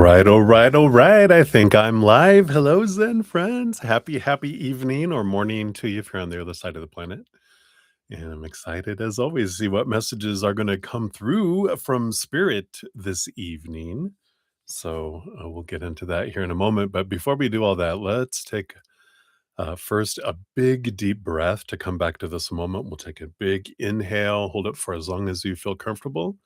All right. I think I'm live. Hello, Zen friends. Happy evening or morning to you if you're on the other side of the planet. And I'm excited, as always, to see what messages are going to come through from Spirit this evening. So we'll get into that here in a moment. But before we do all that, let's take first a big deep breath to come back to this moment. We'll take a big inhale, hold it for as long as you feel comfortable.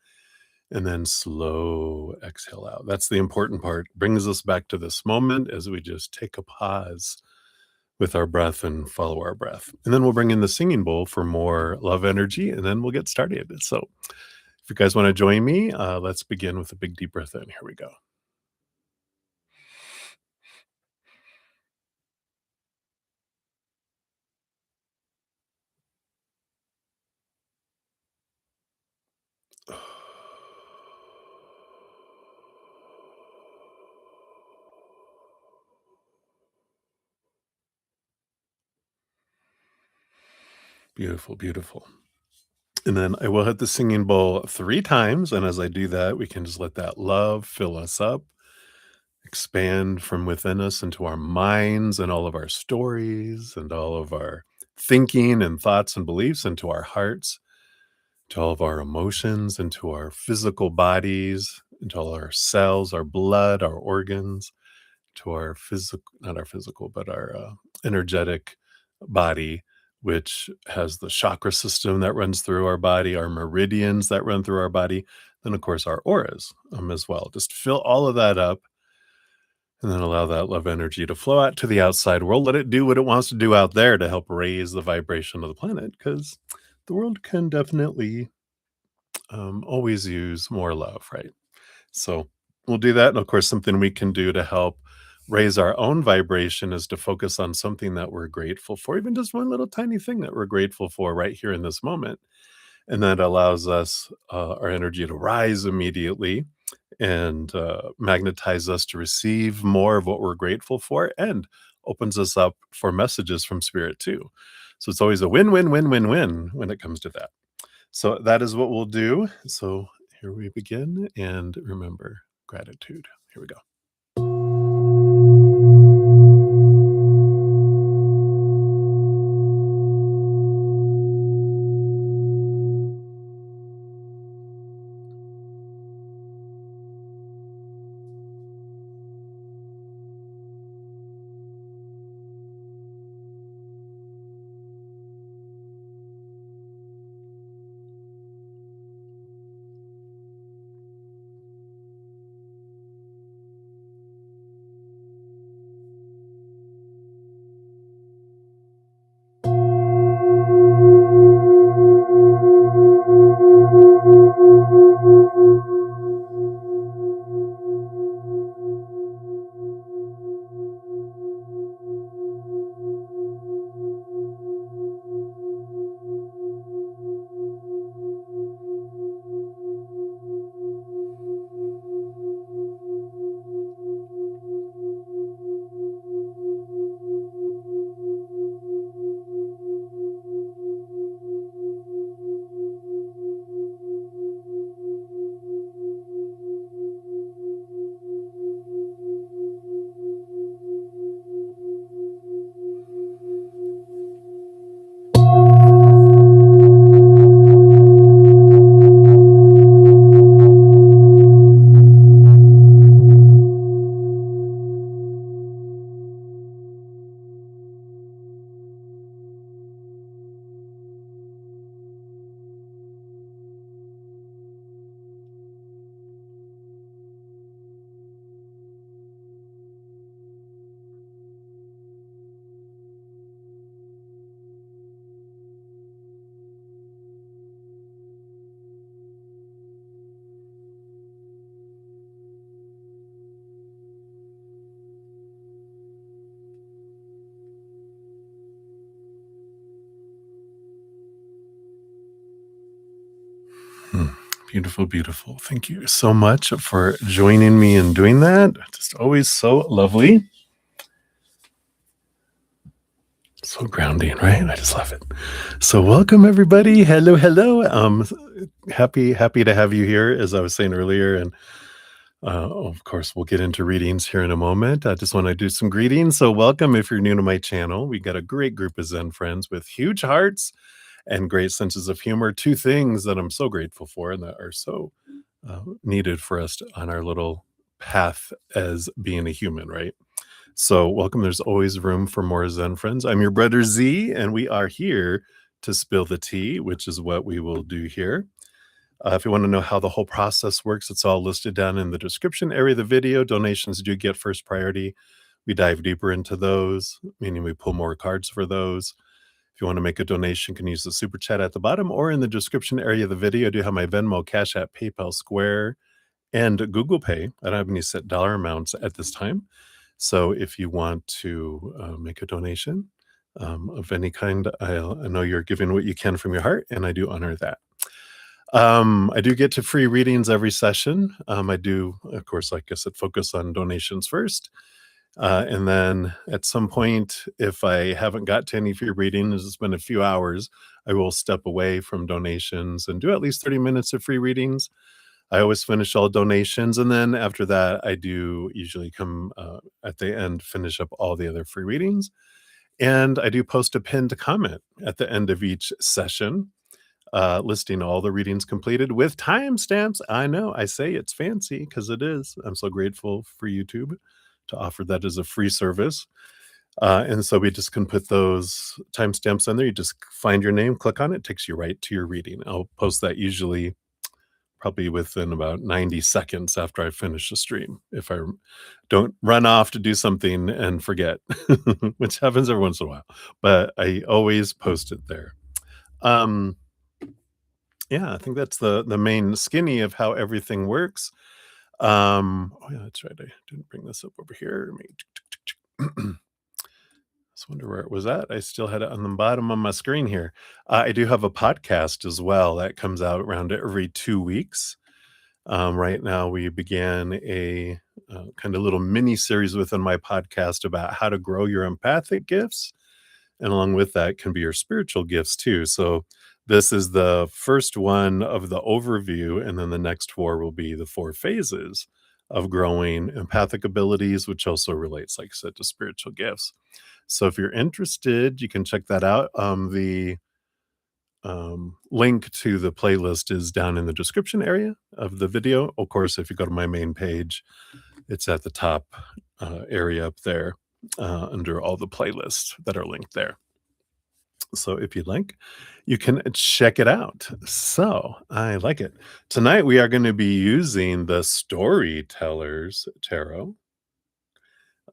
And then slow exhale out. That's the important part. Brings us back to this moment as we just take a pause with our breath and follow our breath. And then we'll bring in the singing bowl for more love energy, and then we'll get started. So if you guys want to join me, let's begin with a big deep breath in. Here we go. Beautiful, beautiful. And then I will hit the singing bowl 3 times. And as I do that, we can just let that love fill us up, expand from within us into our minds and all of our stories and all of our thinking and thoughts and beliefs, into our hearts, to all of our emotions, into our physical bodies, into all our cells, our blood, our organs, to our physical, not our physical, but our energetic body, which has the chakra system that runs through our body, our meridians that run through our body, then of course our auras as well. Just fill all of that up and then allow that love energy to flow out to the outside world. Let it do what it wants to do out there to help raise the vibration of the planet, because the world can definitely always use more love, right? So we'll do that. And of course, something we can do to help raise our own vibration is to focus on something that we're grateful for, even just one little tiny thing that we're grateful for right here in this moment. And that allows us, our energy to rise immediately and magnetize us to receive more of what we're grateful for, and opens us up for messages from Spirit too. So it's always a win, win, win, win, win when it comes to that. So that is what we'll do. So here we begin. And remember, gratitude. Here we go. Beautiful, beautiful. Thank you so much for joining me in doing that. Just always so lovely. So grounding, right? I just love it. So welcome everybody. Hello, hello. Happy to have you here, as I was saying earlier. And Of course, we'll get into readings here in a moment. I just want to do some greetings. So, welcome if you're new to my channel. We got a great group of Zen friends with huge hearts and great senses of humor. Two things that I'm so grateful for and that are so needed for us on our little path as being a human, right? So, welcome. There's always room for more Zen friends. I'm your brother Z, and we are here to spill the tea, which is what we will do here. If you want to know how the whole process works, it's all listed down in the description area of the video. Donations do get first priority. We dive deeper into those, meaning we pull more cards for those. If you want to make a donation, you can use the super chat at the bottom or in the description area of the video. I do have my Venmo, Cash App, PayPal, Square, and Google Pay. I don't have any set dollar amounts at this time. So if you want to make a donation of any kind, I know you're giving what you can from your heart, and I do honor that. I do get to free readings every session. I do, of course, like I said, focus on donations first. And then at some point, if I haven't got to any free readings, it's been a few hours, I will step away from donations and do at least 30 minutes of free readings. I always finish all donations. And then after that, I do usually come at the end, finish up all the other free readings. And I do post a pinned comment at the end of each session listing all the readings completed with timestamps. I know I say it's fancy because it is. I'm so grateful for YouTube to offer that as a free service. And so we just can put those timestamps in there. You just find your name, click on it, takes you right to your reading. I'll post that usually probably within about 90 seconds after I finish the stream. If I don't run off to do something and forget, which happens every once in a while, but I always post it there. Um, Yeah, I think that's the main skinny of how everything works. Oh yeah, that's right. I didn't bring this up over here. Just wonder where it was at. I still had it on the bottom of my screen here. I do have a podcast as well that comes out around every 2 weeks. Right now, we began a kind of little mini series within my podcast about how to grow your empathic gifts, and along with that can be your spiritual gifts too. So this is the first one of the overview, and then the next four will be the four phases of growing empathic abilities, which also relates, like I said, to spiritual gifts. So if you're interested, you can check that out. The link to the playlist is down in the description area of the video. Of course, if you go to my main page, it's at the top area up there under all the playlists that are linked there. So if you'd like, you can check it out. So I like it. Tonight we are going to be using the Storyteller's Tarot.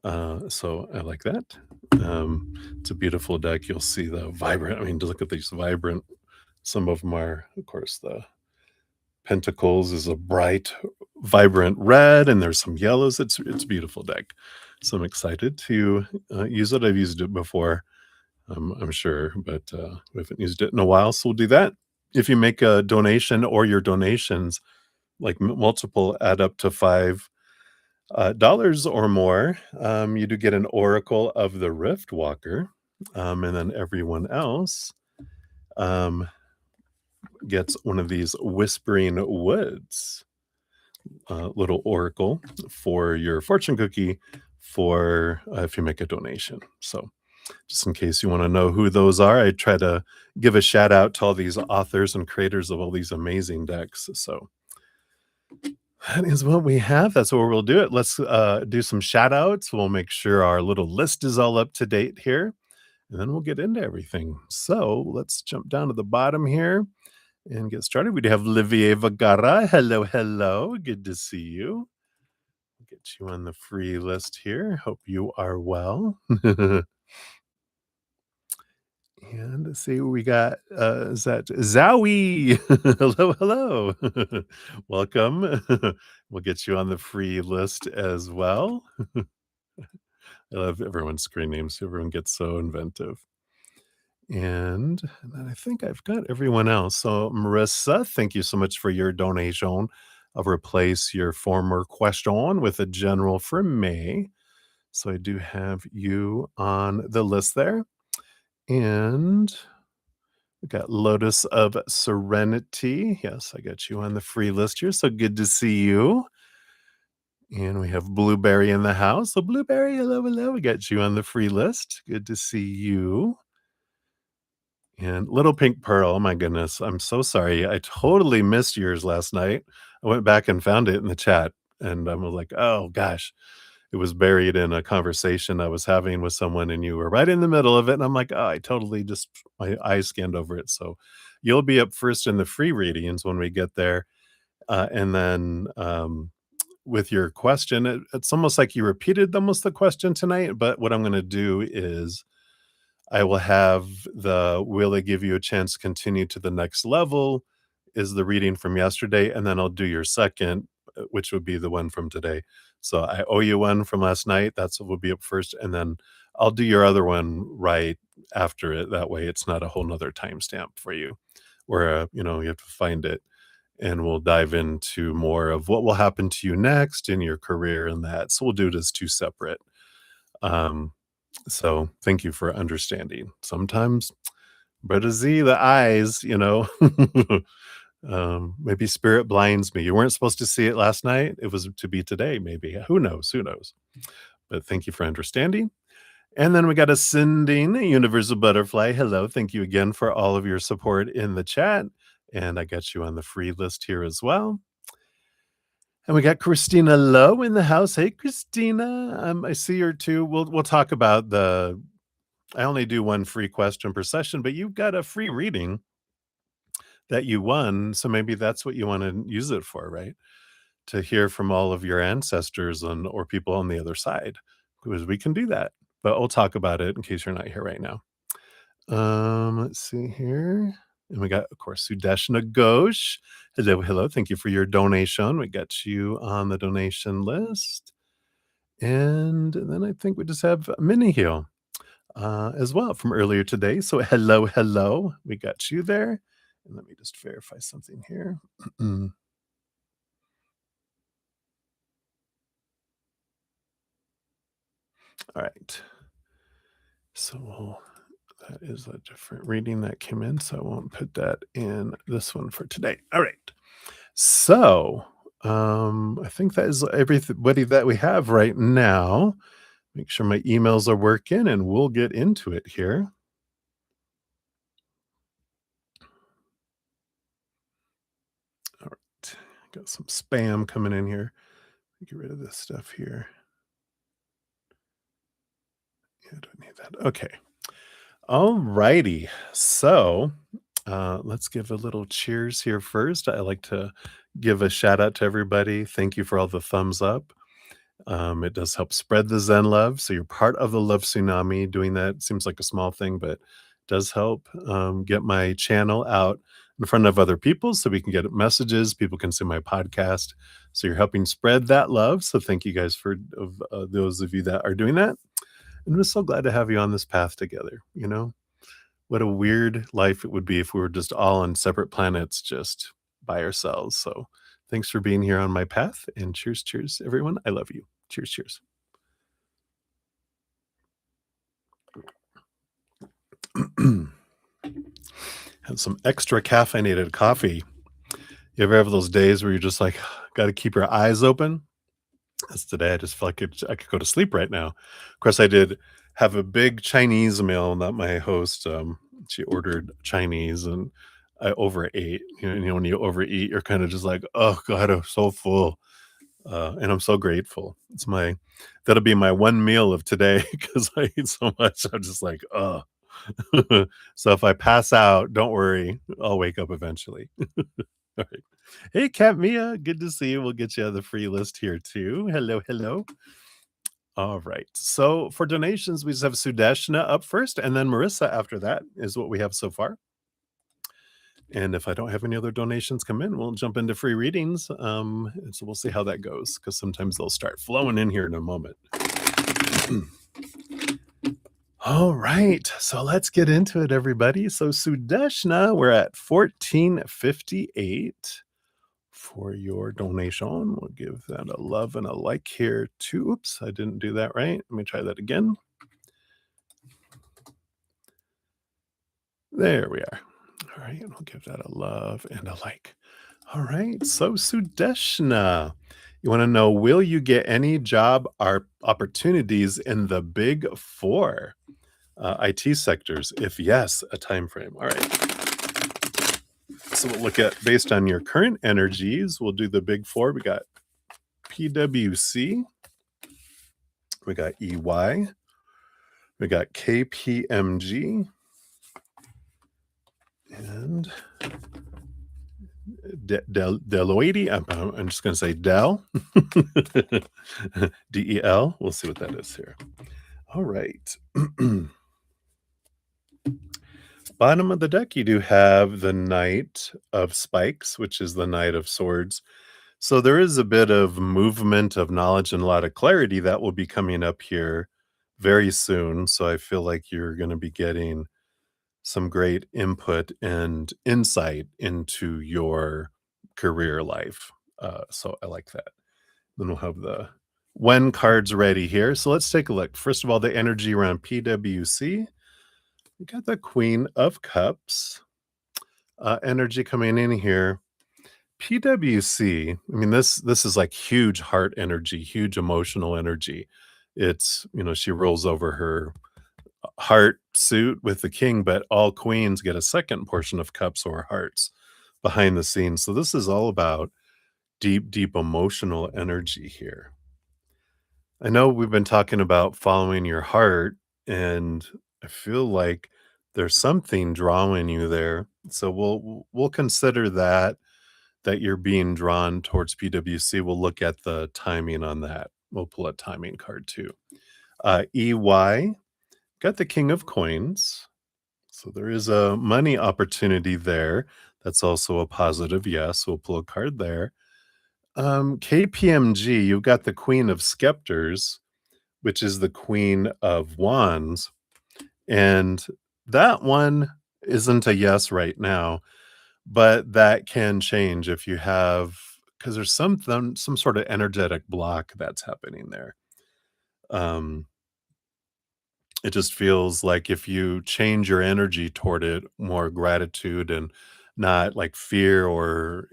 So I like that. It's a beautiful deck. You'll see the vibrant. I mean, look at these vibrant. Some of them are, of course, the Pentacles is a bright, vibrant red, and there's some yellows. It's a beautiful deck. So I'm excited to use it. I've used it before. I'm sure, but we haven't used it in a while, so we'll do that. If you make a donation or your donations, like multiple, add up to $5 or more, you do get an Oracle of the Rift Walker, and then everyone else gets one of these Whispering Woods little oracle for your fortune cookie for if you make a donation. So just in case you want to know who those are, I try to give a shout out to all these authors and creators of all these amazing decks. So that is what we have. That's where we'll do it. Let's do some shout outs. We'll make sure our little list is all up to date here, and then we'll get into everything. So let's jump down to the bottom here and get started. We do have Olivier Vagara. Hello, hello. Good to see you. Get you on the free list here. Hope you are well. And let's see what we got. Is that Zowie? Hello, hello. Welcome. We'll get you on the free list as well. I love everyone's screen names. Everyone gets so inventive. And then I think I've got everyone else. So, Marissa, thank you so much for your donation. I'll replace your former question with a general for May. So, I do have you on the list there. And we got Lotus of Serenity. Yes, I got you on the free list here. So good to see you. And we have Blueberry in the house. So, Blueberry, hello, hello. We got you on the free list. Good to see you. And Little Pink Pearl, oh my goodness, I'm so sorry. I totally missed yours last night. I went back and found it in the chat, and I was like, "Oh gosh." It was buried in a conversation I was having with someone, and you were right in the middle of it, and I'm like, "Oh, I totally just my eyes scanned over it." So, you'll be up first in the free readings when we get there, and then, with your question, it's almost like you repeated almost the question tonight, but what I'm gonna do is I will have the "Will it give you a chance to continue to the next level?" is the reading from yesterday, and then I'll do your second, which would be the one from today. So I owe you one from last night, that's what will be up first, and then I'll do your other one right after it, that way it's not a whole 'nother timestamp for you where, you have to find it, and we'll dive into more of what will happen to you next in your career and that, so we'll do it as 2 separate. Um, so thank you for understanding. Sometimes bruddaZEN, the eyes. Maybe spirit blinds me. You weren't supposed to see it last night. It was to be today, maybe. Who knows? Who knows? But thank you for understanding. And then we got Ascending Universal Butterfly. Hello. Thank you again for all of your support in the chat. And I got you on the free list here as well. And we got Christina Lowe in the house. Hey, Christina. I see her too. We'll talk about the I only do one free question per session, but you've got a free reading that you won. So maybe that's what you want to use it for, right? To hear from all of your ancestors or people on the other side, because we can do that. But we'll talk about it in case you're not here right now. Let's see here. And we got, of course, Sudeshna Ghosh. Hello, hello. Thank you for your donation. We got you on the donation list. And then I think we just have Mini Heal as well from earlier today. So hello, hello. We got you there. And let me just verify something here. All right. So that is a different reading that came in, so I won't put that in this one for today. All right. So I think that is everybody that we have right now. Make sure my emails are working and we'll get into it here. All right. Got some spam coming in here. Get rid of this stuff here. Yeah, don't need that. Okay. All righty. So let's give a little cheers here first. I like to give a shout out to everybody. Thank you for all the thumbs up. It does help spread the Zen love. So you're part of the love tsunami. Doing that seems like a small thing, but does help get my channel out in front of other people so we can get messages. People can see my podcast. So you're helping spread that love. So thank you guys for those of you that are doing that. And I'm so glad to have you on this path together. What a weird life it would be if we were just all on separate planets, just by ourselves. So thanks for being here on my path, and cheers, cheers, everyone. I love you. Cheers, cheers. Had some extra caffeinated coffee. You ever have those days where you're just like, got to keep your eyes open? That's today. I just feel like I could go to sleep right now. Of course, I did have a big Chinese meal that my host, she ordered Chinese, and I overate. When you overeat, you're kind of just like, oh God, I'm so full. And I'm so grateful. That'll be my one meal of today because I eat so much. I'm just like, oh. So if I pass out, don't worry. I'll wake up eventually. All right. Hey, Cat Mia, good to see you. We'll get you on the free list here too. Hello, hello. All right. So for donations, we just have Sudeshna up first, and then Marissa after that is what we have so far. And if I don't have any other donations come in, we'll jump into free readings. And so we'll see how that goes because sometimes they'll start flowing in here in a moment. All right. So let's get into it, everybody. So Sudeshna, we're at 1458 for your donation. We'll give that a love and a like here too. Oops, I didn't do that right. Let me try that again. There we are. All right, and we'll give that a love and a like. All right, so Sudeshna, You wanna know, will you get any job opportunities in the Big 4, IT sectors? If yes, a time frame. Alright. So we'll look at based on your current energies, we'll do the Big 4. We got PwC, we got EY, we got KPMG, and Deloitte. I'm just gonna say Dell. DEL. We'll see what that is here. All right. Bottom of the deck, you do have the Knight of Spikes, which is the Knight of Swords. So there is a bit of movement of knowledge and a lot of clarity that will be coming up here very soon. So I feel like you're going to be getting some great input and insight into your career life. So I like that. Then we'll have the when cards ready here. So let's take a look. First of all, the energy around PwC. We got the Queen of Cups energy coming in here. PwC, I mean, this is like huge heart energy, huge emotional energy. It's, she rolls over her heart suit with the king, but all queens get a second portion of cups or hearts behind the scenes. So this is all about deep, deep emotional energy here. I know we've been talking about following your heart, and I feel like there's something drawing you there. So we'll consider that you're being drawn towards PwC. We'll look at the timing on that. We'll pull a timing card too. EY, got the King of Coins. So there is a money opportunity there. That's also a positive yes. We'll pull a card there. KPMG, you've got the Queen of Scepters, which is the Queen of Wands. And that one isn't a yes right now, but that can change if you have because there's some sort of energetic block that's happening there. Um, it just feels like if you change your energy toward it, more gratitude and not like fear or,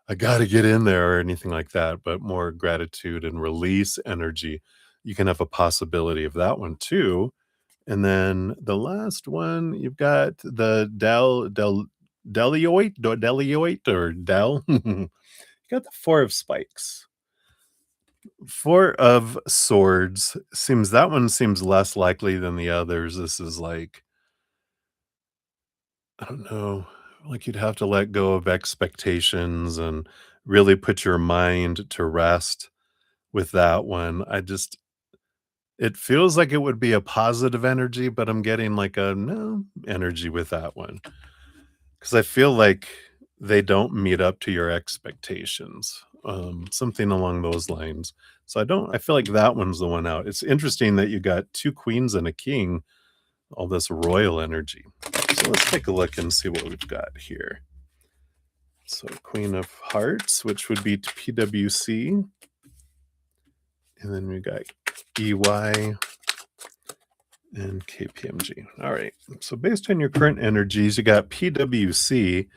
I gotta get in there or anything like that, but more gratitude and release energy, you can have a possibility of that one too. And then the last one, you've got the Delioite or Del. You got the 4 of Spikes. 4 of Swords seems that one seems less likely than the others. This is like, I don't know, like you'd have to let go of expectations and really put your mind to rest with that one. It feels like it would be a positive energy, but I'm getting like a no energy with that one. Because I feel like they don't meet up to your expectations, something along those lines. So I feel like that one's the one out. It's interesting that you got 2 queens and a king, all this royal energy. So let's take a look and see what we've got here. So Queen of Hearts, which would be PwC. And then we got EY and KPMG. All right. So based on your current energies, you got PwC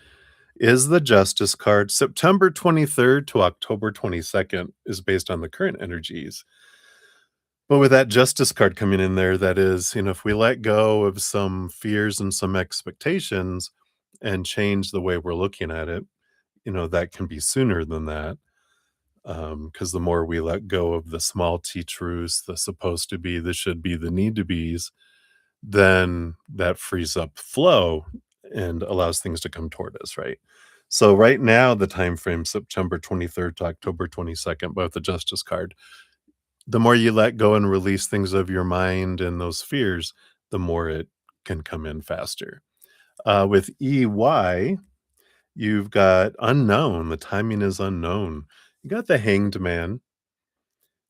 is the Justice card. September 23rd to October 22nd is based on the current energies. But with that Justice card coming in there, that is, if we let go of some fears and some expectations and change the way we're looking at it, that can be sooner than that. Because the more we let go of the small t truths, the supposed to be, the should be, the need to be's, then that frees up flow and allows things to come toward us, right? So right now, the time frame September 23rd to October 22nd, both the Justice card. The more you let go and release things of your mind and those fears, the more it can come in faster. With EY, you've got unknown. The timing is unknown. You got the Hanged Man,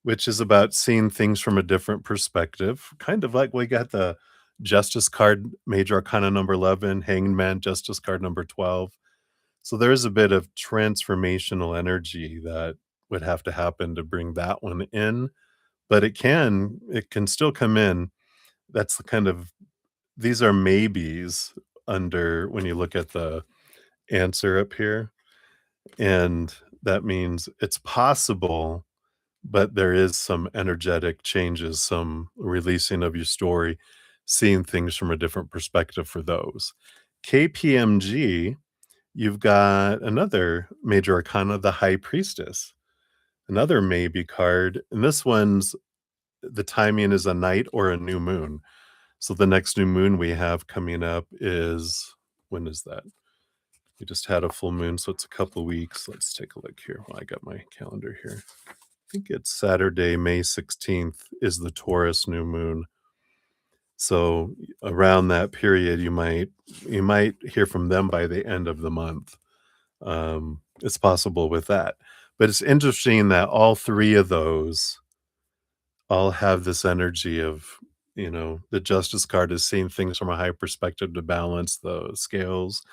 which is about seeing things from a different perspective, kind of like we got the Justice card, Major Arcana number 11, Hanged Man, Justice card number 12. So there is a bit of transformational energy that would have to happen to bring that one in, but it can still come in. That's the kind of these are maybes under when you look at the answer up here. And that means it's possible, but there is some energetic changes, some releasing of your story, seeing things from a different perspective for those. KPMG, you've got another major arcana, the High Priestess, another maybe card, and this one's the timing is a night or a new moon. So the next new moon we have coming up is when is that? We just had a full moon, so it's a couple weeks. Let's take a look here. Well, I got my calendar here. I think it's Saturday, May 16th is the Taurus new moon. So around that period, you might hear from them by the end of the month. It's possible with that. But it's interesting that all three of those all have this energy of, the Justice card is seeing things from a high perspective to balance the scales.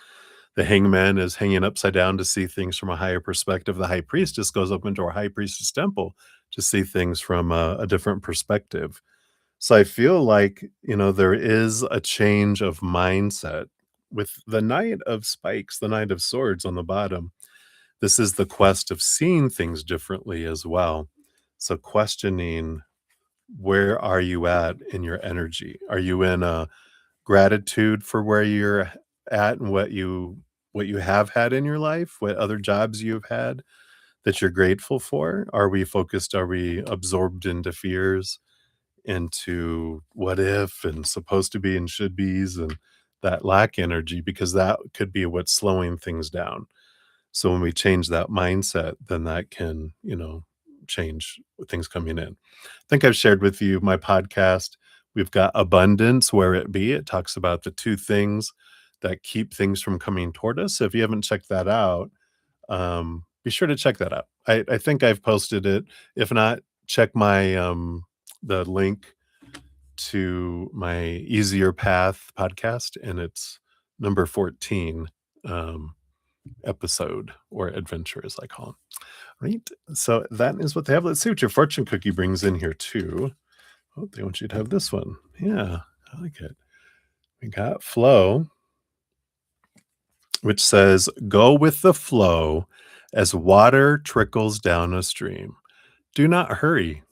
The Hangman is hanging upside down to see things from a higher perspective. The High Priestess goes up into our High Priestess temple to see things from a different perspective. So I feel like, there is a change of mindset with the Knight of Spikes, the Knight of Swords on the bottom. This is the quest of seeing things differently as well. So questioning, where are you at in your energy? Are you in a gratitude for where you're at and what you have had in your life, what other jobs you've had that you're grateful for? Are we absorbed into fears, into what if and supposed to be and should be's and that lack energy, because that could be what's slowing things down. So when we change that mindset, then that can, change things coming in. I think I've shared with you my podcast. We've got abundance where it be. It talks about the two things that keep things from coming toward us. So if you haven't checked that out, be sure to check that out. I think I've posted it. If not, check my the link to my Easier Path podcast, and it's number 14 episode or adventure, as I call them. Right. So that is what they have. Let's see what your fortune cookie brings in here, too. Oh, they want you to have this one. Yeah, I like it. We got Flow, which says, "Go with the flow as water trickles down a stream. Do not hurry."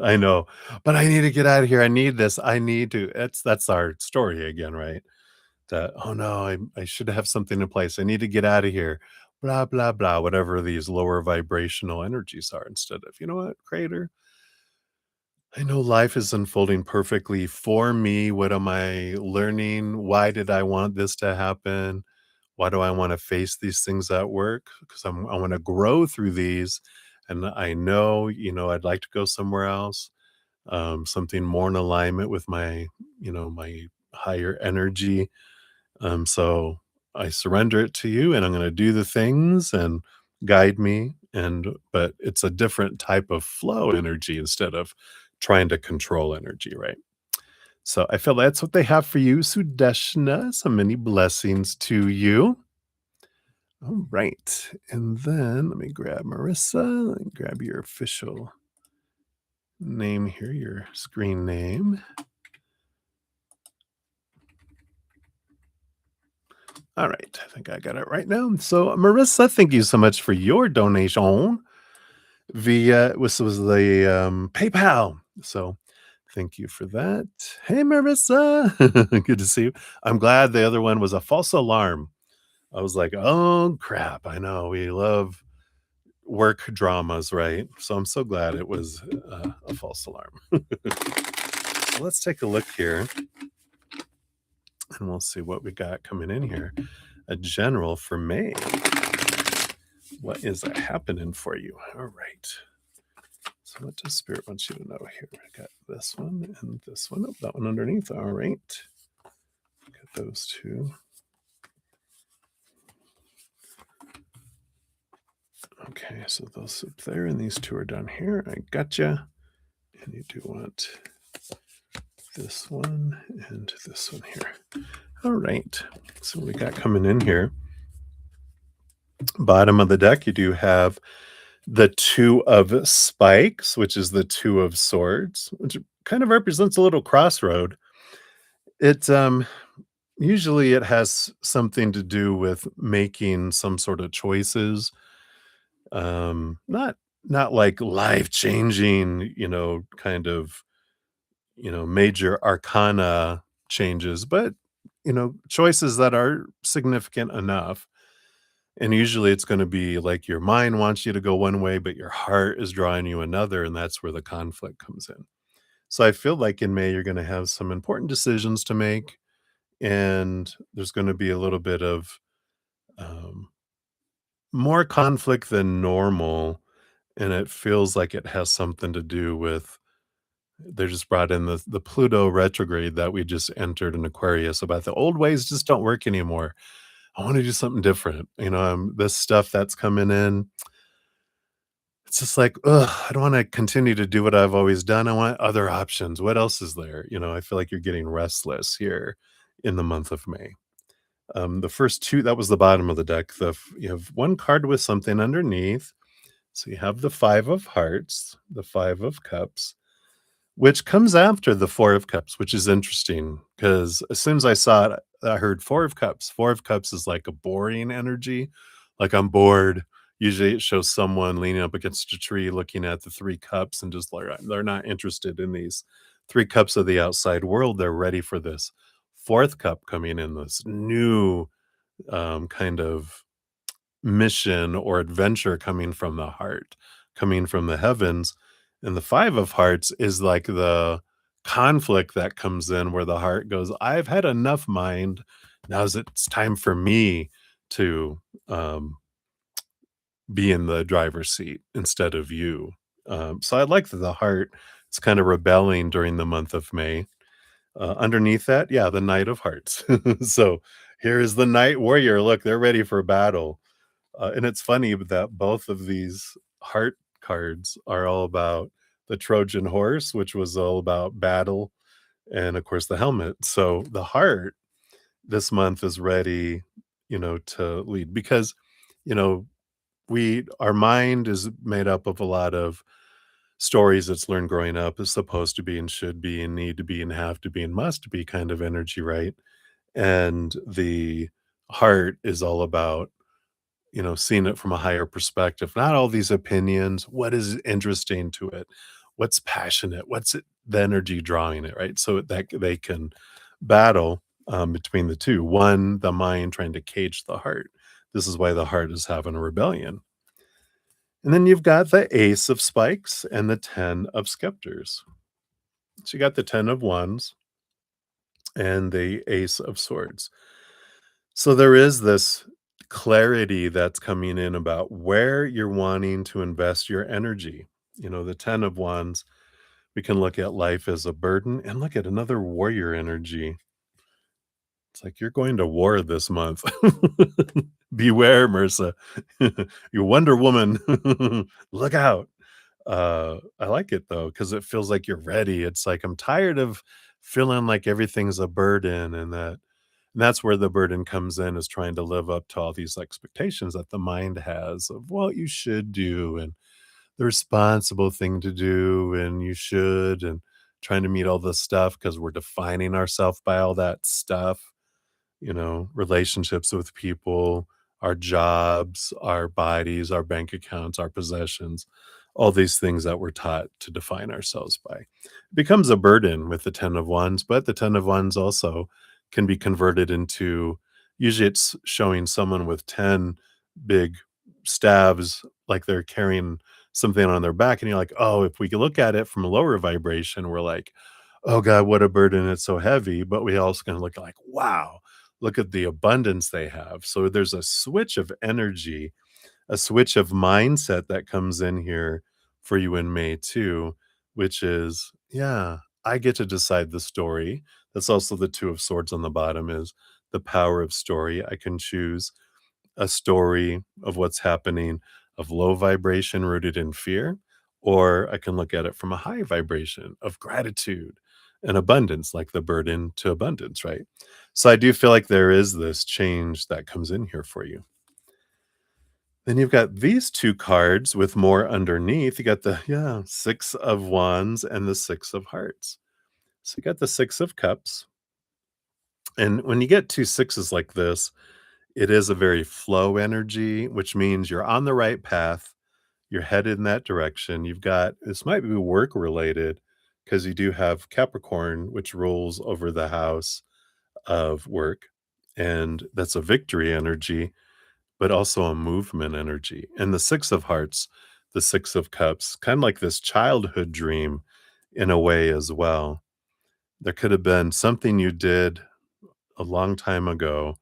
I know, but I need to get out of here. I need this. I need to. That's our story again, right? That, oh no, I should have something in place. I need to get out of here. Blah blah blah. Whatever these lower vibrational energies are, instead of, you know what, Creator, I know life is unfolding perfectly for me. What am I learning? Why did I want this to happen? Why do I want to face these things at work? Because I want to grow through these. And I know, I'd like to go somewhere else, something more in alignment with my higher energy. So I surrender it to you, and I'm going to do the things and guide me. But it's a different type of flow energy instead of trying to control energy, right? So I feel that's what they have for you, Sudeshna. So many blessings to you. All right. And then let me grab Marissa. Let me grab your official name here, your screen name. All right. I think I got it right now. So, Marissa, thank you so much for your donation via, this was the PayPal. So, thank you for that. Hey, Marissa. Good to see you. I'm glad the other one was a false alarm. I was like, oh, crap. I know we love work dramas, right? So, I'm so glad it was a false alarm. So let's take a look here and we'll see what we got coming in here. A general for May. What is happening for you? All right. So what does Spirit want you to know here? I got this one and this one. Oh, that one underneath. All right. Got those two. Okay, so those up there and these two are down here. I gotcha. And you do want this one and this one here. All right. So we got coming in here. Bottom of the deck, you do have the Two of Spikes, which is the Two of Swords, which kind of represents a little crossroad. It usually it has something to do with making some sort of choices, Not like life-changing, kind of, major arcana changes, but, choices that are significant enough. And usually it's gonna be like your mind wants you to go one way, but your heart is drawing you another, and that's where the conflict comes in. So I feel like in May, you're gonna have some important decisions to make, and there's gonna be a little bit of, um, more conflict than normal, and it feels like it has something to do with they just brought in the Pluto retrograde that we just entered in Aquarius about the old ways just don't work anymore. I wanna do something different, this stuff that's coming in, it's just like, ugh, I don't wanna continue to do what I've always done, I want other options. What else is there? I feel like you're getting restless here in the month of May. The first 2 that was the bottom of the deck. You have 1 card with something underneath. So you have the 5 of Hearts, the 5 of Cups, which comes after the 4 of Cups, which is interesting because as soon as I saw it, I heard 4 of Cups. 4 of Cups is like a boring energy, like, I'm bored. Usually, it shows someone leaning up against a tree looking at the 3 cups and just like, they're not interested in these 3 cups of the outside world. They're ready for this 4th cup coming in, this new, kind of mission or adventure coming from the heart, coming from the heavens. And the 5 of Hearts is like the conflict that comes in where the heart goes, I've had enough, mind. It's time for me to be in the driver's seat instead of you. So I like that the heart is kind of rebelling during the month of May. Underneath that, yeah, the Knight of Hearts. So here is the Knight Warrior. Look, they're ready for battle. And it's funny that both of these heart cards are all about the Trojan horse, which was all about battle, and of course the helmet. So the heart this month is ready, to lead because, you know, our mind is made up of a lot of stories it's learned growing up is supposed to be and should be and need to be and have to be and must be kind of energy, right? And the heart is all about seeing it from a higher perspective, not all these opinions. What is interesting to it? What's passionate? What's it, the energy drawing it, right? So that they can battle between the two. One, the mind trying to cage the heart. This is why the heart is having a rebellion. And then you've got the Ace of Spikes and the 10 of Scepters. So you got the 10 of Wands and the Ace of Swords. So there is this clarity that's coming in about where you're wanting to invest your energy. The 10 of Wands, we can look at life as a burden and look at another warrior energy. It's like you're going to war this month. Beware, Mercer. You Wonder Woman. Look out. I like it though, because it feels like you're ready. It's like I'm tired of feeling like everything's a burden and that's where the burden comes in is trying to live up to all these expectations that the mind has of what you should do and the responsible thing to do and you should and trying to meet all this stuff because we're defining ourselves by all that stuff, relationships with people, our jobs, our bodies, our bank accounts, our possessions, all these things that we're taught to define ourselves by. It becomes a burden with the 10 of Wands, but the 10 of Wands also can be converted into usually it's showing someone with 10 big stabs like they're carrying something on their back and you're like, "Oh, if we could look at it from a lower vibration, we're like, oh god, what a burden, it's so heavy," but we also can look like, "Wow, look at the abundance they have." So there's a switch of energy, a switch of mindset that comes in here for you in May too, which is, yeah, I get to decide the story. That's also the 2 of Swords on the bottom is the power of story. I can choose a story of what's happening of low vibration rooted in fear, or I can look at it from a high vibration of gratitude and abundance, like the burden to abundance, right? So I do feel like there is this change that comes in here for you. Then you've got these 2 cards with more underneath. You got the, yeah, 6 of Wands and the 6 of Hearts. So you got the 6 of Cups. And when you get 2 sixes like this, it is a very flow energy, which means you're on the right path. You're headed in that direction. You've got this might be work related because you do have Capricorn, which rules over the house of work. And that's a victory energy, but also a movement energy. And the Six of Hearts, the Six of Cups, kind of like this childhood dream in a way as well. There could have been something you did a long time ago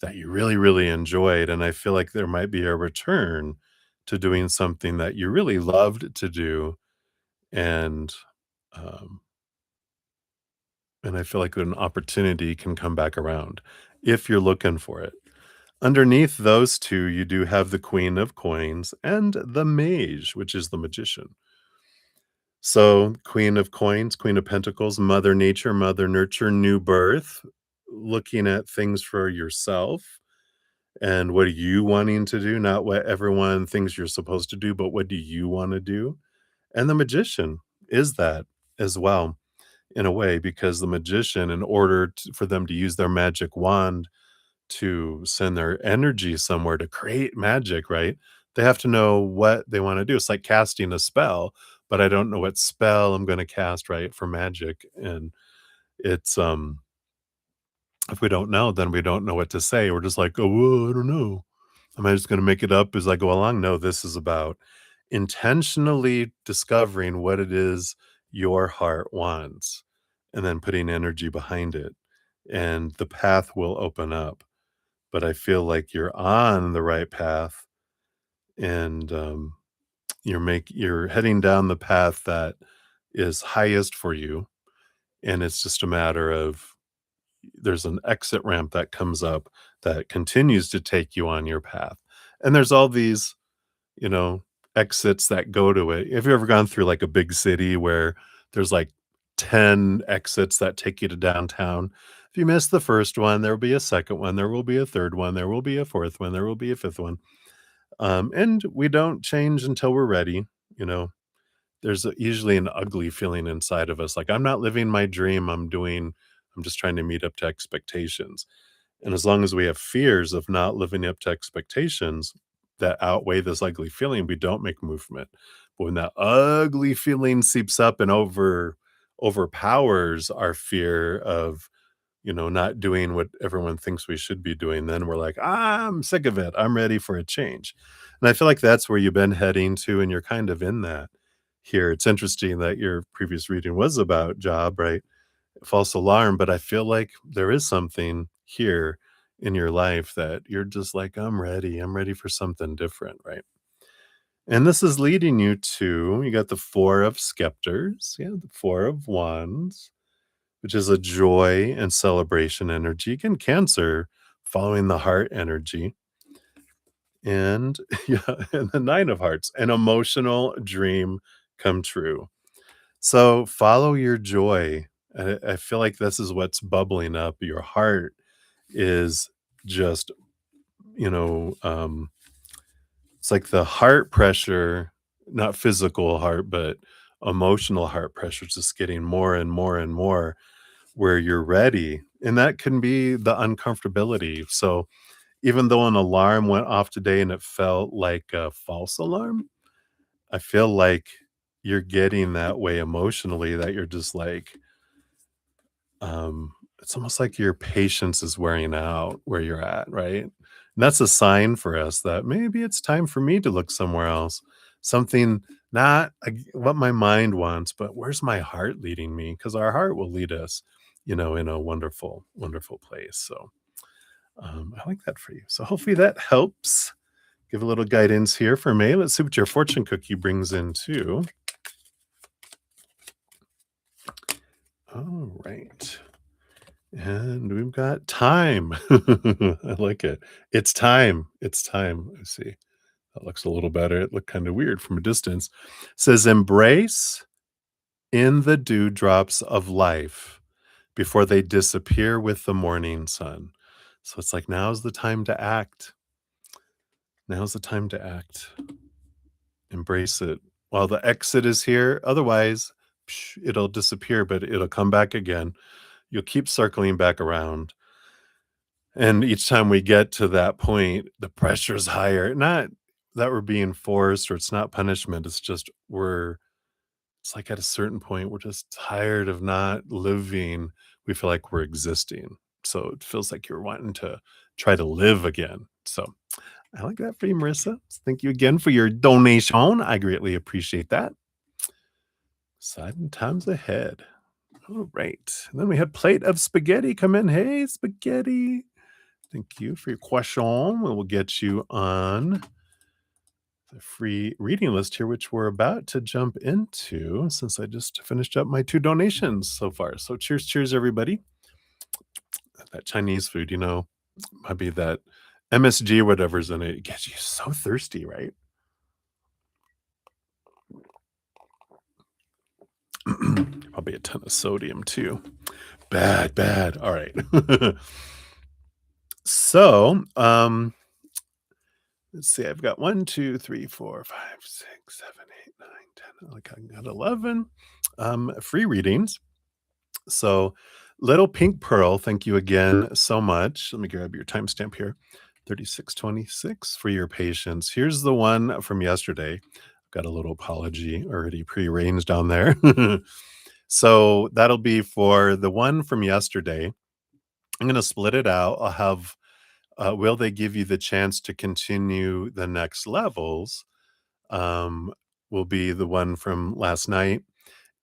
that you really, really enjoyed. And I feel like there might be a return to doing something that you really loved to do. And, um, and I feel like an opportunity can come back around if you're looking for it. Underneath those two, you do have the Queen of Coins and the Mage, which is the magician. So, Queen of Coins, Queen of Pentacles, Mother Nature, Mother Nurture, new birth, looking at things for yourself and what are you wanting to do, not what everyone thinks you're supposed to do, but what do you want to do? And the magician is that as well, in a way, because the magician, in order for them to use their magic wand to send their energy somewhere to create magic, right? They have to know what they want to do. It's like casting a spell, but I don't know what spell I'm going to cast, right, for magic. And it's if we don't know, then we don't know what to say. We're just like, oh, well, I don't know. Am I just going to make it up as I go along? No, this is about intentionally discovering what it is your heart wants and then putting energy behind it. And the path will open up. But I feel like you're on the right path and you're heading down the path that is highest for you. And it's just a matter of there's an exit ramp that comes up that continues to take you on your path. And there's all these, you know, exits that go to it. Have you ever gone through like a big city where there's like 10 exits that take you to downtown? If you miss the first one, there will be a second one, there will be a third one, there will be a fourth one, there will be a fifth one. And we don't change until we're ready. You know, usually an ugly feeling inside of us like, I'm not living my dream. I'm just trying to meet up to expectations. And as long as we have fears of not living up to expectations that outweigh this ugly feeling, we don't make movement. But when that ugly feeling seeps up and overpowers our fear of, not doing what everyone thinks we should be doing, then we're like, I'm sick of it. I'm ready for a change. And I feel like that's where you've been heading to, and you're kind of in that here. It's interesting that your previous reading was about job, right? False alarm, but I feel like there is something here in your life that you're just like, I'm ready. I'm ready for something different, right? And this is leading you got the Four of Scepters, yeah, the Four of Wands, which is a joy and celebration energy. Again, Cancer, following the heart energy. And yeah, and the Nine of Hearts, an emotional dream come true. So follow your joy. I feel like this is what's bubbling up. Your heart is just, you know, um, it's like the heart pressure, not physical heart, but emotional heart pressure, is just getting more and more and more where you're ready. And that can be the uncomfortability. So even though an alarm went off today and it felt like a false alarm, I feel like you're getting that way emotionally that you're just like, it's almost like your patience is wearing out where you're at, right? And that's a sign for us that maybe it's time for me to look somewhere else. Something not what my mind wants, but where's my heart leading me? Because our heart will lead us, in a wonderful, wonderful place. So I like that for you. So hopefully that helps. Give a little guidance here for May. Let's see what your fortune cookie brings in too. All right. And we've got time. I like it. It's time. It's time. Let's see. That looks a little better. It looked kind of weird from a distance. It says embrace in the dewdrops of life before they disappear with the morning sun. So it's like now's the time to act. Now's the time to act. Embrace it while the exit is here. Otherwise, it'll disappear, but it'll come back again. You'll keep circling back around. And each time we get to that point, the pressure's higher. Not that we're being forced or it's not punishment. It's just it's like at a certain point, we're just tired of not living. We feel like we're existing. So it feels like you're wanting to try to live again. So I like that for you, Marissa. Thank you again for your donation. I greatly appreciate that. Exciting times ahead. All right. And then we had Plate of Spaghetti come in. Hey, Spaghetti. Thank you for your question. We will get you on the free reading list here, which we're about to jump into since I just finished up my 2 donations so far. So cheers, cheers, everybody. That Chinese food, might be that MSG or whatever's in it. It gets you so thirsty, right? Probably a ton of sodium too. Bad, bad. All right. So, let's see. I've got 1, 2, 3, 4, 5, 6, 7, 8, 9, 10. Like I got 11 free readings. So, Little Pink Pearl, thank you again so much. Let me grab your timestamp here. 3626 for your patience. Here's the one from yesterday. I've got a little apology already prearranged on there. So that'll be for the one from yesterday. I'm going to split it out. I'll have will they give you the chance to continue the next levels? Will be the one from last night.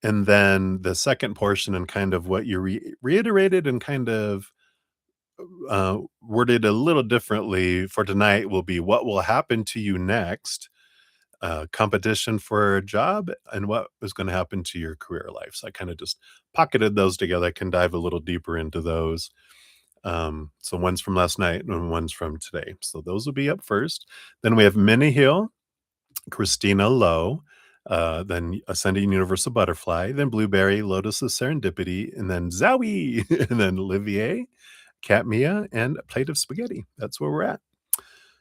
And then the second portion and kind of what you reiterated and kind of worded a little differently for tonight will be what will happen to you next, competition for a job, and what is going to happen to your career life. So I kind of just pocketed those together. I can dive a little deeper into those. So one's from last night and one's from today. So those will be up first. Then we have Minnie Hill, Christina Lowe, then Ascending Universal Butterfly, then Blueberry, Lotus of Serendipity, and then Zowie, and then Olivier, Cat Mia, and a Plate of Spaghetti. That's where we're at.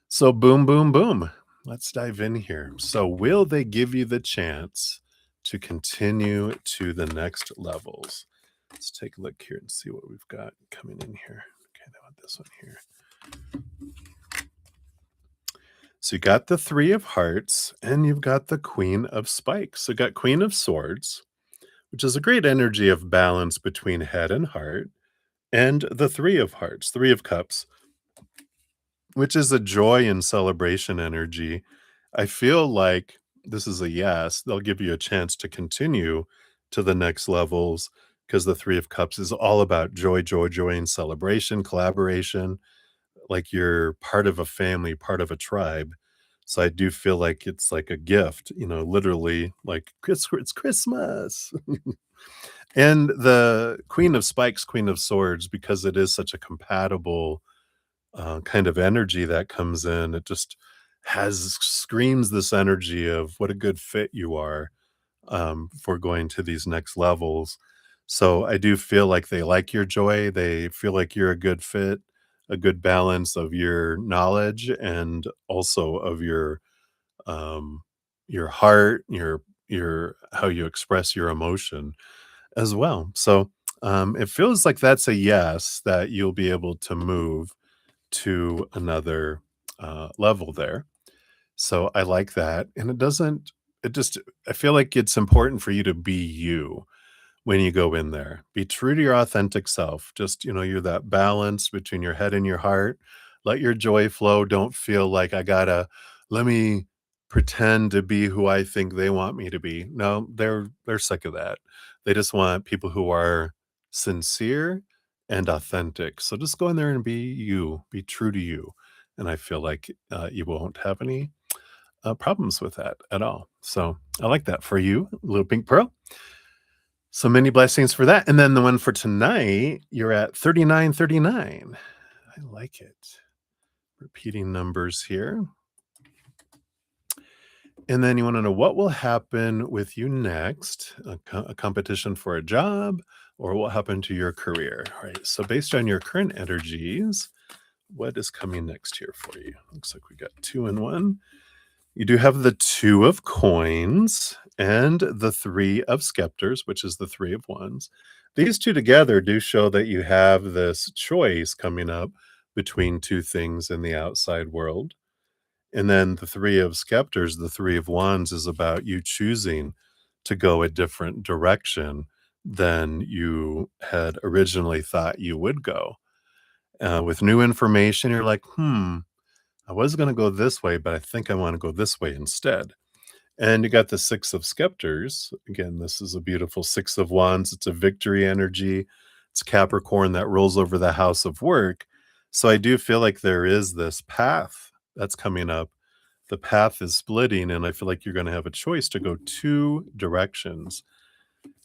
So boom, boom, boom. Let's dive in here. So will they give you the chance to continue to the next levels? Let's take a look here and see what we've got coming in here. Okay, I want this one here. So you got the 3 of Hearts and you've got the Queen of Spikes. So you got Queen of Swords, which is a great energy of balance between head and heart, and the 3 of Hearts, 3 of Cups, which is a joy and celebration energy. I feel like this is a yes. They'll give you a chance to continue to the next levels because the 3 of Cups is all about joy, joy, joy, and celebration, collaboration. Like you're part of a family, part of a tribe. So I do feel like it's like a gift, literally like it's Christmas. And the Queen of Spikes, Queen of Swords, because it is such a compatible kind of energy that comes in, it just screams this energy of what a good fit you are for going to these next levels. So I do feel like they like your joy. They feel like you're a good fit, a good balance of your knowledge and also of your heart, your how you express your emotion as well. So it feels like that's a yes that you'll be able to move to another level there. So I like that. And it just, I feel like it's important for you to be you when you go in there. Be true to your authentic self. Just, you're that balance between your head and your heart. Let your joy flow. Don't feel like let me pretend to be who I think they want me to be. No, they're sick of that. They just want people who are sincere and authentic. So just go in there and be you, be true to you. And I feel like you won't have any problems with that at all. So I like that for you, little pink pearl. So many blessings for that. And then the one for tonight, you're at 3939. I like it. Repeating numbers here. And then you want to know what will happen with you next, a competition for a job, or what will happen to your career. All right. So based on your current energies, what is coming next here for you? Looks like we got 2 in 1. You do have the 2 of coins and the 3 of scepters, which is the 3 of wands. These 2 together do show that you have this choice coming up between 2 things in the outside world. And then the three of scepters, the three of wands is about you choosing to go a different direction than you had originally thought you would go. With new information, you're like, I was going to go this way, but I think I want to go this way instead. And you got the six of scepters. Again, this is a beautiful six of wands. It's a victory energy. It's Capricorn that rolls over the house of work. So I do feel like there is this path that's coming up. The path is splitting, and I feel like you're going to have a choice to go two directions.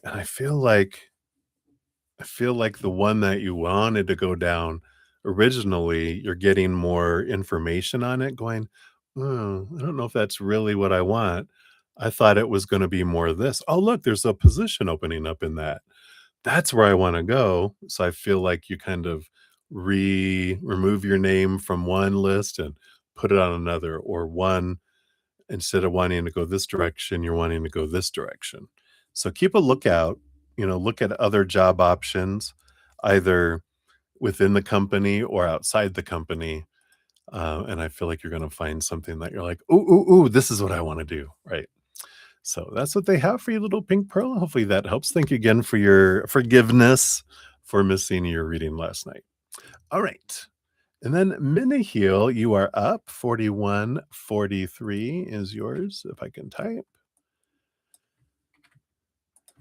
And I feel like the one that you wanted to go down originally, you're getting more information on it, going, "Oh, I don't know if that's really what I want. I thought it was gonna be more of this. Oh, look, there's a position opening up in that. That's where I wanna go." So I feel like you kind of remove your name from one list and put it on another, or one instead of wanting to go this direction, you're wanting to go this direction. So keep a lookout, look at other job options, either within the company or outside the company. And I feel like you're going to find something that you're like, ooh, ooh, ooh, this is what I want to do. Right. So that's what they have for you, little pink pearl. Hopefully that helps. Thank you again for your forgiveness for missing your reading last night. All right. And then Minnie Heal, you are up. 4143 is yours, if I can type.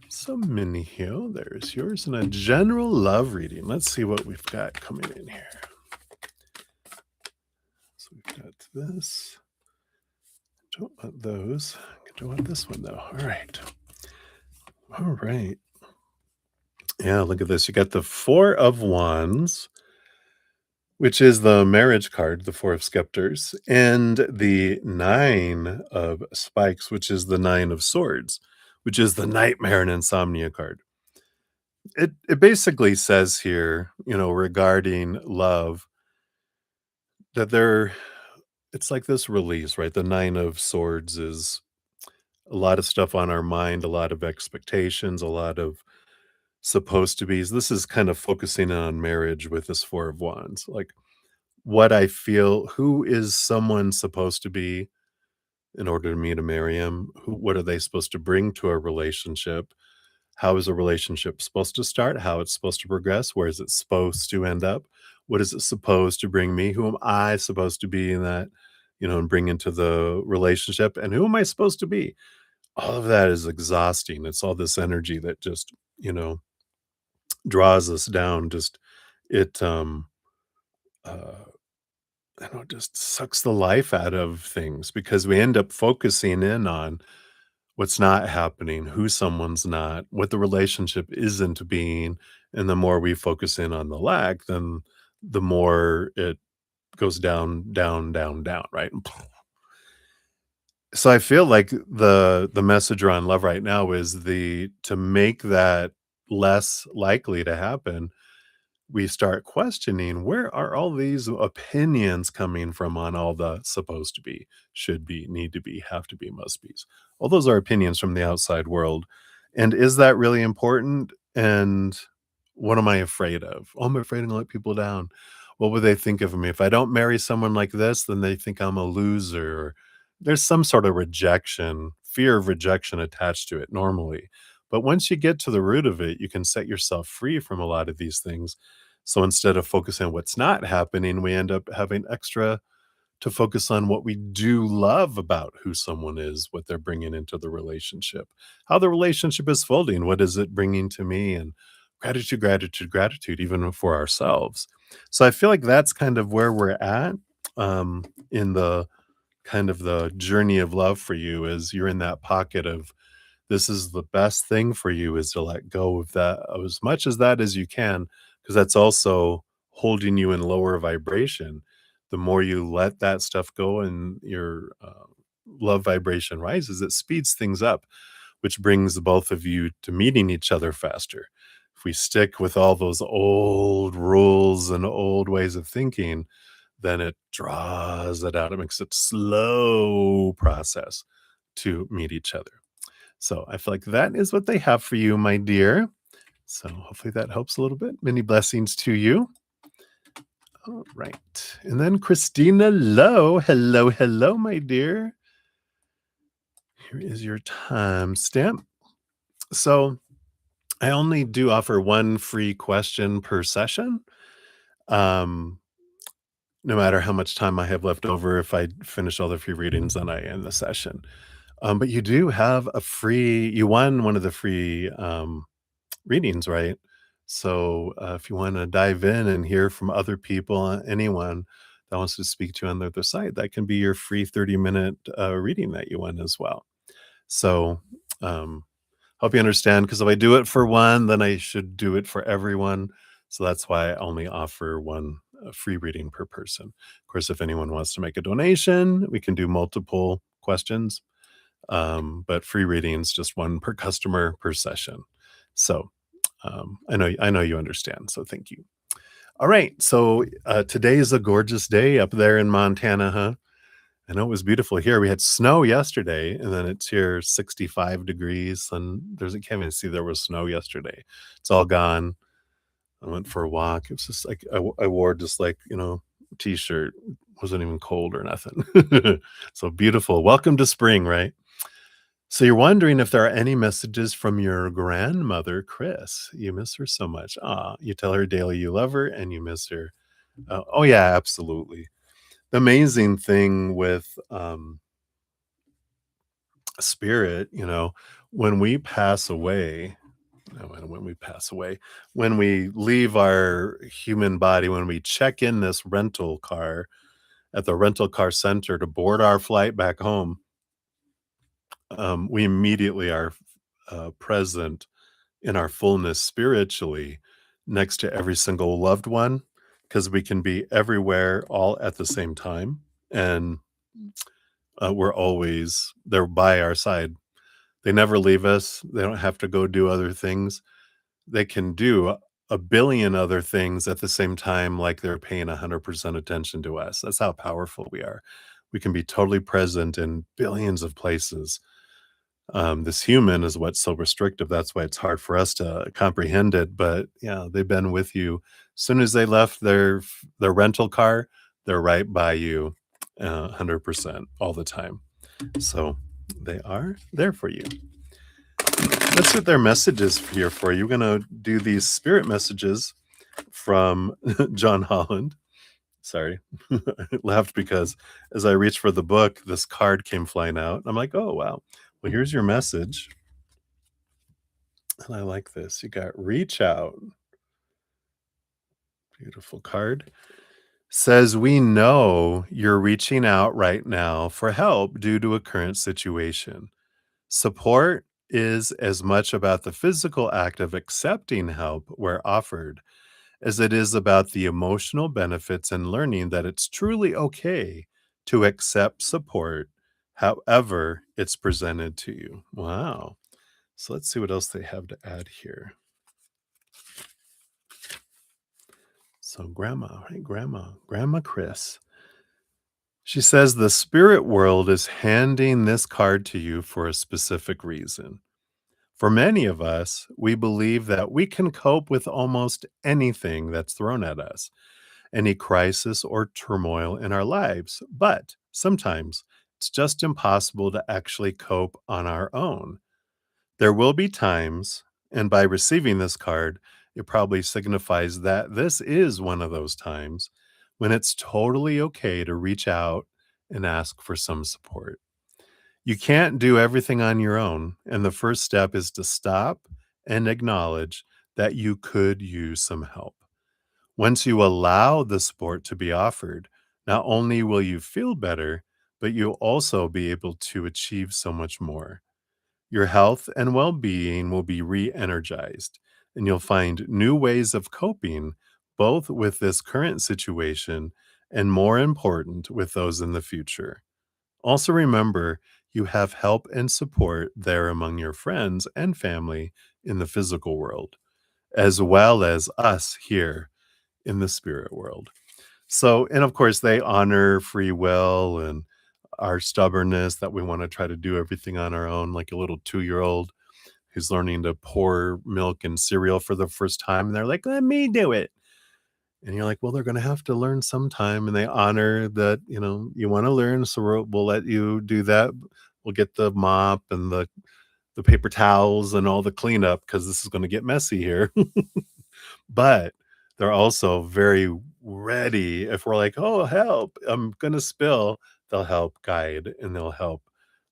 So Minnie Heal, there's yours. And a general love reading. Let's see what we've got coming in here. So we've got this. Don't want those. I don't want this one, though. All right. All right. Yeah, look at this. You got the Four of Wands, which is the marriage card, the Four of Scepters, and the Nine of Spikes, which is the Nine of Swords, which is the nightmare and insomnia card. It basically says here, regarding love, that it's like this release, right? The Nine of Swords is a lot of stuff on our mind, a lot of expectations, a lot of supposed to be's. This is kind of focusing on marriage with this Four of Wands. Like, what I feel, who is someone supposed to be in order for me to marry him? What are they supposed to bring to a relationship? How is a relationship supposed to start? How it's supposed to progress? Where is it supposed to end up? What is it supposed to bring me? Who am I supposed to be in that, and bring into the relationship? And who am I supposed to be? All of that is exhausting. It's all this energy that just, draws us down. Just it uh I don't know, just sucks the life out of things because we end up focusing in on what's not happening, who someone's not, what the relationship isn't being. And the more we focus in on the lack, then the more it goes down, down, down, down, right? So I feel like the message around love right now is the to make that less likely to happen, we start questioning, where are all these opinions coming from on all the supposed to be, should be, need to be, have to be, must be's. All those are opinions from the outside world. And is that really important? And what am I afraid of? Oh, I'm afraid I'm gonna let people down. What would they think of me? If I don't marry someone like this, then they think I'm a loser. Or there's some sort of rejection, fear of rejection attached to it normally. But once you get to the root of it, you can set yourself free from a lot of these things. So instead of focusing on what's not happening, we end up having extra to focus on what we do love about who someone is, what they're bringing into the relationship, how the relationship is folding, what is it bringing to me, and gratitude, gratitude, gratitude, even for ourselves. So I feel like that's kind of where we're at in the kind of the journey of love for you, is you're in that pocket of this is the best thing for you, is to let go of that as much as that as you can, because that's also holding you in lower vibration. The more you let that stuff go and your love vibration rises, it speeds things up, which brings both of you to meeting each other faster. If we stick with all those old rules and old ways of thinking, then it draws it out. It makes it slow process to meet each other. So I feel like that is what they have for you, my dear. So hopefully that helps a little bit. Many blessings to you. All right. And then Christina Lowe. Hello, hello, my dear. Here is your timestamp. So I only do offer one free question per session. Um, no matter how much time I have left over, if I finish all the free readings, then I end the session. But you do have a free, you won one of the free readings, right? So if you want to dive in and hear from other people, anyone that wants to speak to you on the other side, that can be your free 30-minute reading that you won as well. So um, hope you understand, because if I do it for one, then I should do it for everyone. So that's why I only offer one free reading per person. Of course, if anyone wants to make a donation, we can do multiple questions, but free readings just one per customer per session. So I know you understand. So thank you. All right. So today is a gorgeous day up there in Montana, huh? I know it was beautiful here. We had snow yesterday, and then it's here 65 degrees, and I can't even see there was snow yesterday. It's all gone. I went for a walk. It was just like I wore just like, t-shirt. Wasn't even cold or nothing. So beautiful. Welcome to spring, right? So you're wondering if there are any messages from your grandmother, Chris. You miss her so much. You tell her daily you love her and you miss her. Oh yeah, absolutely. The amazing thing with spirit, when we pass away, no, when we pass away, when we leave our human body, when we check in this rental car at the rental car center to board our flight back home, we immediately are present in our fullness spiritually next to every single loved one, because we can be everywhere all at the same time. And we're always they're by our side. They never leave us. They don't have to go do other things. They can do a billion other things at the same time, like they're paying 100% attention to us. That's how powerful we are. We can be totally present in billions of places. This human is what's so restrictive. That's why it's hard for us to comprehend it. But yeah, they've been with you. As soon as they left their rental car, they're right by you, 100% all the time. So they are there for you. Let's see what their messages here for you. We're going to do these spirit messages from John Holland. Sorry, I laughed because as I reached for the book, this card came flying out. I'm like, oh, wow. Well, here's your message. And I like this. You got reach out. Beautiful card. Says, we know you're reaching out right now for help due to a current situation. Support is as much about the physical act of accepting help where offered as it is about the emotional benefits and learning that it's truly okay to accept support however it's presented to you. Wow. So let's see what else they have to add here. So grandma, right? Grandma Chris. She says the spirit world is handing this card to you for a specific reason. For many of us, we believe that we can cope with almost anything that's thrown at us, any crisis or turmoil in our lives. But sometimes it's just impossible to actually cope on our own. There will be times, and by receiving this card, it probably signifies that this is one of those times when it's totally okay to reach out and ask for some support. You can't do everything on your own, and the first step is to stop and acknowledge that you could use some help. Once you allow the support to be offered, not only will you feel better, but you'll also be able to achieve so much more. Your health and well being will be re energized, and you'll find new ways of coping, both with this current situation and, more important, with those in the future. Also, remember you have help and support there among your friends and family in the physical world, as well as us here in the spirit world. So, and of course, they honor free will and our stubbornness that we want to try to do everything on our own, like a little 2-year-old who's learning to pour milk and cereal for the first time. And they're like, let me do it. And you're like, well, they're going to have to learn sometime. And they honor that, you want to learn. So we'll let you do that. We'll get the mop and the paper towels and all the cleanup because this is going to get messy here. But they're also very ready. If we're like, oh, help, I'm going to spill, they'll help guide and they'll help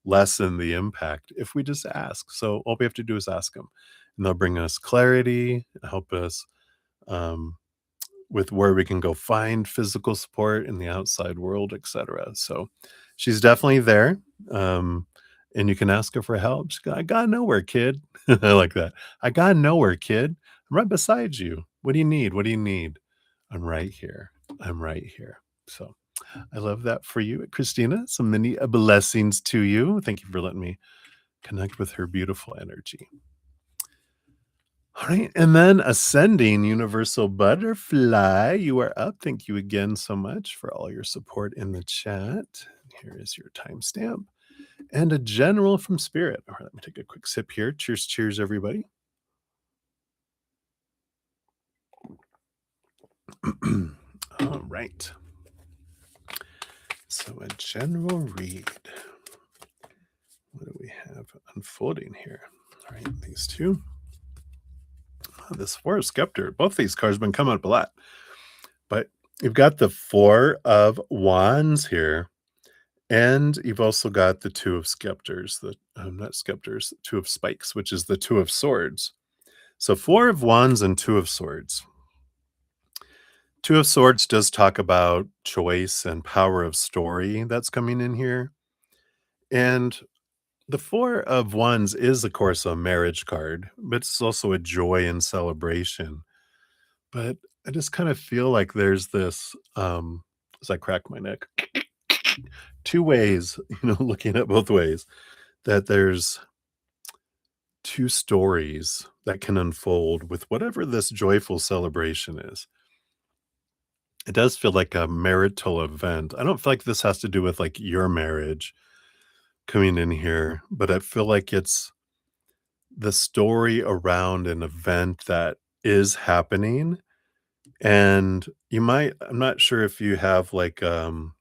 lessen the impact if we just ask. So all we have to do is ask them, and they'll bring us clarity, help us. Um, with where we can go find physical support in the outside world, etc. So she's definitely there. Um, and you can ask her for help. She go, I got nowhere, kid. I like that. I got nowhere, kid. I'm right beside you. What do you need? What do you need? I'm right here. I'm right here. So I love that for you, Christina. So many blessings to you. Thank you for letting me connect with her beautiful energy. All right. And then ascending universal butterfly, you are up. Thank you again so much for all your support in the chat. Here is your timestamp and a general from spirit. All right, let me take a quick sip here. Cheers, cheers, everybody. All right. So a general read. What do we have unfolding here? All right, these two. This Four of Scepter. Both these cards have been coming up a lot. But you've got the Four of Wands here. And you've also got the Two of Scepters, not Scepters, Two of Spikes, which is the Two of Swords. So Four of Wands and Two of Swords. Two of Swords does talk about choice and power of story that's coming in here. And the Four of Wands is, of course, a marriage card, but it's also a joy and celebration. But I just kind of feel like there's this, as I crack my neck, two ways, looking at both ways, that there's two stories that can unfold with whatever this joyful celebration is. It does feel like a marital event. I don't feel like this has to do with like your marriage coming in here, but I feel like it's the story around an event that is happening. And I'm not sure if you have like, you're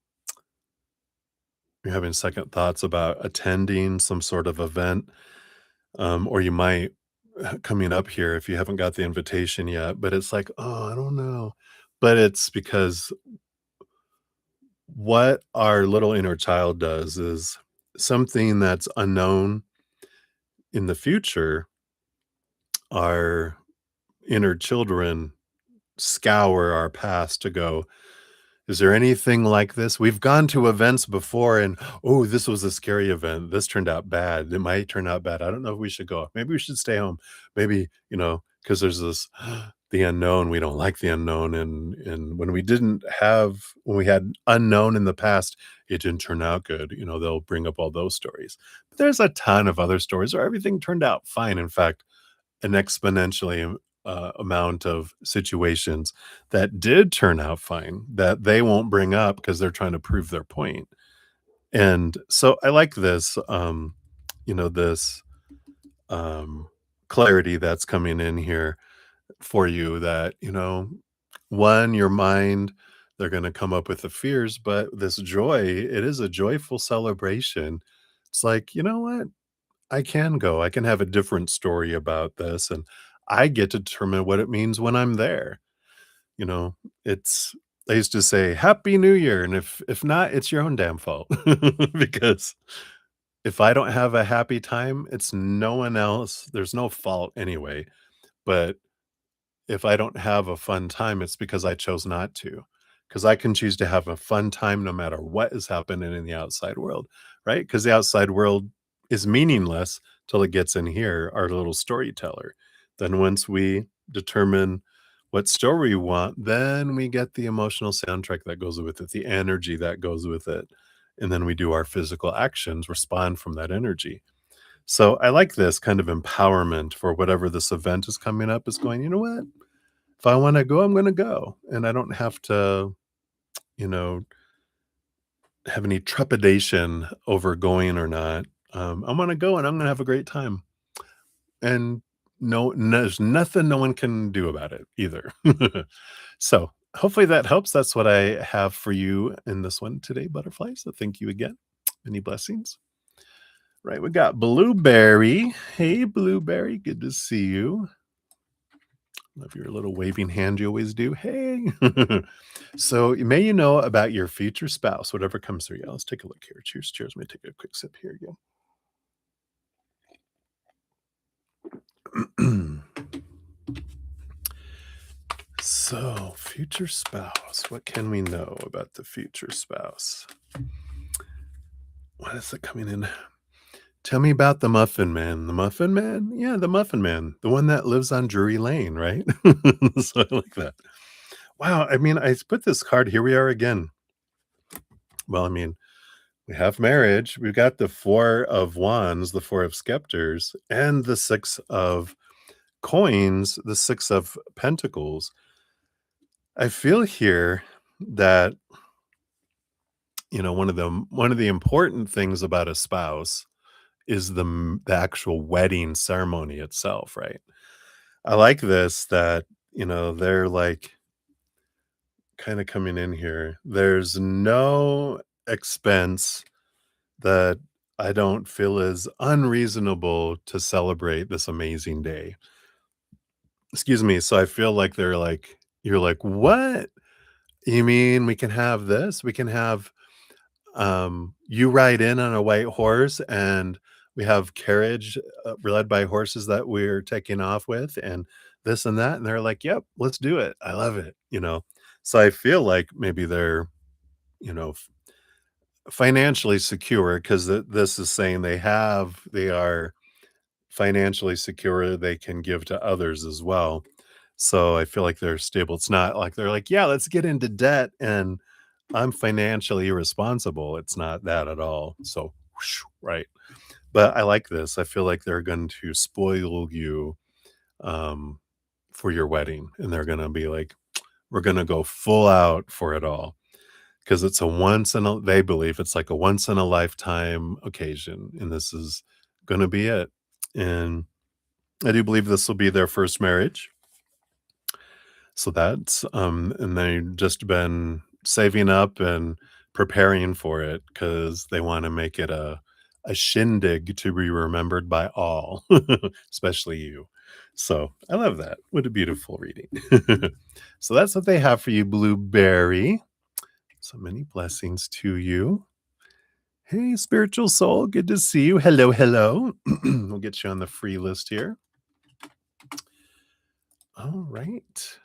having second thoughts about attending some sort of event, or you might coming up here if you haven't got the invitation yet, but it's like, oh, I don't know. But it's because what our little inner child does is something that's unknown in the future. Our inner children scour our past to go, is there anything like this? We've gone to events before and, oh, this was a scary event. This turned out bad. It might turn out bad. I don't know if we should go. Maybe we should stay home. Maybe, because there's this the unknown. We don't like the unknown. And when we had unknown in the past, it didn't turn out good. They'll bring up all those stories. But there's a ton of other stories where everything turned out fine. In fact, an exponentially amount of situations that did turn out fine that they won't bring up because they're trying to prove their point. And so I like this, this clarity that's coming in here for you that, one, your mind, they're going to come up with the fears, but this joy, it is a joyful celebration. It's like, you know what? I can go. I can have a different story about this, and I get to determine what it means when I'm there. You know, it's I used to say, "Happy New Year," and if not, it's your own damn fault. Because if I don't have a happy time, it's no one else. There's no fault anyway. But if I don't have a fun time, it's because I chose not to. Because I can choose to have a fun time no matter what is happening in the outside world, right? Because the outside world is meaningless till it gets in here, our little storyteller. Then once we determine what story we want, then we get the emotional soundtrack that goes with it, the energy that goes with it. And then we do our physical actions, respond from that energy. So I like this kind of empowerment for whatever this event is coming up is going, you know what? If I want to go, I'm going to go. And I don't have to, you know, have any trepidation over going or not. I'm going to go and I'm going to have a great time. And there's nothing no one can do about it either. So hopefully that helps. That's what I have for you in this one today, butterfly. So thank you again. Many blessings. Right, we got Blueberry. Hey, Blueberry, good to see you. Love your little waving hand you always do. Hey. So may you know about your future spouse, whatever comes through. Yeah, let's take a look here. Cheers, cheers. Let me take a quick sip here again. So, future spouse. What can we know about the future spouse? What is it coming in? Tell me about the Muffin Man. The Muffin Man? Yeah, the Muffin Man. The one that lives on Drury Lane, right? So I like that. Wow, I mean, I put this card, here we are again. Well, I mean, we have marriage, we've got the 4 of Wands, the 4 of Scepters, and the 6 of Coins, the 6 of Pentacles. I feel here that, one of the important things about a spouse is the actual wedding ceremony itself, right? I like this that, they're like kind of coming in here. There's no expense that I don't feel is unreasonable to celebrate this amazing day. Excuse me. So I feel like you're like, what? You mean we can have this? We can have you ride in on a white horse and we have carriage led by horses that we're taking off with and this and that. And they're like, yep, let's do it. I love it. So I feel like maybe they're, you know, f- financially secure because this is saying they are financially secure. They can give to others as well. So I feel like they're stable. It's not like they're like, yeah, let's get into debt and I'm financially irresponsible. It's not that at all. So, whoosh, right. But I like this. I feel like they're going to spoil you um, for your wedding. And they're going to be like, we're going to go full out for it all. Because they believe it's like a once in a lifetime occasion. And this is going to be it. And I do believe this will be their first marriage. So and they've just been saving up and preparing for it because they wanna make it a shindig to be remembered by all, especially you. So, I love that. What a beautiful reading. So that's what they have for you, Blueberry. So many blessings to you. Hey, spiritual soul, good to see you. Hello, hello. We'll get you on the free list here. All right.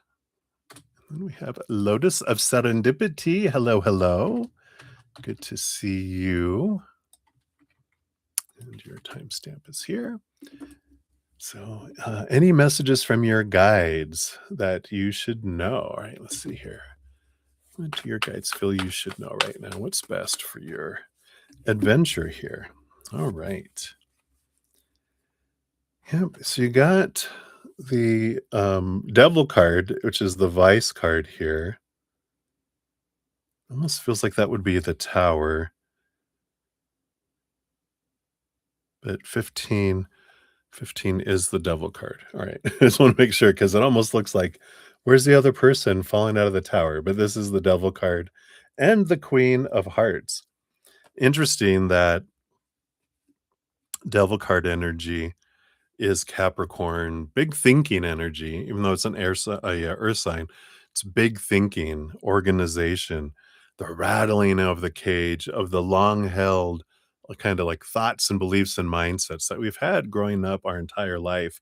And we have Lotus of Serendipity. Hello, hello. Good to see you. And your timestamp is here. So, any messages from your guides that you should know? All right, let's see here. What do your guides feel you should know right now? What's best for your adventure here? All right. Yep. So you got the Devil card, which is the Vice card here. Almost feels like that would be the Tower. But 15 is the devil card. All right. I just want to make sure because it almost looks like where's the other person falling out of the tower? But this is the devil card and the Queen of Hearts. Interesting that devil card energy is Capricorn, big thinking energy, even though it's an yeah, earth sign. It's big thinking, organization, the rattling of the cage, of the long held kind of like thoughts and beliefs and mindsets that we've had growing up our entire life.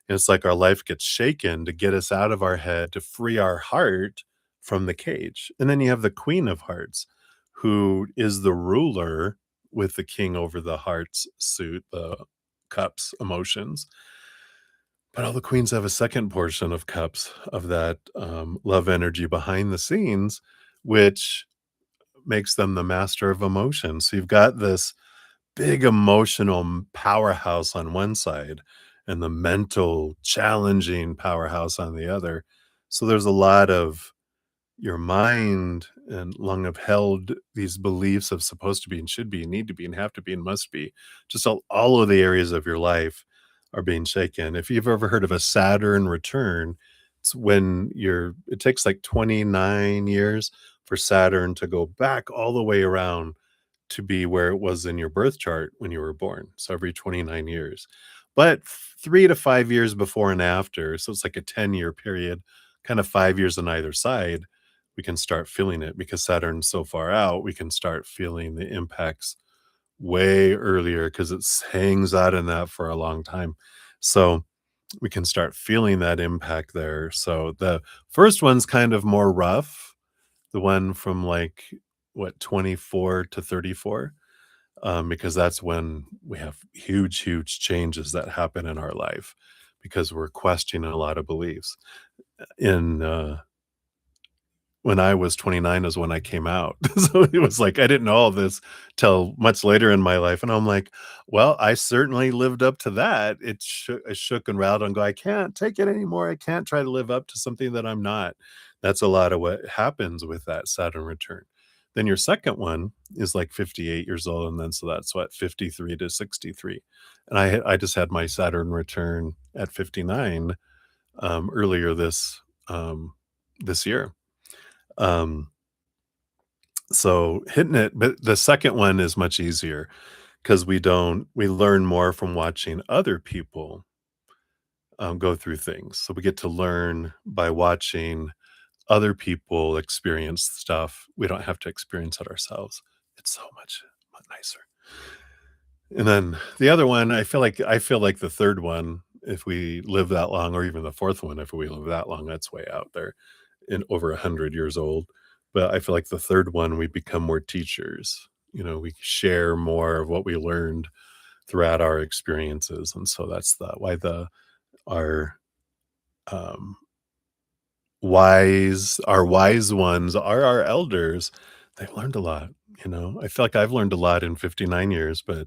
And it's like our life gets shaken to get us out of our head, to free our heart from the cage. And then you have the Queen of Hearts, who is the ruler with the king over the hearts suit, the cups, emotions. But all the queens have a second portion of cups of that love energy behind the scenes, which makes them the master of emotion. So you've got this big emotional powerhouse on one side and the mental challenging powerhouse on the other. So there's a lot of your mind and long have held these beliefs of supposed to be and should be and need to be and have to be and must be. Just all of the areas of your life are being shaken. If you've ever heard of a Saturn return, It's when it takes like 29 years for Saturn to go back all the way around to be where it was in your birth chart when you were born. So every 29 years. But 3 to 5 years before and after, so it's like a 10-year period, kind of 5 years on either side, we can start feeling it because Saturn's so far out, we can start feeling the impacts way earlier because it hangs out in that for a long time. So we can start feeling that impact there. So the first one's kind of more rough, the one from like what 24 to 34, because that's when we have huge changes that happen in our life because we're questioning a lot of beliefs. In When I was 29 is when I came out. So it was like I didn't know all this till much later in my life, and I'm like, "Well, I certainly lived up to that." I shook and rattled and go, "I can't take it anymore. I can't try to live up to something that I'm not." That's a lot of what happens with that Saturn return. Then your second one is like 58 years old, and then so that's what, 53 to 63. And I just had my Saturn return at 59, earlier this year. Um, so hitting it, but the second one is much easier because we learn more from watching other people, go through things. So we get to learn by watching other people experience stuff. We don't have to experience it ourselves. It's so much nicer. And then the other one, I feel like the third one, if we live that long, or even the fourth one, if we live that long, that's way out there in over 100 years old. But I feel like the third one, we become more teachers. We share more of what we learned throughout our experiences. And so that's why our um, our wise ones are our elders. They've learned a lot. I feel like I've learned a lot in 59 years, but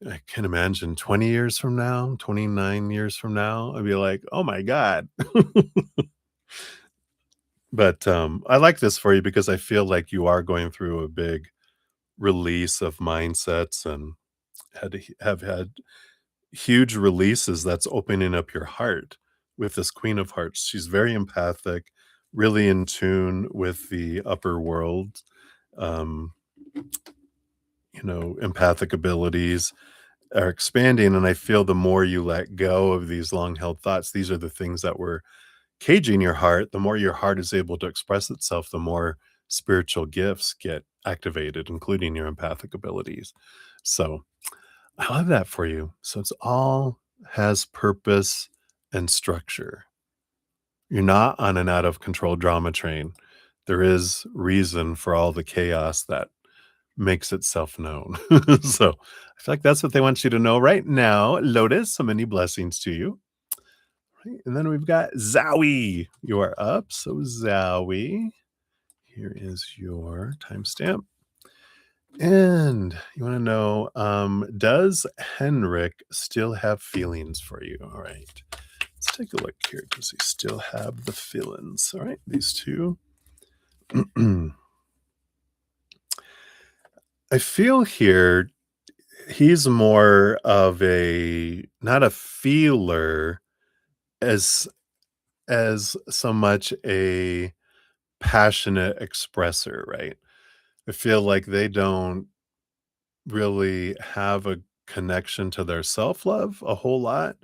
I can imagine 20 years from now, 29 years from now, I'd be like, "Oh my god." But, I like this for you because I feel like you are going through a big release of mindsets and have had huge releases that's opening up your heart with this Queen of Hearts. She's very empathic, really in tune with the upper world, um, empathic abilities are expanding, and I feel the more you let go of these long-held thoughts, these are the things that were caging your heart. The more your heart is able to express itself, the more spiritual gifts get activated, including your empathic abilities. So, I love that for you. So it's all has purpose and structure. You're not on an out of control drama train. There is reason for all the chaos that makes itself known. So I feel like that's what they want you to know right now. Lotus, so many blessings to you. Right. And then we've got Zowie. You are up. So Zowie, here is your timestamp. And you want to know, does Henrik still have feelings for you? All right. Let's take a look here. Does he still have the feelings? All right. These two. I feel here he's more of a not a feeler as so much a passionate expresser, right? I feel like they don't really have a connection to their self-love a whole lot,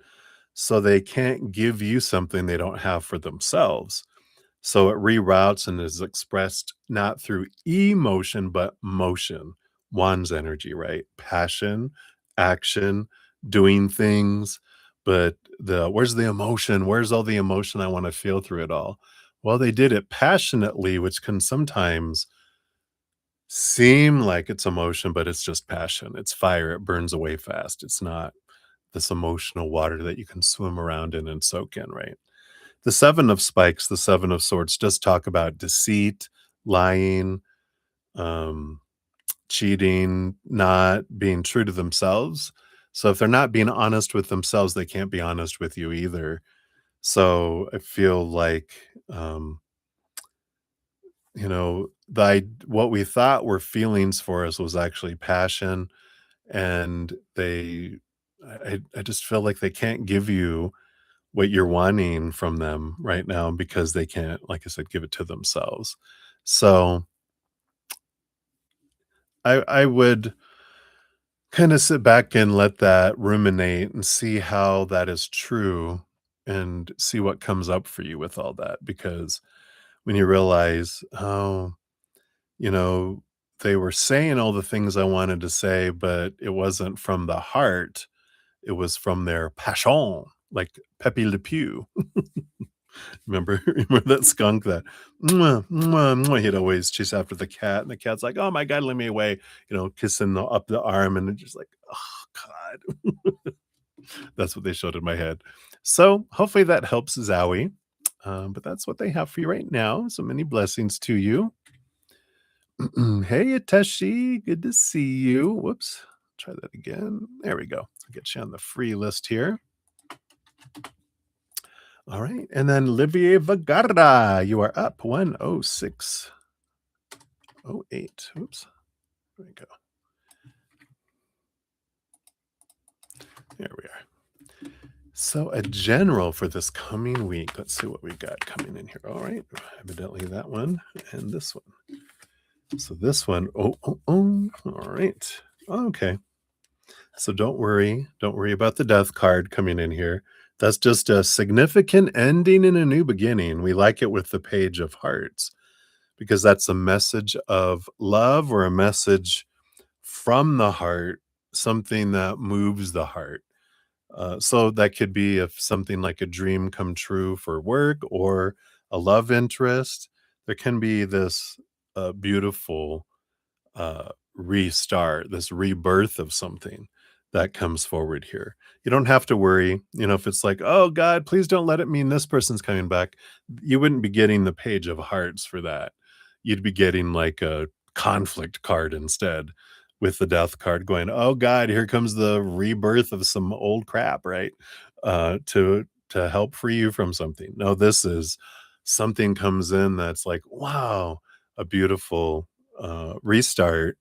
so they can't give you something they don't have for themselves. So it reroutes and is expressed not through emotion, but motion. One's energy, right? Passion, action, doing things. But where's the emotion? Where's all the emotion I want to feel through it all? Well, they did it passionately, which can sometimes seem like it's emotion, but it's just passion. It's fire. It burns away fast. It's not this emotional water that you can swim around in and soak in, right? The 7 of spikes, the 7 of swords does talk about deceit, lying, um, cheating, not being true to themselves. So if they're not being honest with themselves, they can't be honest with you either. So I feel like, what we thought were feelings for us was actually passion, and I just feel like they can't give you what you're wanting from them right now because they can't, like I said, give it to themselves. So I would kind of sit back and let that ruminate and see how that is true and see what comes up for you with all that. Because when you realize, oh, you know, they were saying all the things I wanted to say, but it wasn't from the heart. It was from their passion, like Pepe Le Pew. Remember, remember that skunk that "Mwah, mwah, mwah," he'd always chase after the cat, and the cat's like, "Oh my god, leave me away," kissing up the arm, and it's just like, oh god. That's what they showed in my head. So hopefully that helps Zowie. But that's what they have for you right now. So many blessings to you. Hey, Ateshi, good to see you. Whoops, try that again. There we go. I'll get you on the free list here. All right. And then Livier Vagarda, you are up 10608. Oops. There we go. There we are. So a general for this coming week. Let's see what we got coming in here. All right. Evidently that one and this one. So this one, oh. All right. Okay. So don't worry. Don't worry about the death card coming in here. That's just a significant ending and a new beginning. We like it with the page of hearts because that's a message of love or a message from the heart, something that moves the heart. So that could be if something like a dream come true for work or a love interest. There can be this beautiful restart, this rebirth of something that comes forward here. You don't have to worry, if it's like, oh God, please don't let it mean this person's coming back. You wouldn't be getting the page of hearts for that. You'd be getting like a conflict card instead with the death card going, oh God, here comes the rebirth of some old crap, right? To help free you from something. No, this is something comes in that's like, wow, a beautiful restart,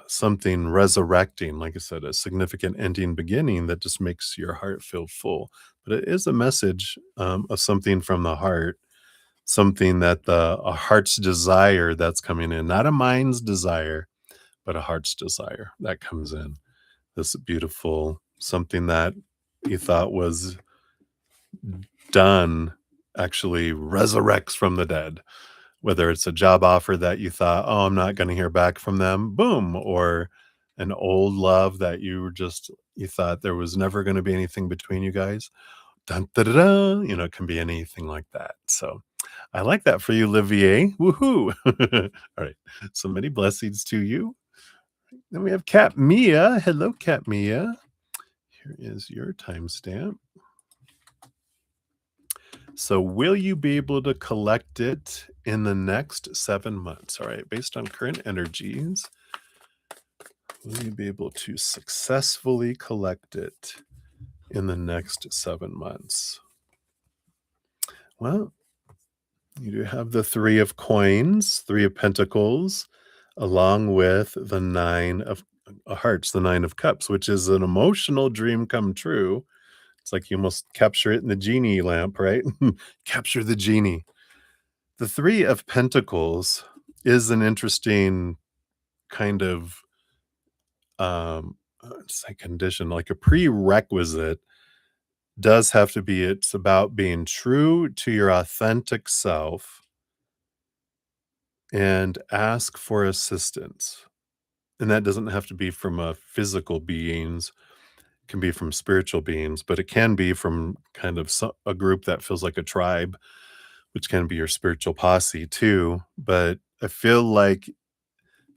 something resurrecting, like I said, a significant ending beginning that just makes your heart feel full. But it is a message of something from the heart, something that a heart's desire that's coming in, not a mind's desire, but a heart's desire that comes in. This beautiful something that you thought was done actually resurrects from the dead. Whether it's a job offer that you thought, "Oh, I'm not gonna hear back from them," boom, or an old love that you thought there was never gonna be anything between you guys. Dun, da, da, da, it can be anything like that. So, I like that for you, Olivier. Woohoo. All right. So many blessings to you. Then we have Cat Mia. Hello, Cat Mia. Here is your timestamp. So, will you be able to collect it in the next 7 months? All right, based on current energies, will you be able to successfully collect it in the next 7 months? Well, you do have the 3 of coins, 3 of pentacles, along with the 9 of hearts, the 9 of cups, which is an emotional dream come true. It's like you almost capture it in the genie lamp, right? Capture the genie. The 3 of Pentacles is an interesting kind of, it's a condition, like a prerequisite does have to be it's about being true to your authentic self and ask for assistance. And that doesn't have to be from a physical beings, it can be from spiritual beings, but it can be from kind of a group that feels like a tribe, which can be your spiritual posse too. But I feel like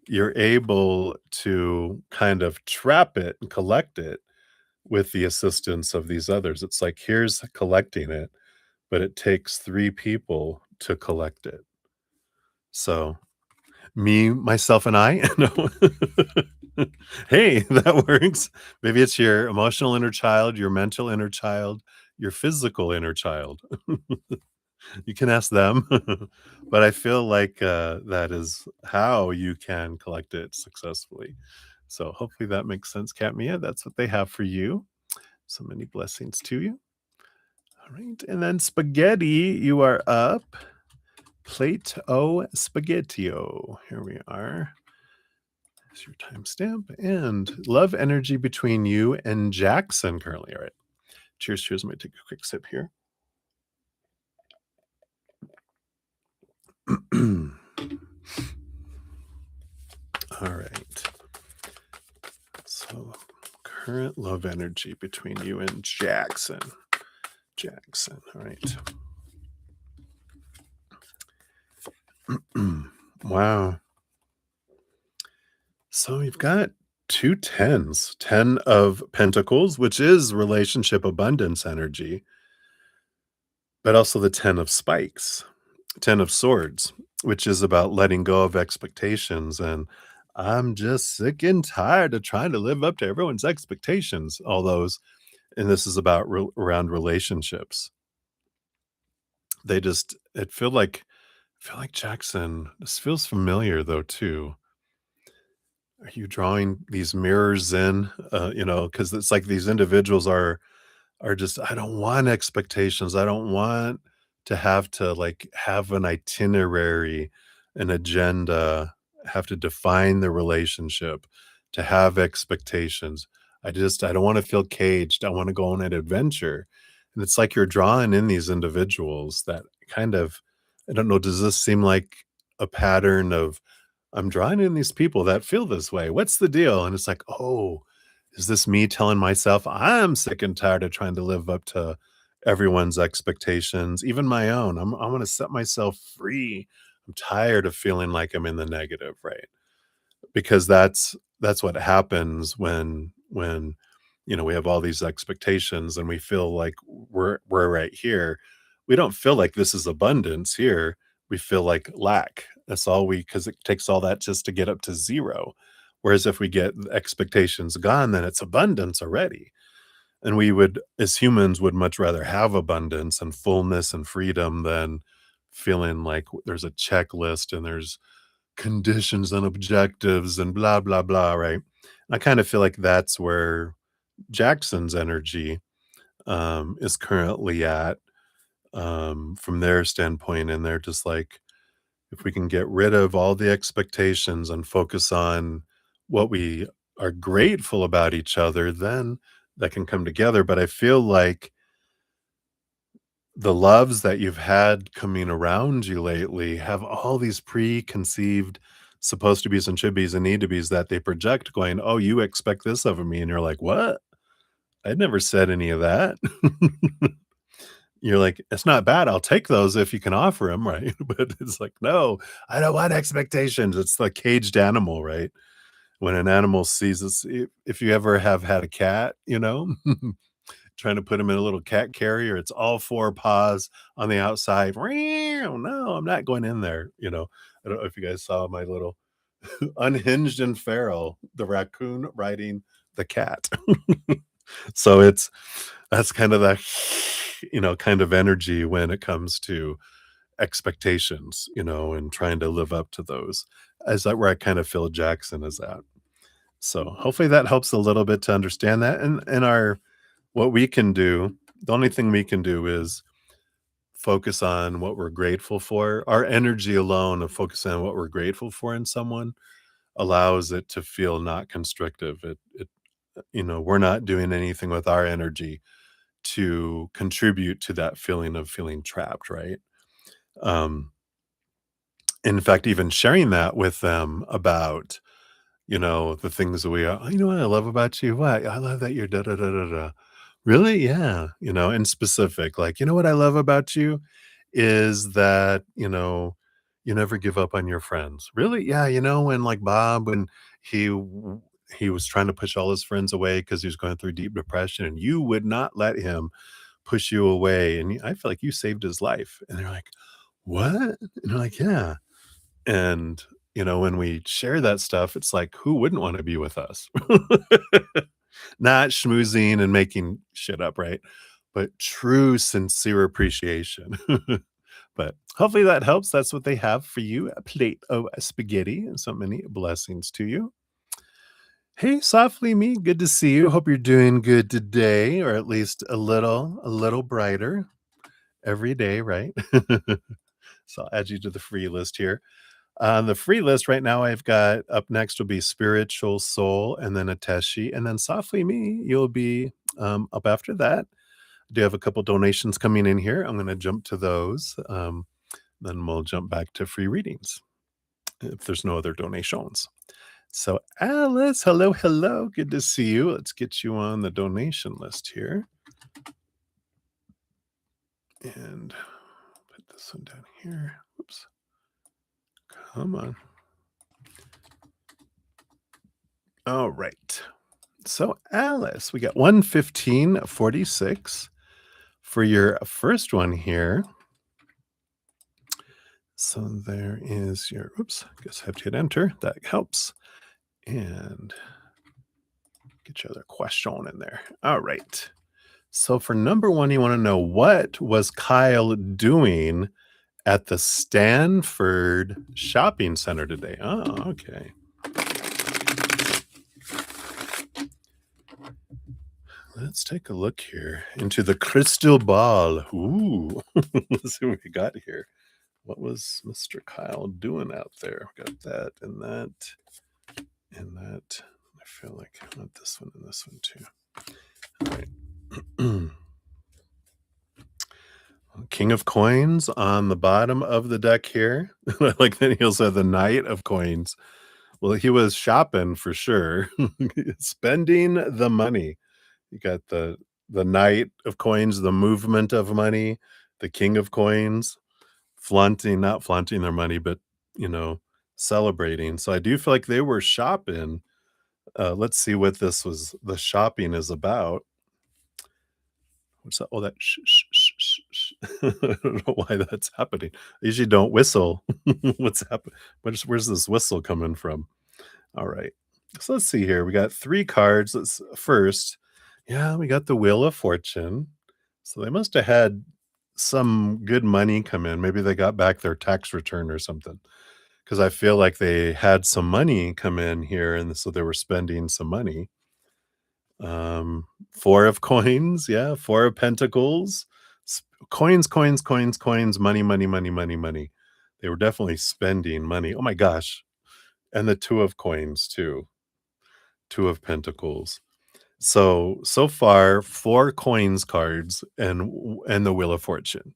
you're able to kind of trap it and collect it with the assistance of these others. It's like, here's collecting it, but it takes 3 people to collect it. So, me, myself, and I, no. Hey, that works. Maybe it's your emotional inner child, your mental inner child, your physical inner child. You can ask them, but I feel like, that is how you can collect it successfully. So hopefully that makes sense, Cat Mia. That's what they have for you. So many blessings to you. All right. And then spaghetti, you are up. Plate o spaghettio. Here we are. Here's your timestamp. And love energy between you and Jackson currently. All right. Cheers, cheers. Let me take a quick sip here. All right. So, current love energy between you and Jackson. Jackson. All right. Wow. So you've got two tens, 10 of pentacles, which is relationship abundance energy, but also the 10 of spikes, 10 of swords, which is about letting go of expectations. And I'm just sick and tired of trying to live up to everyone's expectations, all those. And this is about around relationships. They just, I feel like Jackson, this feels familiar though, too. Are you drawing these mirrors in? Because it's like these individuals are just, I don't want expectations. I don't want to have to like have an itinerary, an agenda, have to define the relationship, to have expectations. I don't want to feel caged. I want to go on an adventure. And it's like you're drawing in these individuals that kind of, I don't know, does this seem like a pattern of I'm drawing in these people that feel this way. What's the deal? And it's like, oh, is this me telling myself I'm sick and tired of trying to live up to everyone's expectations, even my own? I want to set myself free. I'm tired of feeling like I'm in the negative, right? Because that's what happens when we have all these expectations and we feel like we're right here. We don't feel like this is abundance here. We feel like lack. That's all we because it takes all that just to get up to zero. Whereas if we get the expectations gone, then it's abundance already. And we would, as humans, would much rather have abundance and fullness and freedom than feeling like there's a checklist and there's conditions and objectives and blah blah blah, right? I kind of feel like that's where Jackson's energy is currently at, from their standpoint, and they're just like, if we can get rid of all the expectations and focus on what we are grateful about each other, then that can come together. But I feel like the loves that you've had coming around you lately have all these preconceived supposed to be's and should be's and need to be's that they project going, oh, you expect this of me. And you're like, what? I never said any of that. You're like, it's not bad. I'll take those if you can offer them, right? But it's like, no, I don't want expectations. It's the caged animal, right? When an animal sees us, if you ever have had a cat, trying to put him in a little cat carrier. It's all 4 paws on the outside. "Meow, no, I'm not going in there," you know? I don't know if you guys saw my little unhinged and feral, the raccoon riding the cat. So that's kind of the, kind of energy when it comes to expectations, and trying to live up to those. Is that where I kind of feel Jackson is at? So hopefully that helps a little bit to understand that. And our what we can do, the only thing we can do is focus on what we're grateful for. Our energy alone of focusing on what we're grateful for in someone allows it to feel not constrictive. We're not doing anything with our energy to contribute to that feeling of feeling trapped, right? Um, in fact, even sharing that with them about, the things that oh, you know what I love about you? What? I love that you're da da da da da. Really? Yeah. In specific, like, you know what I love about you is that, you never give up on your friends. Really? Yeah. When like Bob, when he he was trying to push all his friends away because he was going through deep depression and you would not let him push you away. And I feel like you saved his life. And they're like, what? And they're like, yeah. And, when we share that stuff, it's like, who wouldn't want to be with us? Not schmoozing and making shit up, right? But true, sincere appreciation. But hopefully that helps. That's what they have for you, a plate of spaghetti, and so many blessings to you. Hey, softly me, good to see you. Hope you're doing good today, or at least a little brighter. every day, right? So I'll add you to the free list here. On the free list right now, I've got up next will be Spiritual Soul and then Ateshi, and then Softly Me, you'll be up after that. I do have a couple donations coming in here. I'm going to jump to those. Then we'll jump back to free readings if there's no other donations. So, Alice, hello, hello. Good to see you. Let's get you on the donation list here. And put this one down here. Whoops. Come on. All right. So, Alice, we got 115.46 for your first one here. So there is your, oops, I guess I have to hit enter. That helps. And get your other question in there. All right. So for number one, you want to know, what was Kyle doing at the Stanford Shopping Center today? Oh, okay. Let's take a look here into the crystal ball. Ooh, let's see what we got here. What was Mr. Kyle doing out there? Got that and that and that. I feel like I want this one and this one too. All right. King of Coins on the bottom of the deck here. I like that he also had the Knight of Coins. Well, he was shopping for sure, spending the money. You got the Knight of Coins, the movement of money, the King of Coins, flaunting, not flaunting their money, but celebrating. So I do feel like they were shopping. Let's see what the shopping is about. What's that? Oh, that shh, shh, shh, shh, shh. I don't know why that's happening. I usually don't whistle. What's happening? Where's this whistle coming from? All right. So let's see here. We got three cards. Let's first. Yeah, we got the Wheel of Fortune. So they must have had some good money come in. Maybe they got back their tax return or something. Because I feel like they had some money come in here, and so they were spending some money. Four of Coins, yeah, Four of Pentacles, coins, coins, coins, coins, money, money, money, money, money. They were definitely spending money. Oh my gosh. And the Two of Coins too. Two of Pentacles. So far, 4 coins cards and the Wheel of Fortune.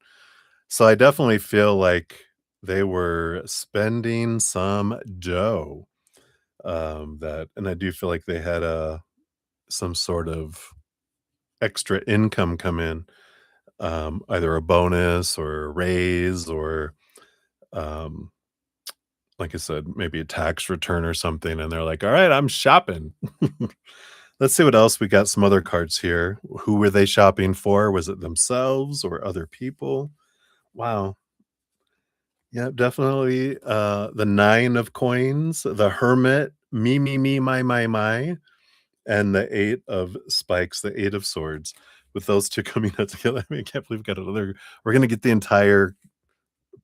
So I definitely feel like they were spending some dough. And I do feel like they had some sort of extra income come in, either a bonus or a raise or, um, like I said, maybe a tax return or something. And they're like, all right, I'm shopping. Let's see what else we got. Some other cards here. Who were they shopping for? Was it themselves or other people? Wow. Yeah, definitely. The 9 of Coins, the Hermit, me, my, and the 8 of Spikes, the 8 of Swords. With those two coming out together, I mean, I can't believe we got another. We're gonna get the entire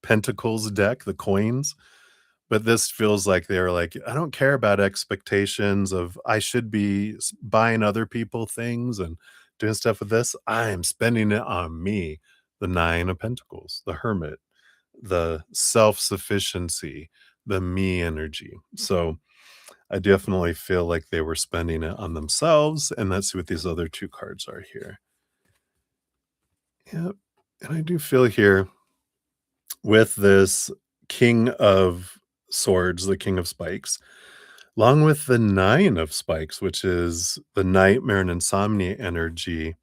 Pentacles deck, the coins. But this feels like they're like, I don't care about expectations of I should be buying other people things and doing stuff with this. I am spending it on me. The 9 of Pentacles, the Hermit, the self-sufficiency, the me energy. So I definitely feel like they were spending it on themselves. And let's see what these other two cards are here. Yep. And I do feel here with this King of Swords, the King of Spikes, along with the 9 of Spikes, which is the nightmare and insomnia energy,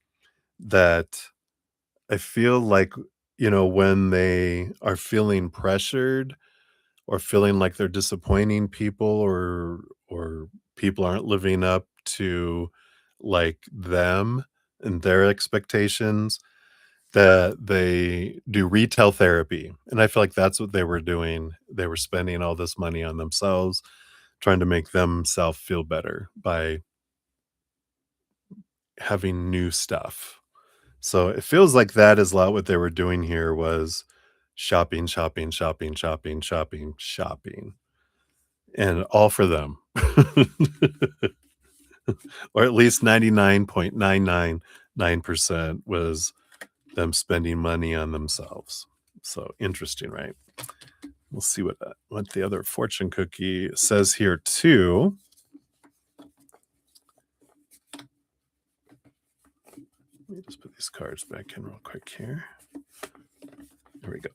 that I feel like, when they are feeling pressured or feeling like they're disappointing people or people aren't living up to like them and their expectations, that they do retail therapy. And I feel like that's what they were doing. They were spending all this money on themselves, trying to make themselves feel better by having new stuff. So it feels like that is a lot what they were doing here was shopping, shopping, shopping, shopping, shopping, shopping. And all for them. Or at least 99.999% was them spending money on themselves. So interesting, right? We'll see what the other fortune cookie says here too. Let me just put these cards back in real quick here. There we go.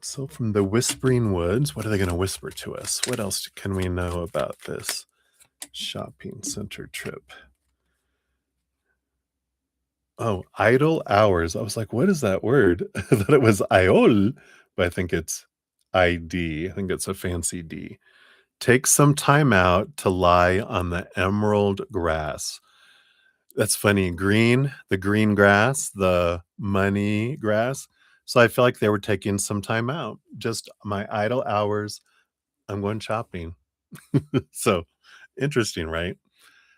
So from the Whispering Woods, what are they going to whisper to us? What else can we know about this shopping center trip? Oh, idle hours. I was like, what is that word? I thought it was iol, but I think it's ID. I think it's a fancy D. Take some time out to lie on the emerald grass. That's funny. Green, the green grass, the money grass. So I feel like they were taking some time out. Just my idle hours. I'm going shopping. So interesting, right?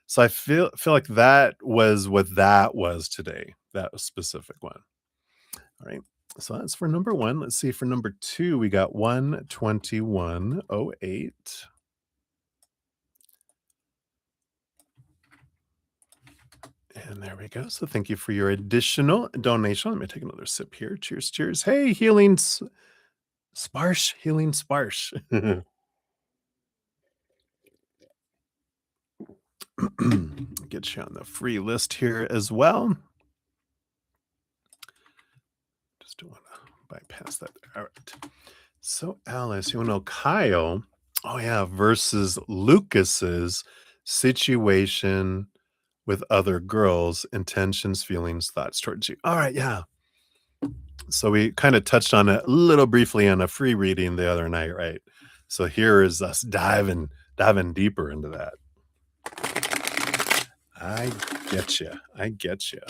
So I feel like that was what that was today, that specific one. All right. So that's for number one. Let's see. For number two, we got 12108. And there we go. So thank you for your additional donation. Let me take another sip here. Cheers, cheers. Hey, sparsh, healing sparsh. Get you on the free list here as well. Just don't want to bypass that. All right. So, Alice, you want to know Kyle? Oh, yeah, versus Lucas's situation with other girls, intentions, feelings, thoughts towards you. All right. Yeah. So, we kind of touched on it a little briefly on a free reading the other night, right? So, here is us diving deeper into that. I get you. I get you.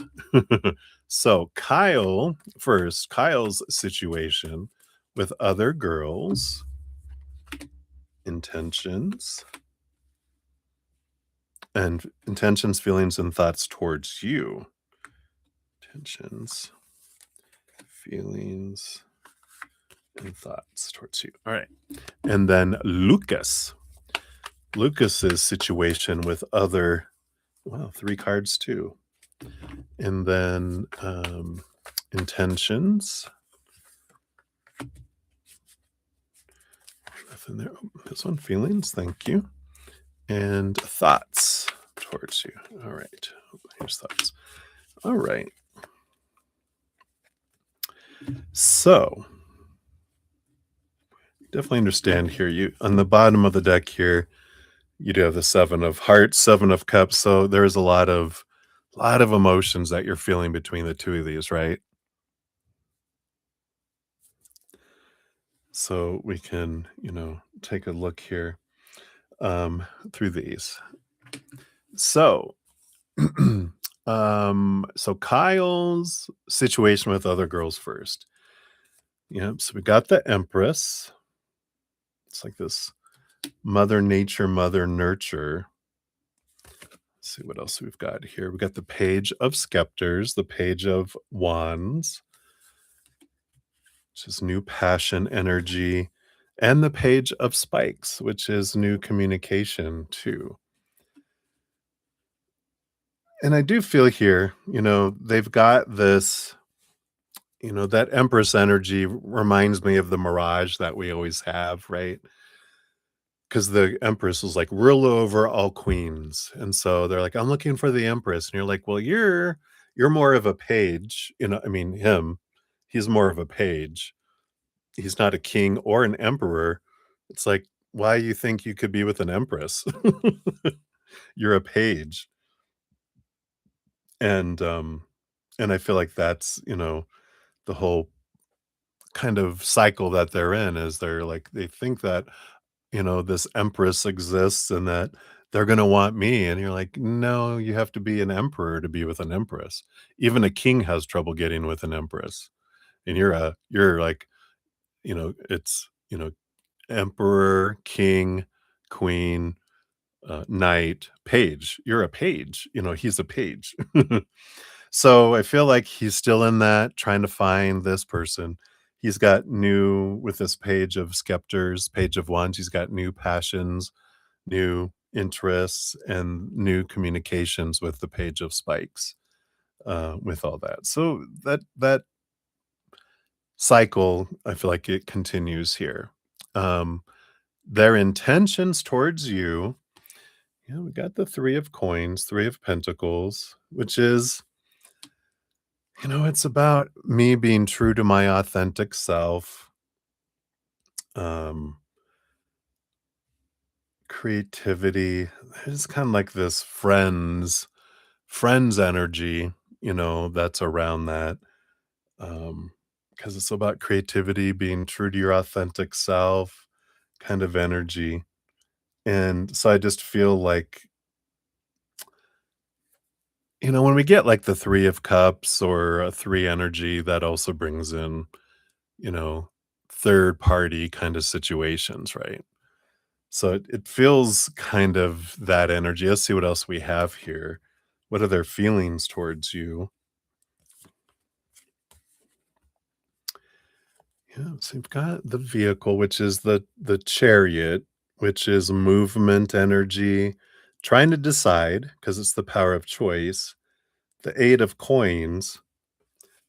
So, Kyle, first, Kyle's situation with other girls, intentions, feelings, and thoughts towards you. Intentions, feelings, and thoughts towards you. All right. And then Lucas's situation with other, wow, 3 cards too. And then intentions. Nothing there. Oh, this one, feelings. Thank you. And thoughts towards you. All right. Here's thoughts. All right. So definitely understand here. You on the bottom of the deck here, you do have the 7 of hearts, 7 of cups. So there's a lot of emotions that you're feeling between the two of these, right? So we can, take a look here through these. So so Kyle's situation with other girls first. Yeah, so we got the Empress. It's like this Mother Nature, Mother Nurture. Let's see what else we've got here. We got the Page of Scepters, the Page of Wands, which is new passion, energy, and the Page of Spikes, which is new communication too. And I do feel here, they've got this, that Empress energy reminds me of the mirage that we always have, right? Because the Empress is like rule over all queens. And so they're like, I'm looking for the Empress. And you're like, well, you're more of a page, I mean, he's more of a page. He's not a king or an emperor. It's like, why you think you could be with an empress? You're a page. And I feel like that's, the whole kind of cycle that they're in is they think that, this empress exists and that they're going to want me. And you're like, no, you have to be an emperor to be with an empress. Even a king has trouble getting with an empress. And you're like, it's, emperor, king, queen, knight, page. You're a page. He's a page. So I feel like he's still in that, trying to find this person. He's got with this Page of Scepters, Page of Wands, he's got new passions, new interests, and new communications with the Page of Spikes. with all that. So that cycle, I feel like it continues here. Um, their intentions towards you, yeah, we got the 3 of coins, 3 of pentacles, which is, it's about me being true to my authentic self, um, creativity. It's kind of like this friends energy, that's around that. Because it's about creativity, being true to your authentic self kind of energy. And so I just feel like, when we get like the 3 of cups or a 3 energy, that also brings in, you know, third party kind of situations, right? So it feels kind of that energy. Let's see what else we have here. What are their feelings towards you? Yeah, so you've got the vehicle, which is the chariot, which is movement energy, trying to decide because it's the power of choice. The 8 of coins,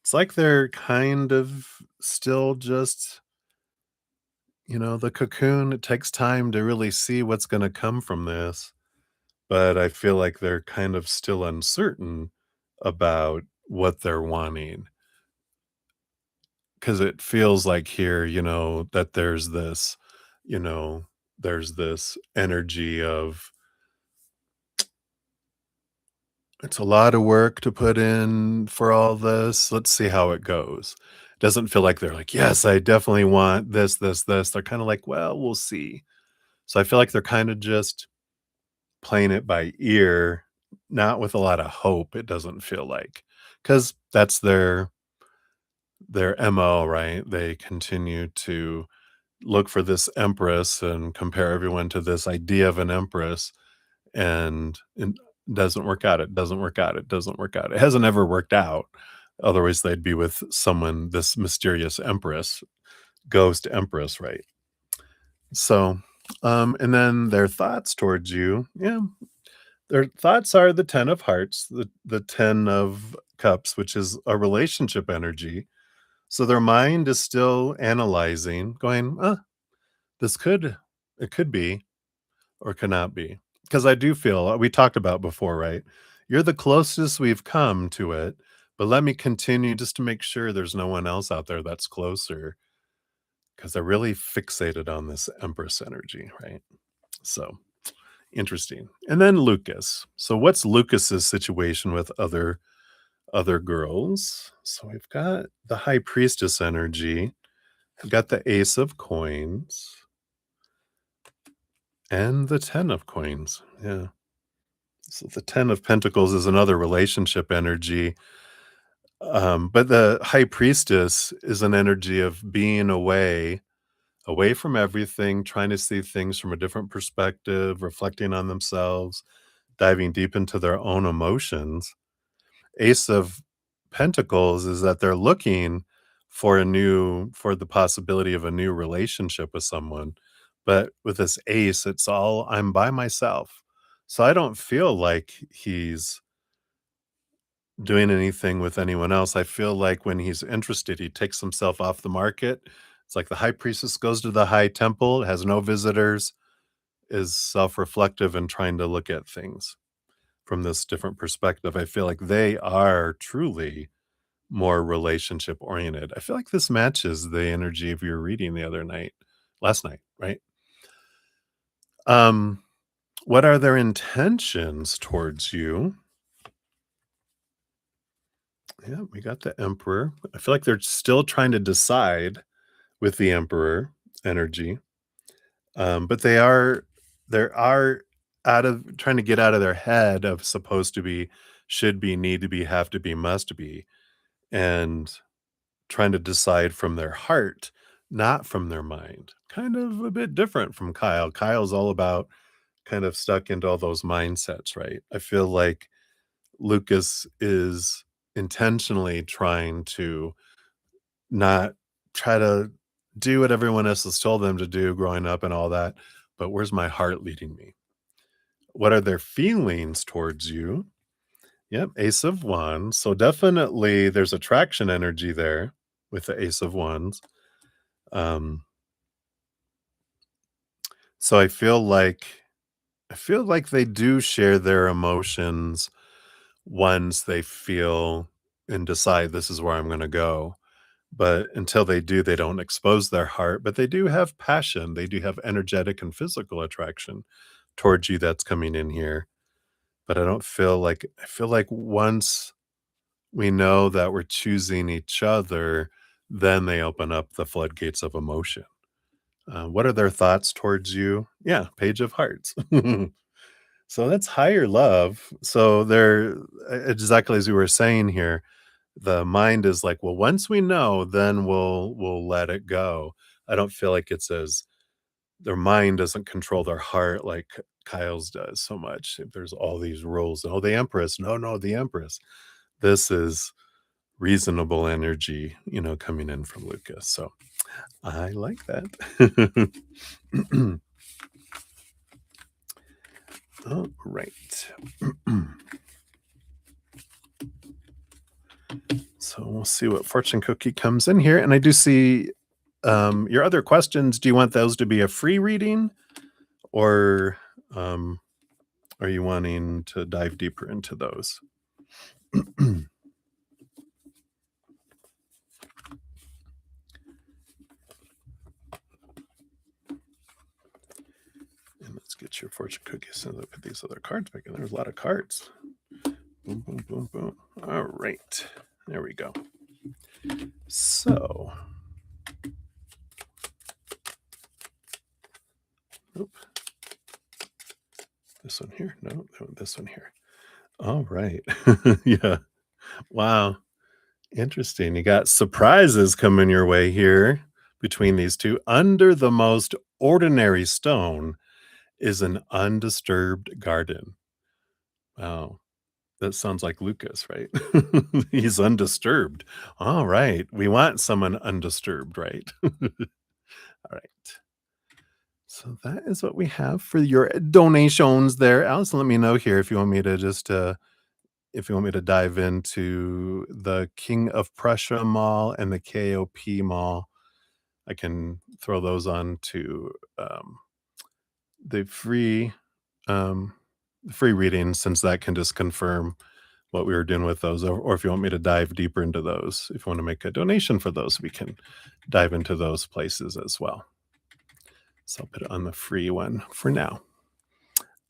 it's like they're kind of still just, the cocoon. It takes time to really see what's going to come from this, but I feel like they're kind of still uncertain about what they're wanting because it feels like here, that you know, there's this energy of it's a lot of work to put in for all this. Let's see how it goes. Doesn't feel like they're like, yes, I definitely want this, this, this. They're kind of like, well, we'll see. So I feel like they're kind of just playing it by ear, not with a lot of hope. It doesn't feel like because that's their MO, right? They continue to look for this empress and compare everyone to this idea of an empress, and it doesn't work out. It doesn't work out. It doesn't work out. It hasn't ever worked out. Otherwise, they'd be with someone, this mysterious empress, ghost empress, right? So, and then their thoughts towards you, yeah, their thoughts are the 10 of hearts, the 10 of cups, which is a relationship energy. So their mind is still analyzing, going, this it could be or could not be. Because I do feel we talked about before, right? You're the closest we've come to it, but let me continue just to make sure there's no one else out there that's closer because they're really fixated on this Empress energy, right? So interesting. And then Lucas. So what's Lucas's situation with other girls? So we've got the High Priestess energy. We've got the Ace of Coins and the 10 of Coins. Yeah. So the 10 of Pentacles is another relationship energy. But the High Priestess is an energy of being away from everything, trying to see things from a different perspective, reflecting on themselves, diving deep into their own emotions. Ace of Pentacles is that they're looking for the possibility of a new relationship with someone. But with this ace, it's all I'm by myself. So I don't feel like he's doing anything with anyone else. I feel like when he's interested, he takes himself off the market. It's like the high priestess goes to the high temple, has no visitors, is self-reflective and trying to look at things from this different perspective. I feel like they are truly more relationship oriented. I feel like this matches the energy of your reading last night, right? Um, what are their intentions towards you? Yeah, we got the Emperor. I feel like they're still trying to decide with the Emperor energy. But they are out of trying to get out of their head of supposed to be, should be, need to be, have to be, must be, and trying to decide from their heart, not from their mind. Kind of a bit different from Kyle. Kyle's all about kind of stuck into all those mindsets, right? I feel like Lucas is intentionally trying to not try to do what everyone else has told them to do growing up and all that, but where's my heart leading me? What are their feelings towards you? Yep, Ace of Wands. So definitely there's attraction energy there with the Ace of Wands. Um, so I feel like they do share their emotions once they feel and decide this is where I'm gonna go. But until they do, they don't expose their heart, but they do have passion. They do have energetic and physical attraction towards you that's coming in here. But I feel like once we know that we're choosing each other, then they open up the floodgates of emotion. What are their thoughts towards you? Yeah, Page of Hearts. So that's higher love. So they're exactly as you were saying here, the mind is like, well, once we know, then we'll let it go. I don't feel like it's as their mind doesn't control their heart like Kyle's does so much. There's all these rules. Oh, the Empress. No, no, the Empress. This is reasonable energy, coming in from Lucas. So I like that. All right. So we'll see what fortune cookie comes in here. And I do see your other questions. Do you want those to be a free reading, or um, are you wanting to dive deeper into those? And let's get your fortune cookies. So look at these other cards back in. There's a lot of cards. Boom, boom, boom, boom. All right. There we go. So, oop, this one here. No, this one here. All right. Yeah. Wow. Interesting. You got surprises coming your way here between these two. Under the most ordinary stone is an undisturbed garden. Wow. That sounds like Lucas, right? He's undisturbed. All right. We want someone undisturbed, right? All right. So that is what we have for your donations there. Allison, let me know here if you want me to dive into the King of Prussia Mall and the KOP Mall. I can throw those on to the um, free reading, since that can just confirm what we were doing with those. Or if you want me to dive deeper into those, if you want to make a donation for those, we can dive into those places as well. So I'll put it on the free one for now.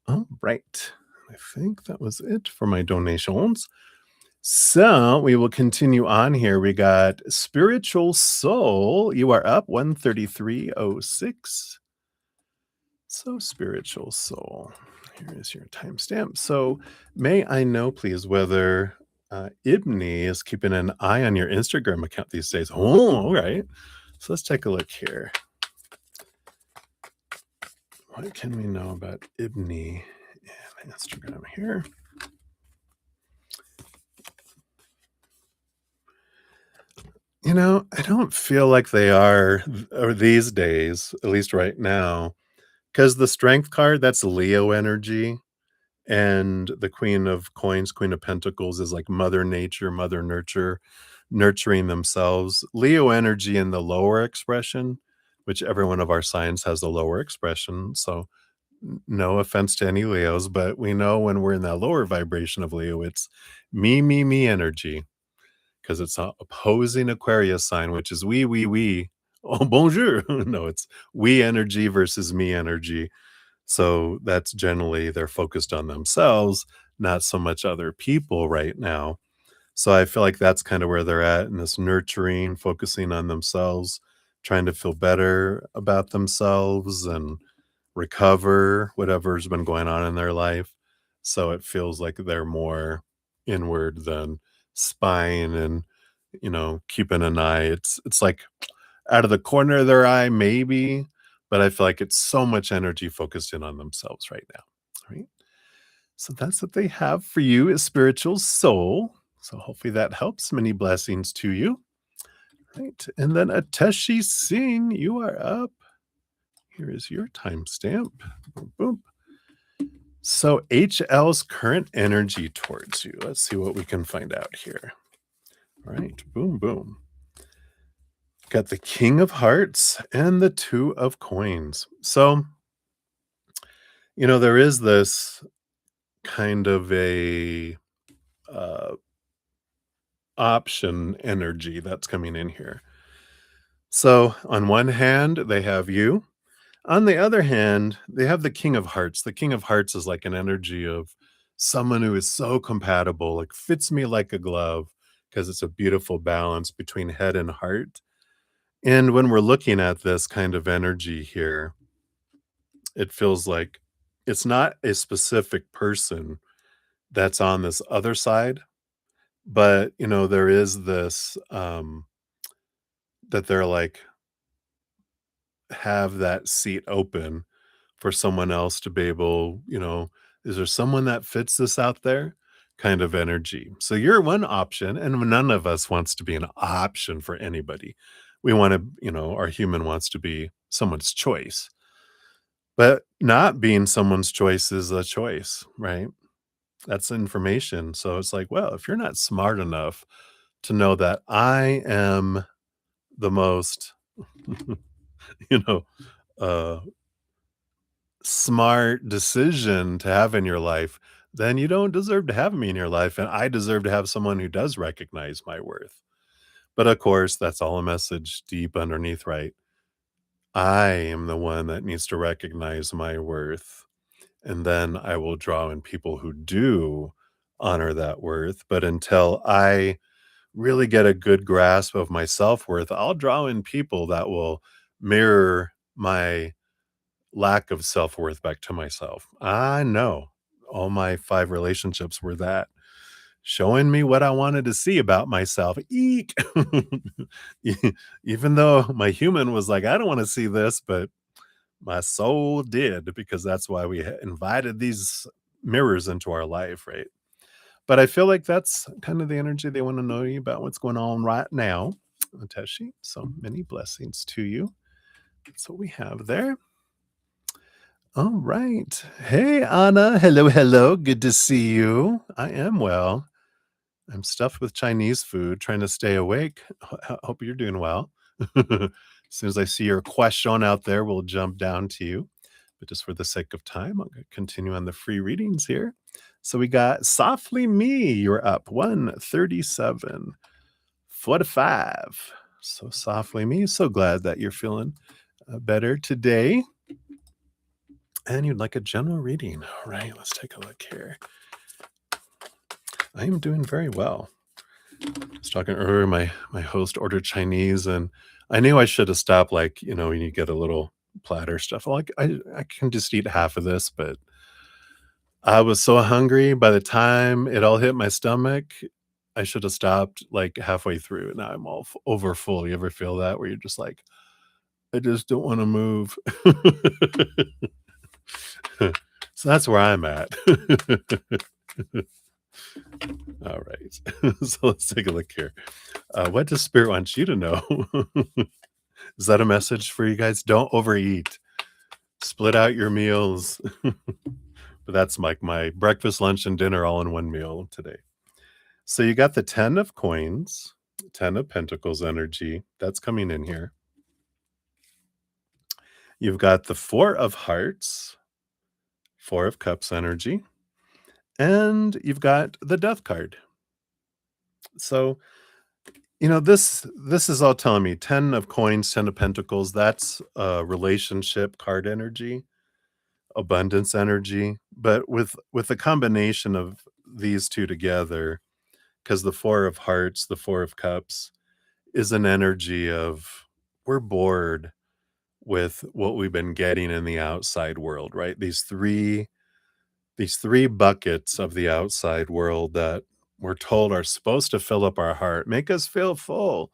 All right. I think that was it for my donations. So we will continue on here. We got Spiritual Soul. You are up 133.06. So, Spiritual Soul. Here is your timestamp. So, may I know, please, whether Ibni is keeping an eye on your Instagram account these days? Oh, all right. So, let's take a look here. What can we know about Ibni and Instagram here? I don't feel like they are, or these days, at least right now, because the Strength card, that's Leo energy. And the Queen of Coins, Queen of Pentacles, is like Mother Nature, Mother Nurture, nurturing themselves. Leo energy in the lower expression, which every one of our signs has a lower expression. So, no offense to any Leos, but we know when we're in that lower vibration of Leo, it's me energy, because it's opposing Aquarius sign, which is we. Oh, bonjour. No, it's we energy versus me energy. So that's generally they're focused on themselves, not so much other people right now. So I feel like that's kind of where they're at in this nurturing, focusing on themselves, trying to feel better about themselves and recover whatever's been going on in their life. So it feels like they're more inward than spine and keeping an eye. It's like out of the corner of their eye, maybe, but I feel like it's so much energy focused in on themselves right now. All right. So that's what they have for you, is Spiritual Soul. So hopefully that helps. Many blessings to you. Right. And then Ateshi Singh, you are up. Here is your timestamp. Boom, boom. So HL's current energy towards you. Let's see what we can find out here. All right. Boom, boom. Got the King of Hearts and the Two of Coins. So, there is this kind of a uh, option energy that's coming in here. So, on one hand, they have you. On the other hand, they have the King of Hearts. The King of Hearts is like an energy of someone who is so compatible, like fits me like a glove, because it's a beautiful balance between head and heart. And when we're looking at this kind of energy here, it feels like it's not a specific person that's on this other side, but there is this that they're like have that seat open for someone else to be able, is there someone that fits this out there kind of energy. So you're one option, and none of us wants to be an option for anybody. We want to, our human wants to be someone's choice. But not being someone's choice is a choice, right? That's information. So it's like, well, if you're not smart enough to know that I am the most, you know, uh, smart decision to have in your life, then you don't deserve to have me in your life. And I deserve to have someone who does recognize my worth. But of course, that's all a message deep underneath, right? I am the one that needs to recognize my worth. And then I will draw in people who do honor that worth. But until I really get a good grasp of my self-worth, I'll draw in people that will mirror my lack of self-worth back to myself. I know all my 5 relationships were that, showing me what I wanted to see about myself. Eek. E Even though my human was like, "I don't wanna see this," but my soul did, because that's why we invited these mirrors into our life, right? But I feel like that's kind of the energy they want to know you about what's going on right now, Teshi. So many blessings to you. That's what we have there. All right. Hey, Anna. Hello, hello. Good to see you. I am well. I'm stuffed with Chinese food, trying to stay awake. Hope you're doing well. As soon as I see your question out there, we'll jump down to you. But just for the sake of time, I'm going to continue on the free readings here. So we got Softly Me, you're up 137, 45. So Softly Me, so glad that you're feeling better today. And you'd like a general reading. All right, let's take a look here. I am doing very well. I was talking earlier, my host ordered Chinese, and I knew I should have stopped, like, when you get a little platter stuff. Like, I can just eat half of this, but I was so hungry by the time it all hit my stomach, I should have stopped, like, halfway through, and now I'm all over full. You ever feel that where you're just like, "I just don't wanna move." So that's where I'm at. Alright. So let's take a look here. What does Spirit want you to know? Is that a message for you guys? Don't overeat. Split out your meals. But that's like my breakfast, lunch, and dinner all in one meal today. So you got the 10 of coins, 10 of pentacles energy. That's coming in here. You've got the 4 of hearts, 4 of cups energy, and you've got the death card. So, this is all telling me 10 of coins, 10 of pentacles, that's a relationship card energy, abundance energy. But with the combination of these two together, because the 4 of hearts, the 4 of cups is an energy of we're bored with what we've been getting in the outside world, right? These three buckets of the outside world that we're told are supposed to fill up our heart, make us feel full.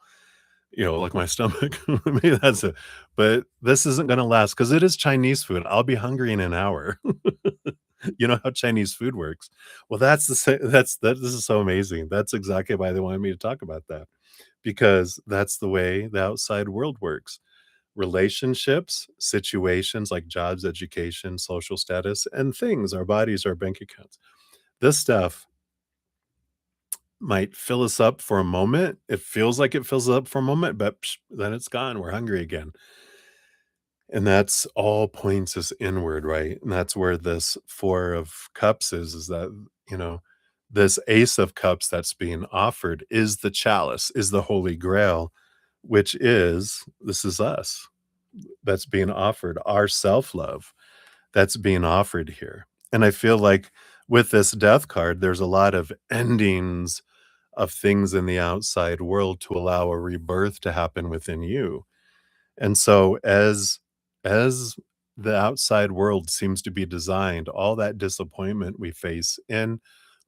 Like my stomach. Maybe that's it. But this isn't going to last because it is Chinese food. I'll be hungry in an hour. You know how Chinese food works. Well, that's the this is so amazing. That's exactly why they wanted me to talk about that, because that's the way the outside world works. relationships, situations like jobs, education, social status, and things, our bodies, our bank accounts. This stuff might fill us up for a moment. It feels like it fills us up for a moment, but then it's gone. We're hungry again. And that's all points us inward, right? And that's where this 4 of cups is that, you know, this ace of cups that's being offered is the chalice, is the holy grail, which is this is us that's being offered, our self-love that's being offered here. And I feel like with this death card, there's a lot of endings of things in the outside world to allow a rebirth to happen within you. And so as the outside world seems to be designed, all that disappointment we face in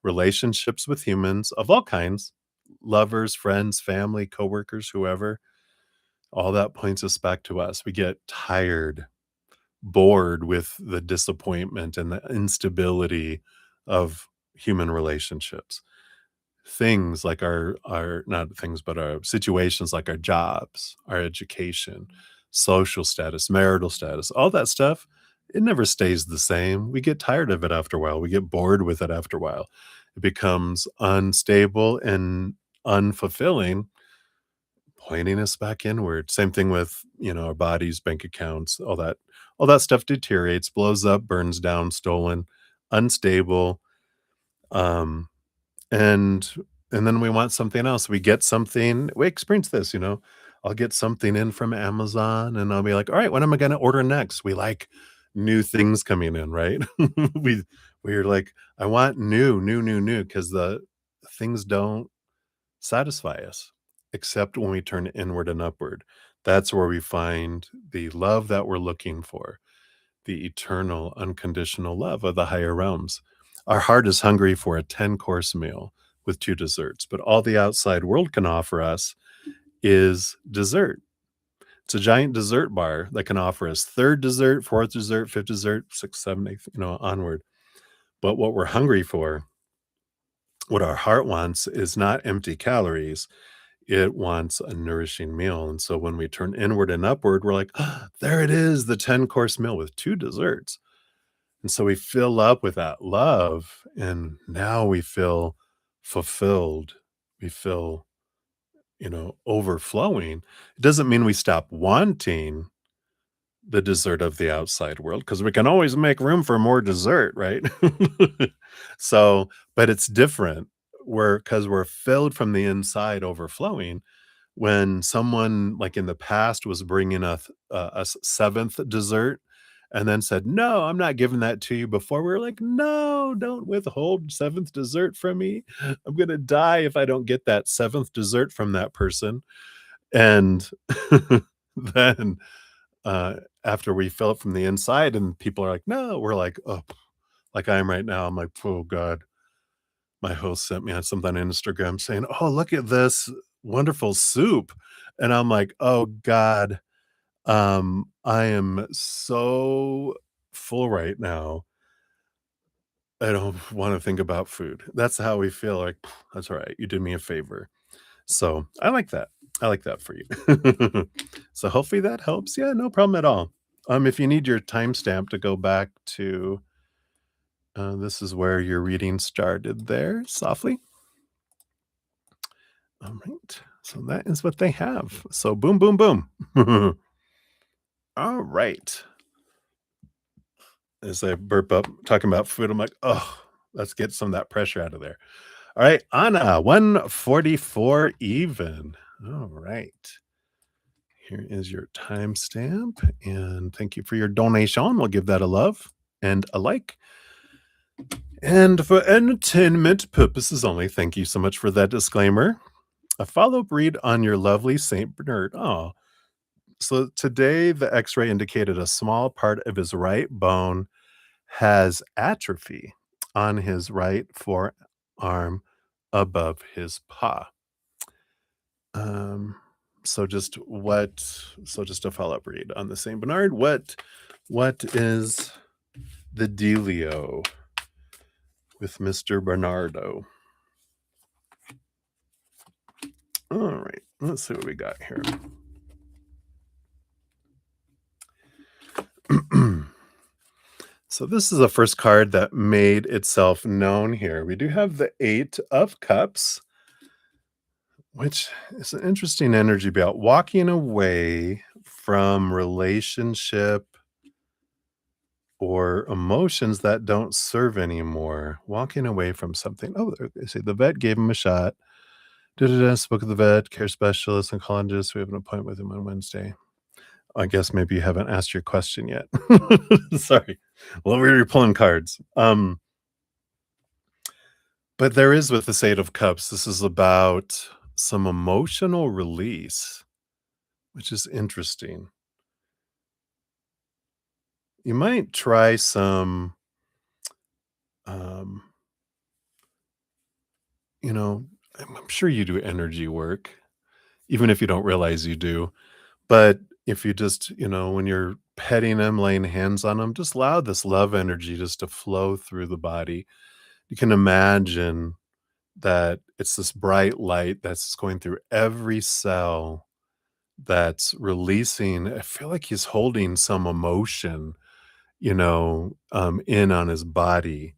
relationships with humans of all kinds, lovers, friends, family, coworkers, whoever, all that points us back to us. We get tired, bored with the disappointment and the instability of human relationships. Things like our not things, but our situations like our jobs, our education, social status, marital status, all that stuff, it never stays the same. We get tired of it after a while. We get bored with it after a while. It becomes unstable and unfulfilling, pointing us back inward. Same thing with, our bodies, bank accounts, all that stuff deteriorates, blows up, burns down, stolen, unstable. Um, and and then we want something else. We get something we experience this, I'll get something in from Amazon and I'll be like, "All right, what am I gonna order next?" We like new things coming in, right? We we're like, "I want new, new, new, new," because the things don't satisfy us except when we turn inward and upward. That's where we find the love that we're looking for, the eternal, unconditional love of the higher realms. Our heart is hungry for a 10-course meal with 2 desserts, but all the outside world can offer us is dessert. It's a giant dessert bar that can offer us 3rd dessert, 4th dessert, 5th dessert, 6th, 7th, 8th, onward. But what we're hungry for, what our heart wants is not empty calories. It wants a nourishing meal. And so when we turn inward and upward, we're like, "Ah, there it is, the 10-course meal with 2 desserts." And so we fill up with that love, and now we feel fulfilled. We feel, overflowing. It doesn't mean we stop wanting the dessert of the outside world because we can always make room for more dessert, right? So, but it's different. Because we're filled from the inside, overflowing. When someone like in the past was bringing a 7th dessert and then said, "No, I'm not giving that to you," before we were like, "No, don't withhold 7th dessert from me. I'm gonna die if I don't get that 7th dessert from that person." And then, after we fill it from the inside and people are like, "No," we're like, "Oh," like I am right now. I'm like, "Oh god." My host sent me on something on Instagram saying, "Oh, look at this wonderful soup." And I'm like, "Oh god, I am so full right now. I don't wanna think about food." That's how we feel like, "That's alright, you did me a favor." So, I like that. I like that for you. So, hopefully that helps. Yeah, no problem at all. If you need your timestamp to go back to, this is where your reading started there, softly. Alright. So, that is what they have. So, boom, boom, boom. Alright. As I burp up talking about food, I'm like, "Oh, let's get some of that pressure out of there." All right, Anna, 144 even. All right. Here is your timestamp, and thank you for your donation. We'll give that a love and a like. And for entertainment purposes only, thank you so much for that disclaimer. A follow-up read on your lovely Saint Bernard. Oh, so today the X-ray indicated a small part of his right bone has atrophy on his right forearm above his paw. Um, just a follow-up read on the Saint Bernard. What is the dealio with Mr. Bernardo? All right, let's see what we got here. So this is the first card that made itself known here. We do have the 8 of Cups, which is an interesting energy about walking away from relationship or emotions that don't serve anymore. Walking away from something. Oh, they say the vet gave him a shot. Da-da-da, spoke of the vet, care specialist, oncologist. We have an appointment with him on Wednesday. I guess maybe you haven't asked your question yet. Sorry. Well, we were pulling cards. But there is with this 8 of Cups, this is about some emotional release, which is interesting. You might try some, um, you know, I'm sure you do energy work, even if you don't realize you do. But if you just, when you're petting them, laying hands on them, just allow this love energy just to flow through the body. You can imagine that it's this bright light that's going through every cell that's releasing. I feel like he's holding some emotion, in on his body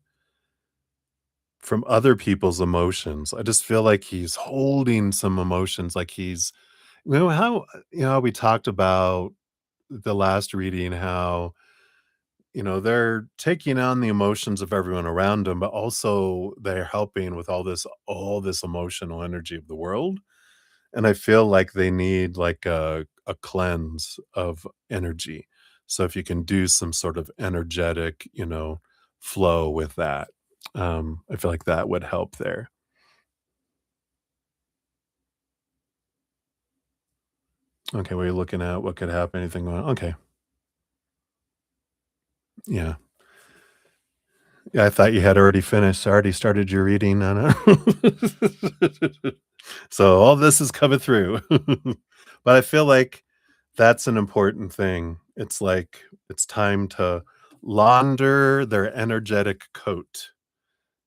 from other people's emotions. I just feel like he's holding some emotions, like he's, how, we talked about the last reading, how, they're taking on the emotions of everyone around them, but also they're helping with all this emotional energy of the world. And I feel like they need like a cleanse of energy. So if you can do some sort of energetic, flow with that, I feel like that would help there. Okay, what are you looking at? What could happen? Anything going on? Okay. Yeah. Yeah, I thought you had already finished. Already started your reading on it. So all this is coming through. But I feel like that's an important thing. It's like it's time to launder their energetic coat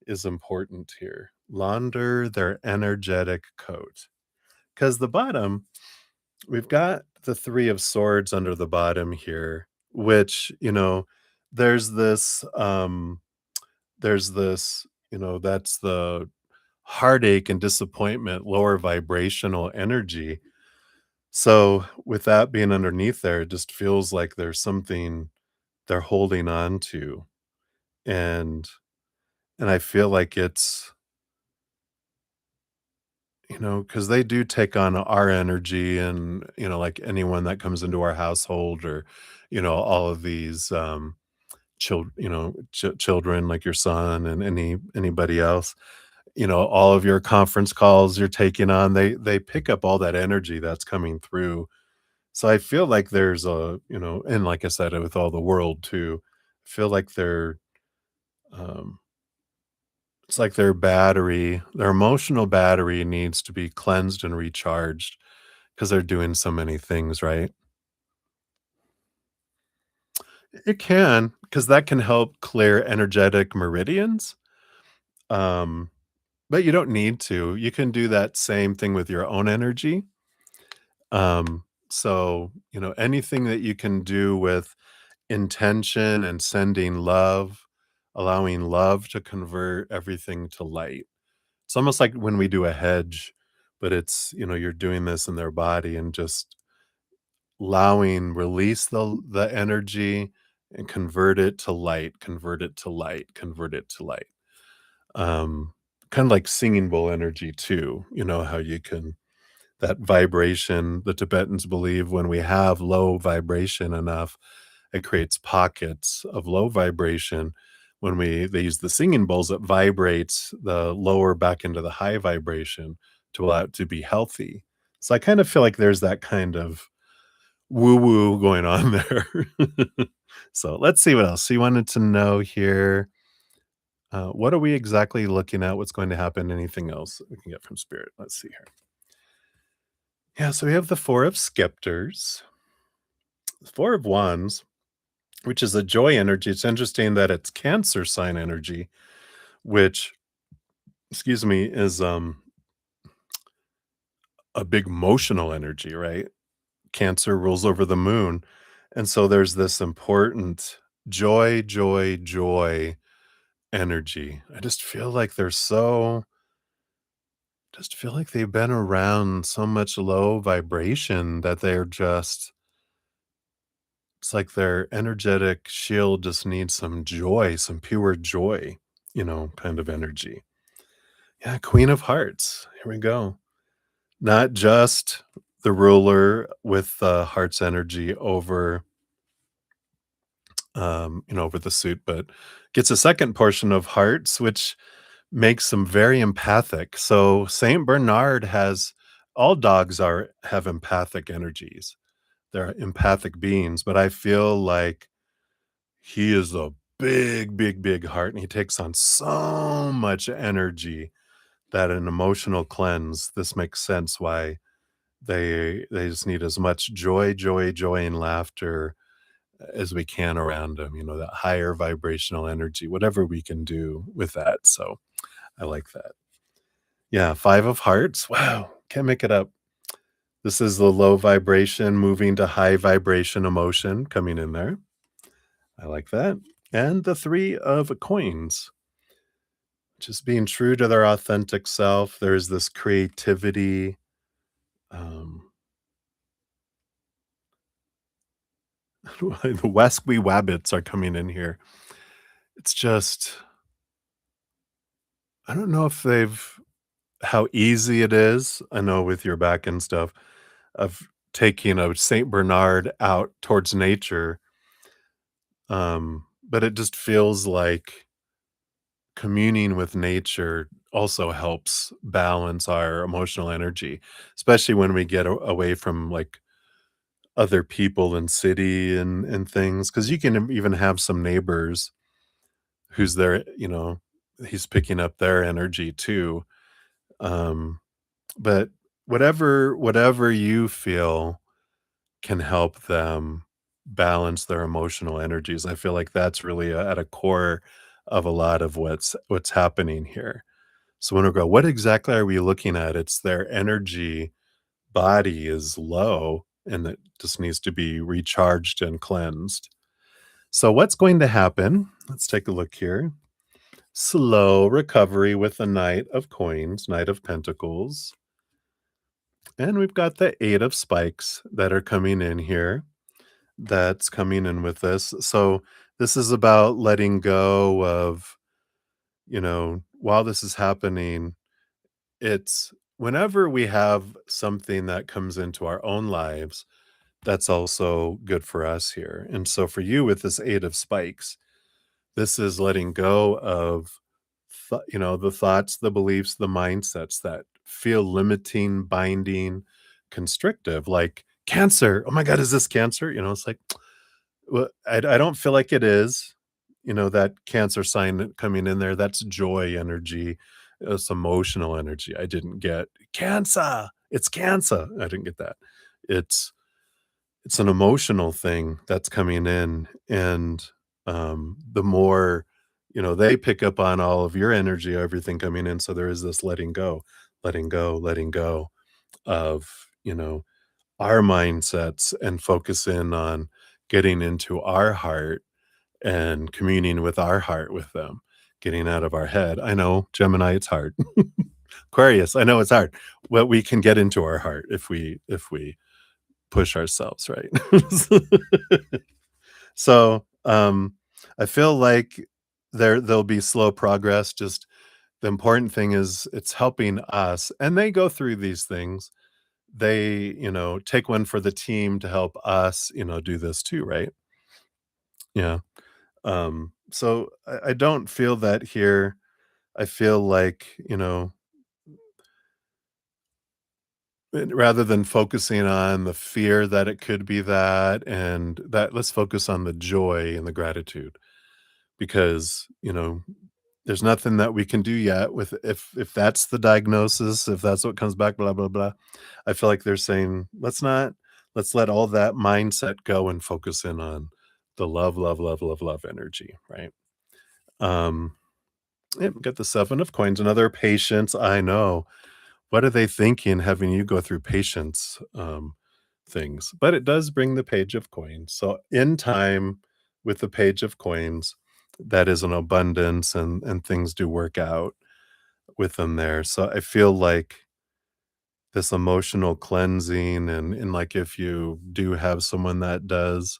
is important here. Launder their energetic coat. Because the bottom, we've got the 3 of swords under the bottom here, which, there's this there's this, that's the heartache and disappointment, lower vibrational energy. So, with that being underneath there, it just feels like there's something they're holding on to, and I feel like it's, because they do take on our energy and, like anyone that comes into our household or, all of these, children like your son and anybody else, all of your conference calls you're taking on, they pick up all that energy that's coming through. So I feel like there's and like I said, with all the world too, I feel like um, it's like their emotional battery needs to be cleansed and recharged because they're doing so many things, right? It can, because that can help clear energetic meridians. Um, but you don't need to. You can do that same thing with your own energy. So, anything that you can do with intention and sending love, allowing love to convert everything to light. It's almost like when we do a hedge, but it's, you're doing this in their body and just allowing release the energy and convert it to light, convert it to light, convert it to light. Um, Kind of like singing bowl energy too, how you can that vibration, the Tibetans believe when we have low vibration enough, it creates pockets of low vibration. When they use the singing bowls, it vibrates the lower back into the high vibration to allow it to be healthy. So I kind of feel like there's that kind of woo woo going on there. So let's see what else. So you wanted to know here, what are we exactly looking at? What's going to happen? Anything else that we can get from spirit? Let's see here. Yeah, so we have the 4 of scepters, 4 of wands, which is a joy energy. It's interesting that it's Cancer sign energy, which, excuse me, is a big emotional energy, right? Cancer rules over the moon. And so there's this important joy, joy, joy energy. I just feel like they're so just feel like they've been around so much low vibration that they're just it's like their energetic shield just needs some joy, some pure joy, kind of energy. Yeah, Queen of Hearts. Here we go. Not just the ruler with the heart's energy over the suit, but gets a second portion of hearts, which makes them very empathic. So Saint Bernard has all dogs are have empathic energies. They're empathic beings, but I feel like he is a big, big, big heart, and he takes on so much energy that an emotional cleanse. This makes sense why they just need as much joy, joy, joy, and laughter as we can around them. That higher vibrational energy, whatever we can do with that. So I like that. Yeah, 5 of hearts. Wow, can't make it up. This is the low vibration moving to high vibration emotion coming in there. I like that. And the 3 of coins, just being true to their authentic self. There's this creativity. Um, the Wesky Wabbits are coming in here. It's just, I don't know if they've, how easy it is. I know with your back and stuff of taking a Saint Bernard out towards nature. But it just feels like communing with nature also helps balance our emotional energy, especially when we get away from like other people in city and things. Because you can even have some neighbors who's there, he's picking up their energy too. Um, but whatever you feel can help them balance their emotional energies. I feel like that's really at a core of a lot of what's happening here. So when we go, what exactly are we looking at? It's their energy body is low and it just needs to be recharged and cleansed. So what's going to happen? Let's take a look here. Slow recovery with the Knight of Coins, Knight of Pentacles. And we've got the 8 of Spikes that are coming in here. That's coming in with this. So this is about letting go of, while this is happening, it's whenever we have something that comes into our own lives, that's also good for us here. And so for you with this 8 of Spikes, this is letting go of the thoughts, the beliefs, the mindsets that feel limiting, binding, constrictive, like cancer. Oh my God, is this cancer? It's like, well, I don't feel like it is, that cancer sign coming in there, that's joy energy, it's emotional energy. I didn't get cancer. It's cancer. I didn't get that. It's it's an emotional thing that's coming in, and the more they pick up on all of your energy, everything coming in. So there is this letting go, letting go, letting go of our mindsets and focus in on getting into our heart and communing with our heart with them, getting out of our head. I know, Gemini, it's hard. Aquarius, I know it's hard. Well, we can get into our heart if we push ourselves, right? So, I feel like there'll be slow progress. Just the important thing is it's helping us, and they go through these things. They, take one for the team to help us, do this too, right? Yeah. So I don't feel that here. I feel like, rather than focusing on the fear that it could be that and that, let's focus on the joy and the gratitude because, there's nothing that we can do yet with if that's the diagnosis, if that's what comes back, blah, blah, blah. I feel like they're saying, let's let all that mindset go and focus in on the love, love, love, love, love energy, right? Um, yeah, get the 7 of coins, another patience. I know. What are they thinking having you go through patience? things, but it does bring the page of coins. So in time with the page of coins, that is an abundance and things do work out with them there. So I feel like this emotional cleansing and like if you do have someone that does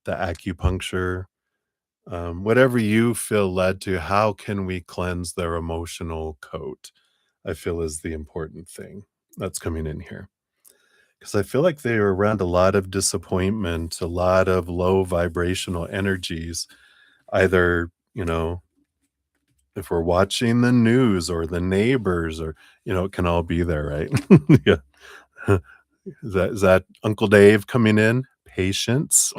the acupuncture, whatever you feel led to, how can we cleanse their emotional coat? I feel is the important thing that's coming in here. Because I feel like they are around a lot of disappointment, a lot of low vibrational energies, either, if we're watching the news or the neighbors or, it can all be there, right? Yeah. Is that Uncle Dave coming in? Patience.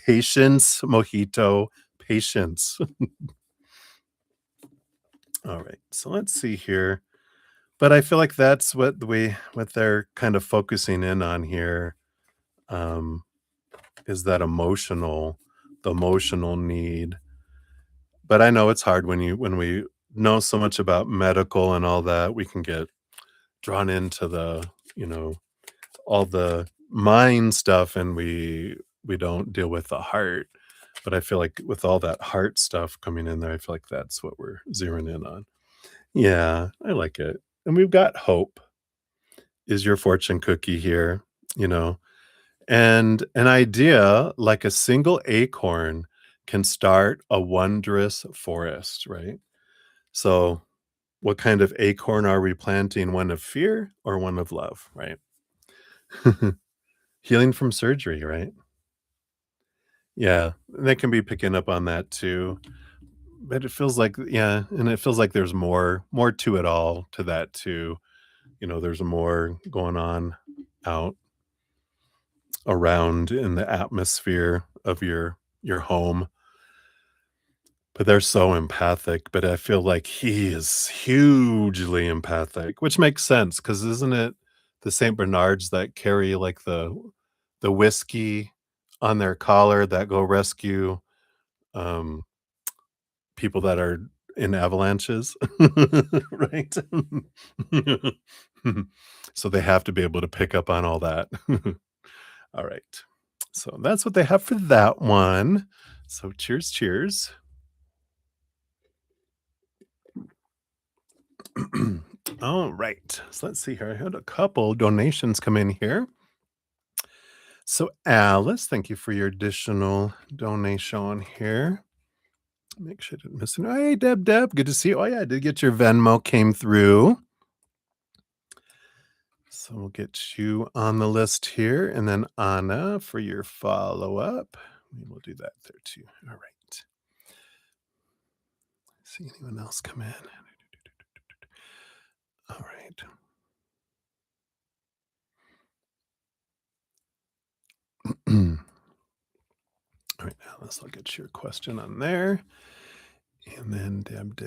Patience, mojito, patience. All right. So let's see here. But I feel like that's what they're kind of focusing in on here, um, is that the emotional need. But I know it's hard when we know so much about medical and all that, we can get drawn into you know, all the mind stuff and we don't deal with the heart. But I feel like with all that heart stuff coming in there, I feel like that's what we're zeroing in on. Yeah, I like it. And we've got hope is your fortune cookie here, you know. And an idea like a single acorn can start a wondrous forest, right? So, what kind of acorn are we planting? One of fear or one of love, right? Healing from surgery, right? Yeah, they can be picking up on that too. But it feels like, yeah, and it feels like there's more to it all, to that too. There's more going on out around in the atmosphere of your home. But they're so empathic, but I feel like he is hugely empathic, which makes sense because 'cause isn't it the Saint Bernards that carry, like, the whiskey on their collar that go rescue, um, people that are in avalanches, right? So they have to be able to pick up on all that. Alright. So that's what they have for that one. So cheers, cheers. All right. So let's see here. I had a couple donations come in here. So Alice, thank you for your additional donation here. Make sure I didn't miss it. Hey, Deb, good to see you. Oh yeah, I did get your Venmo came through. So we'll get you on the list here. And then Anna for your follow-up. We will do that there too. All right. See anyone else come in? All right. All right, Alice, I'll get your question on there. And then Deb.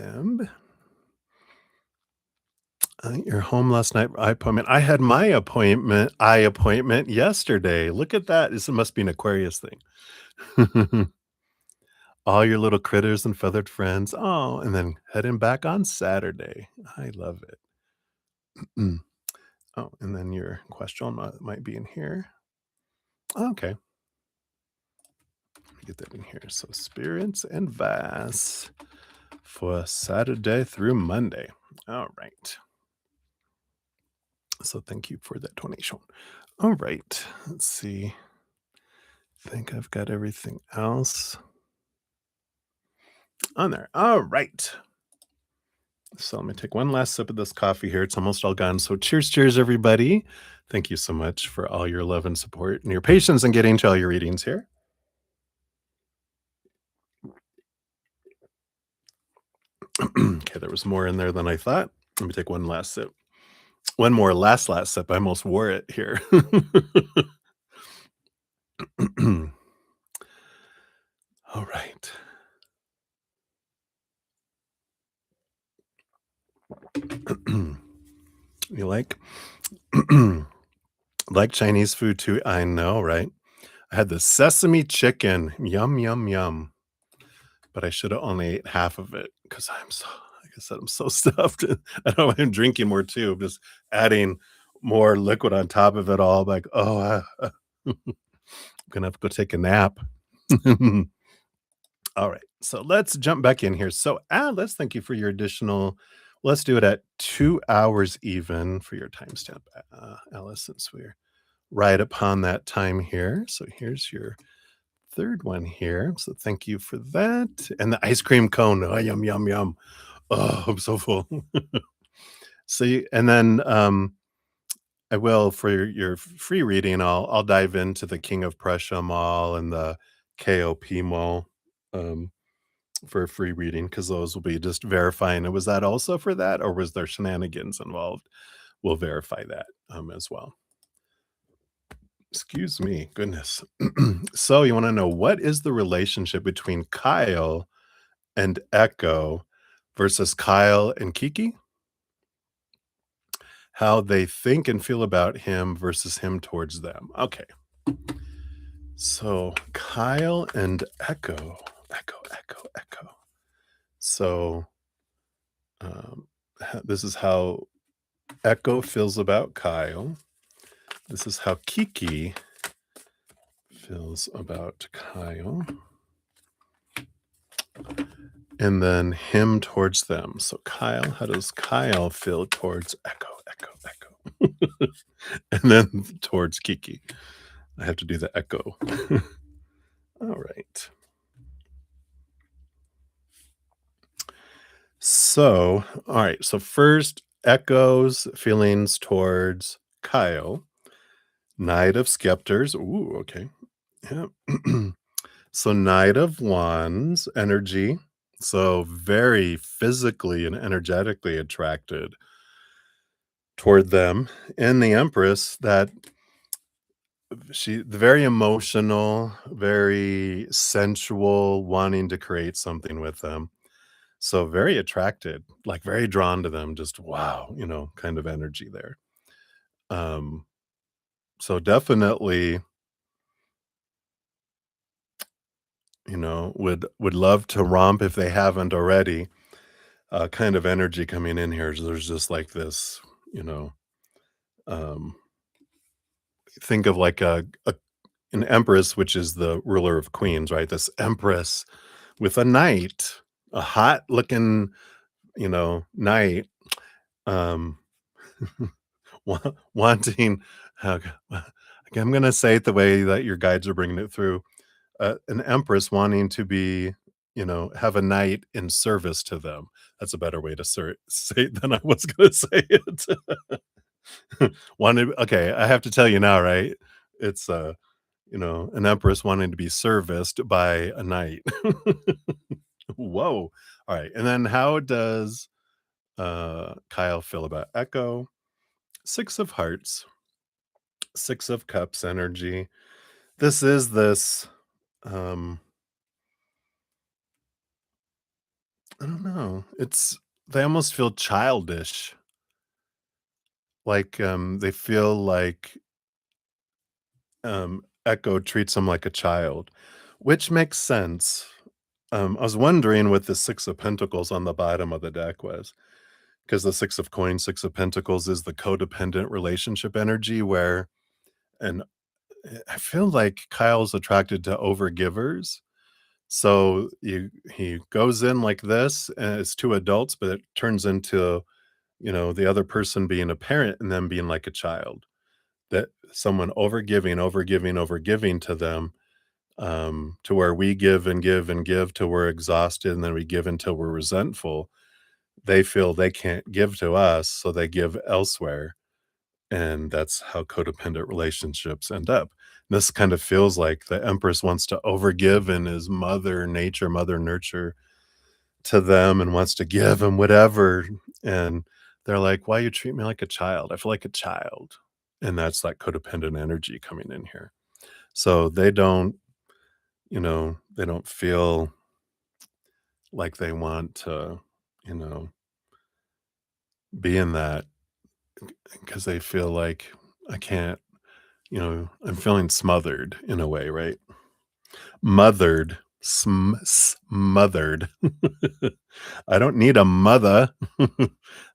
You're home last night, eye appointment. I had my eye appointment yesterday. Look at that. This must be an Aquarius thing. All your little critters and feathered friends. Oh, and then heading back on Saturday. I love it. Mm. Oh, and then your question might be in here. Okay. Let me get that in here. So spirits and Vas for Saturday through Monday. All right. So thank you for that donation. All right. Let's see. Think I've got everything else on there. All right. So let me take one last sip of this coffee here. It's almost all gone. So cheers, everybody. Thank you so much for all your love and support and your patience in getting to all your readings here. Okay, there was more in there than I thought. Let me take one last sip. One more last sip. I almost wore it here. All right. You like Chinese food too? I know, right? I had the sesame chicken. Yum, yum, yum. But I should have only ate half of it because like I said, I'm so stuffed. I know I'm drinking more too. I'm just adding more liquid on top of it all, like, "Oh, I'm gonna have to go take a nap." Alright, so let's jump back in here. So, let's thank you for your additional let's do it at 2 hours even for your timestamp, Alice, since we're right upon that time here. So here's your 3rd one here. So thank you for that. And the ice cream cone. Oh, yum, yum, yum. Oh, I'm so full. So you and then, I will for your free reading, I'll dive into the King of Prussia Mall and the KOP Mall, um, for a free reading because those will be just verifying. And was that also for that, or was there shenanigans involved? We'll verify that, as well. Excuse me, goodness. So you wanna know what is the relationship between Kyle and Echo versus Kyle and Kiki? How they think and feel about him versus him towards them. Okay. So Kyle and Echo. Echo, Echo, Echo. So, this is how Echo feels about Kyle. This is how Kiki feels about Kyle. And then him towards them. So Kyle, how does Kyle feel towards Echo, Echo, Echo? And then towards Kiki. I have to do the echo. All right. So, all right. So first, Echo's feelings towards Kyle. Knight of Scepters. Ooh, okay. Yeah. So Knight of Wands energy. So very physically and energetically attracted toward them. And the Empress that very emotional, very sensual, wanting to create something with them. So very attracted, like very drawn to them, just wow, kind of energy there. Um, so definitely, would love to romp if they haven't already. Kind of energy coming in here. There's just like this, you know, um, think of like an empress, which is the ruler of queens, right? This empress with a knight, a hot looking, knight, um, wanting, okay, I'm going to say it the way that your guides are bringing it through. An empress wanting to be, have a knight in service to them. That's a better way to say it than I was going to say it. Okay, I have to tell you now, right? It's, an empress wanting to be serviced by a knight. Whoa. All right. And then how does Kyle feel about Echo? 6 of Hearts, 6 of Cups energy. This is this, um, I don't know. They almost feel childish. Like, they feel like, Echo treats them like a child, which makes sense. I was wondering what the 6 of Pentacles on the bottom of the deck was, because the 6 of Coins, 6 of Pentacles is the codependent relationship energy where and I feel like Kyle's attracted to overgivers. So he goes in like this, and it's 2 adults, but it turns into, the other person being a parent and them being like a child. That someone overgiving, overgiving, overgiving to them, to where we give and give and give till we're exhausted, and then we give until we're resentful. They feel they can't give to us, so they give elsewhere, and that's how codependent relationships end up. This kind of feels like the Empress wants to overgive and is mother nature, mother nurture to them and wants to give them whatever, and they're like, "Why you treat me like a child? I feel like a child." And that's that codependent energy coming in here. So they don't feel like they want to, you know, be in that because they feel like I can't, I'm feeling smothered in a way, right? Mothered, smothered. I don't need a mother.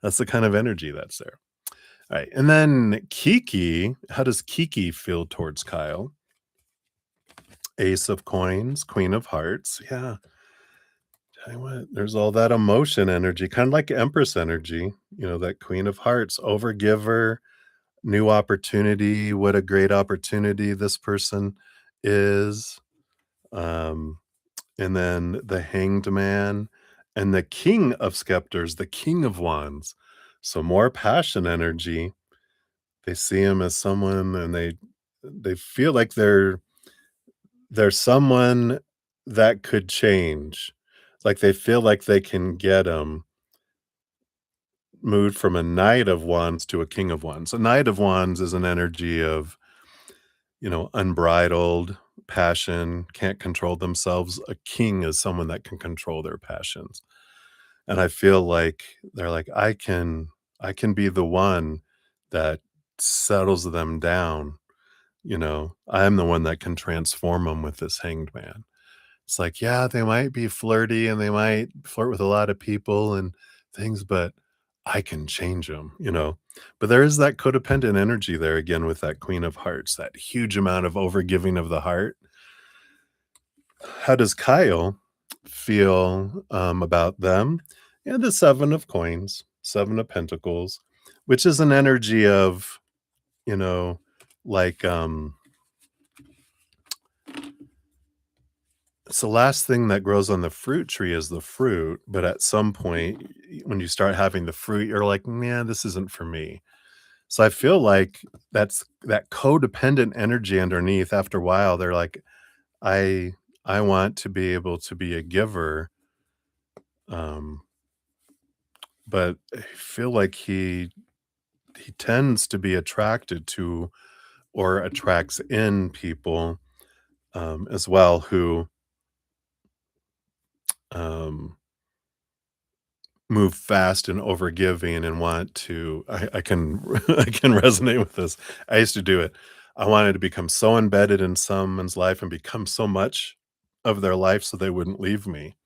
That's the kind of energy that's there. Alright, and then Kiki, how does Kiki feel towards Kyle? Ace of coins, queen of hearts, yeah. Tell you what, there's all that emotion energy, kinda like Empress energy, that queen of hearts, overgiver, new opportunity, what a great opportunity this person is, um, and then the hanged man, and the king of scepters, the king of wands. So more passion energy. They see him as someone and they feel like they're someone that could change. Like, they feel like they can get him moved from a knight of wands to a king of wands. A knight of wands is an energy of, unbridled passion, can't control themselves. A king is someone that can control their passions. And I feel like they're like, I can be the one that settles them down. I'm the one that can transform them with this hanged man. It's like, yeah, they might be flirty and they might flirt with a lot of people and things, but I can change them. But there is that codependent energy there again with that queen of hearts, that huge amount of overgiving of the heart. How does Kyle feel about them? And the seven of coins, seven of pentacles, which is an energy of, you know, like it's the last thing that grows on the fruit tree is the fruit, but at some point, when you start having the fruit, you're like, "Man, this isn't for me." So I feel like that's that codependent energy underneath. After a while, they're like, "I I want to be able to be a giver," um, but I feel like he tends to be attracted to or attracts in people, as well who, um move fast and overgiving and want to I can I can resonate with this. I used to do it. I wanted to become so embedded in someone's life and become so much of their life so they wouldn't leave me.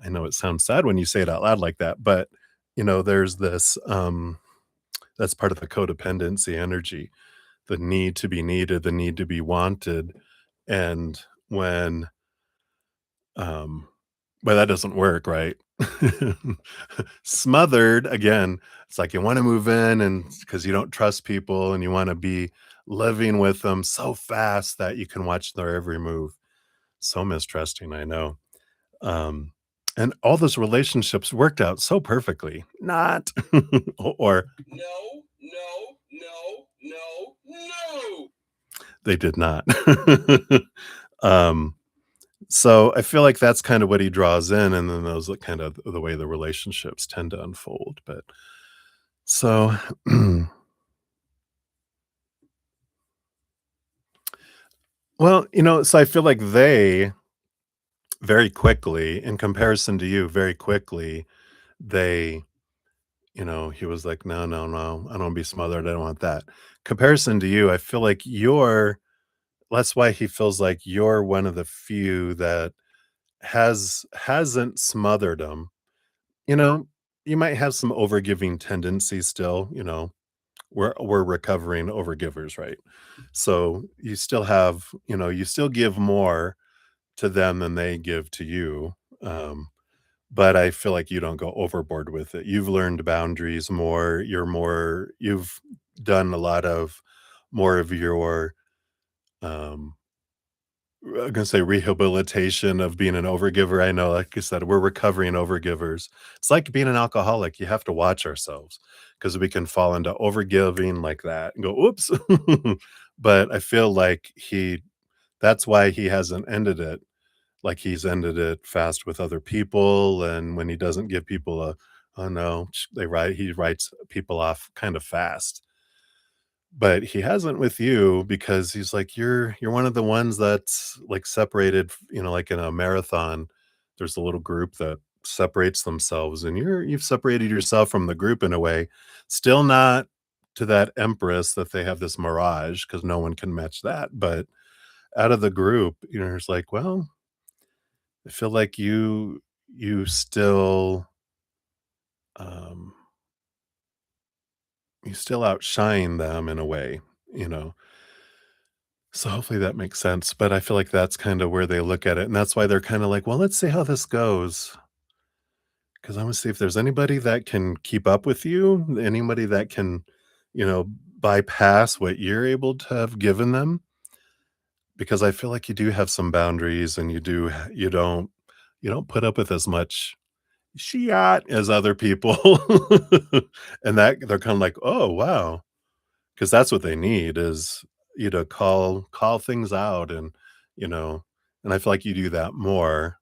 I know it sounds sad when you say it out loud like that, but, there's this, that's part of the codependency energy, the need to be needed, the need to be wanted, and when, um but that doesn't work, right? Smothered, again, it's like you wanna move in and because you don't trust people and you wanna be living with them so fast that you can watch their every move. So mistrusting, I know. Um, and all those relationships worked out so perfectly. Not. Or No, no, no, no, no. they did not. Um So I feel like that's kind of what he draws in, and then those are kind of the way the relationships tend to unfold. But so, well, so I feel like they very quickly, in comparison to you, very quickly, they, he was like, no, no, no, I don't wanna be smothered. I don't want that. Comparison to you, I feel like that's why he feels like you're one of the few that hasn't smothered him. You know, you might have some overgiving tendencies still, we're recovering overgivers, right? So you still have, you still give more to them than they give to you. Um, but I feel like you don't go overboard with it. You've learned boundaries more. You've done a lot of more of your um I'm gonna say rehabilitation of being an overgiver. I know, like you said, we're recovering overgivers. It's like being an alcoholic. You have to watch ourselves because we can fall into overgiving like that and go, "Oops." But I feel like that's why he hasn't ended it. Like he's ended it fast with other people, and when he doesn't give people "Oh, no," he writes people off kind of fast. But he hasn't with you because he's like, "You're one of the ones that's, like, separated," like in a marathon, there's a little group that separates themselves, and you've separated yourself from the group in a way. Still not to that empress that they have this mirage because no one can match that, but out of the group, it's like, "Well, I feel like you still, um, you still outshine them in a way, you know? So hopefully that makes sense, but I feel like that's kinda where they look at it, and that's why they're kinda like, "Well, let's see how this goes, because I wanna see if there's anybody that can keep up with you, anybody that can, bypass what you're able to have given them." Because I feel like you do have some boundaries and you don't put up with as much shit as other people. And that they're kinda like, "Oh, wow," because that's what they need is, call things out you know, and I feel like you do that more.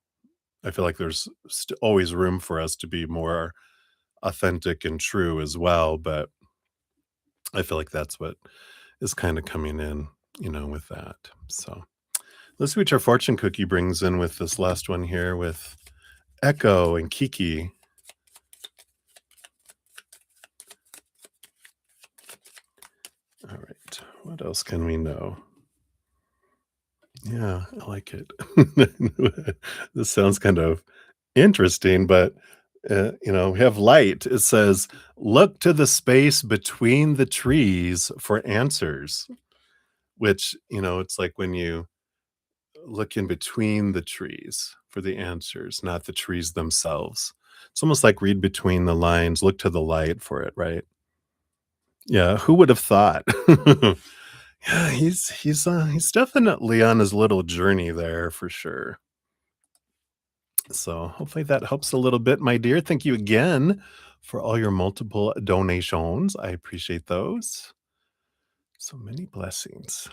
I feel like there's always room for us to be more authentic and true as well, but I feel like that's what is kinda coming in, with that, so let's see what your fortune cookie brings in with this last one here with Echo and Kiki. All right. What else can we know? Yeah, I like it. This sounds kind of interesting, but we have light. It says, look to the space between the trees for answers, which, it's like when you look in between the trees for the answers, not the trees themselves. It's almost like read between the lines, look to the light for it, right? Yeah, who would have thought? Yeah, he's definitely on his little journey there for sure. So hopefully that helps a little bit, my dear. Thank you again for all your multiple donations. I appreciate those. So many blessings.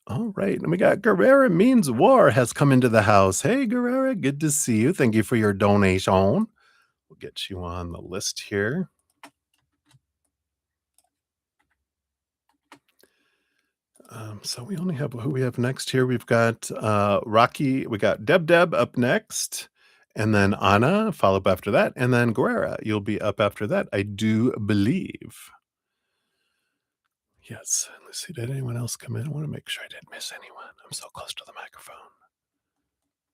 All right. And we got Guerrera Means War has come into the house. Hey, Guerrera, good to see you. Thank you for your donation. We'll get you on the list here. So we only have who we have next here. We've got Rocky, we got Deb up next, and then Anna, follow up after that, and then Guerrera, you'll be up after that, I do believe. Yes. Let's see. Did anyone else come in? I want to make sure I didn't miss anyone. I'm so close to the microphone.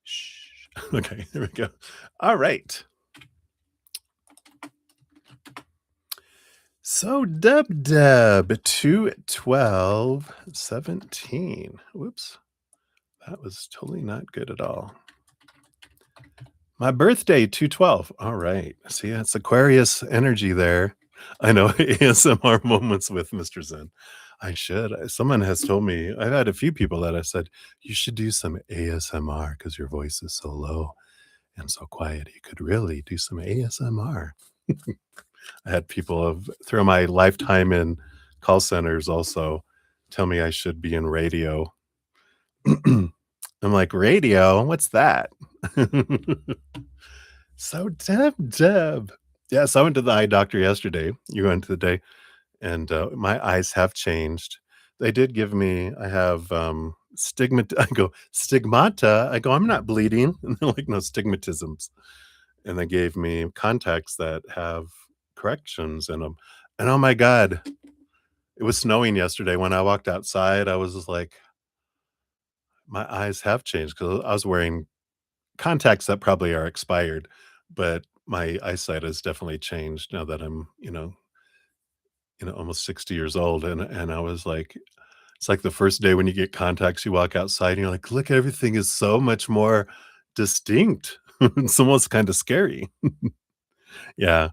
Shh. Okay, here we go. All right. So Deb 21217. Whoops. That was totally not good at all. My birthday, 212. All right. See, that's Aquarius energy there. I know ASMR moments with Mr. Zen. I should. Someone has told me, I've had a few people that have said, you should do some ASMR because your voice is so low and so quiet. You could really do some ASMR. I had people through my lifetime in call centers also tell me I should be in radio. I'm like, radio? What's that? So Deb. Yes, I went to the eye doctor yesterday. You went today, and my eyes have changed. They did give me. I have I go stigmata. I go. I'm not bleeding. And they're like, no stigmatisms. And they gave me contacts that have corrections in them. And oh my god, it was snowing yesterday. When I walked outside, I was just like, my eyes have changed because I was wearing contacts that probably are expired, but my eyesight has definitely changed now that I'm, almost 60 years old, and I was like it's like the first day when you get contacts, you walk outside and you're like, "Look, everything is so much more distinct." It's almost kinda scary. Yeah.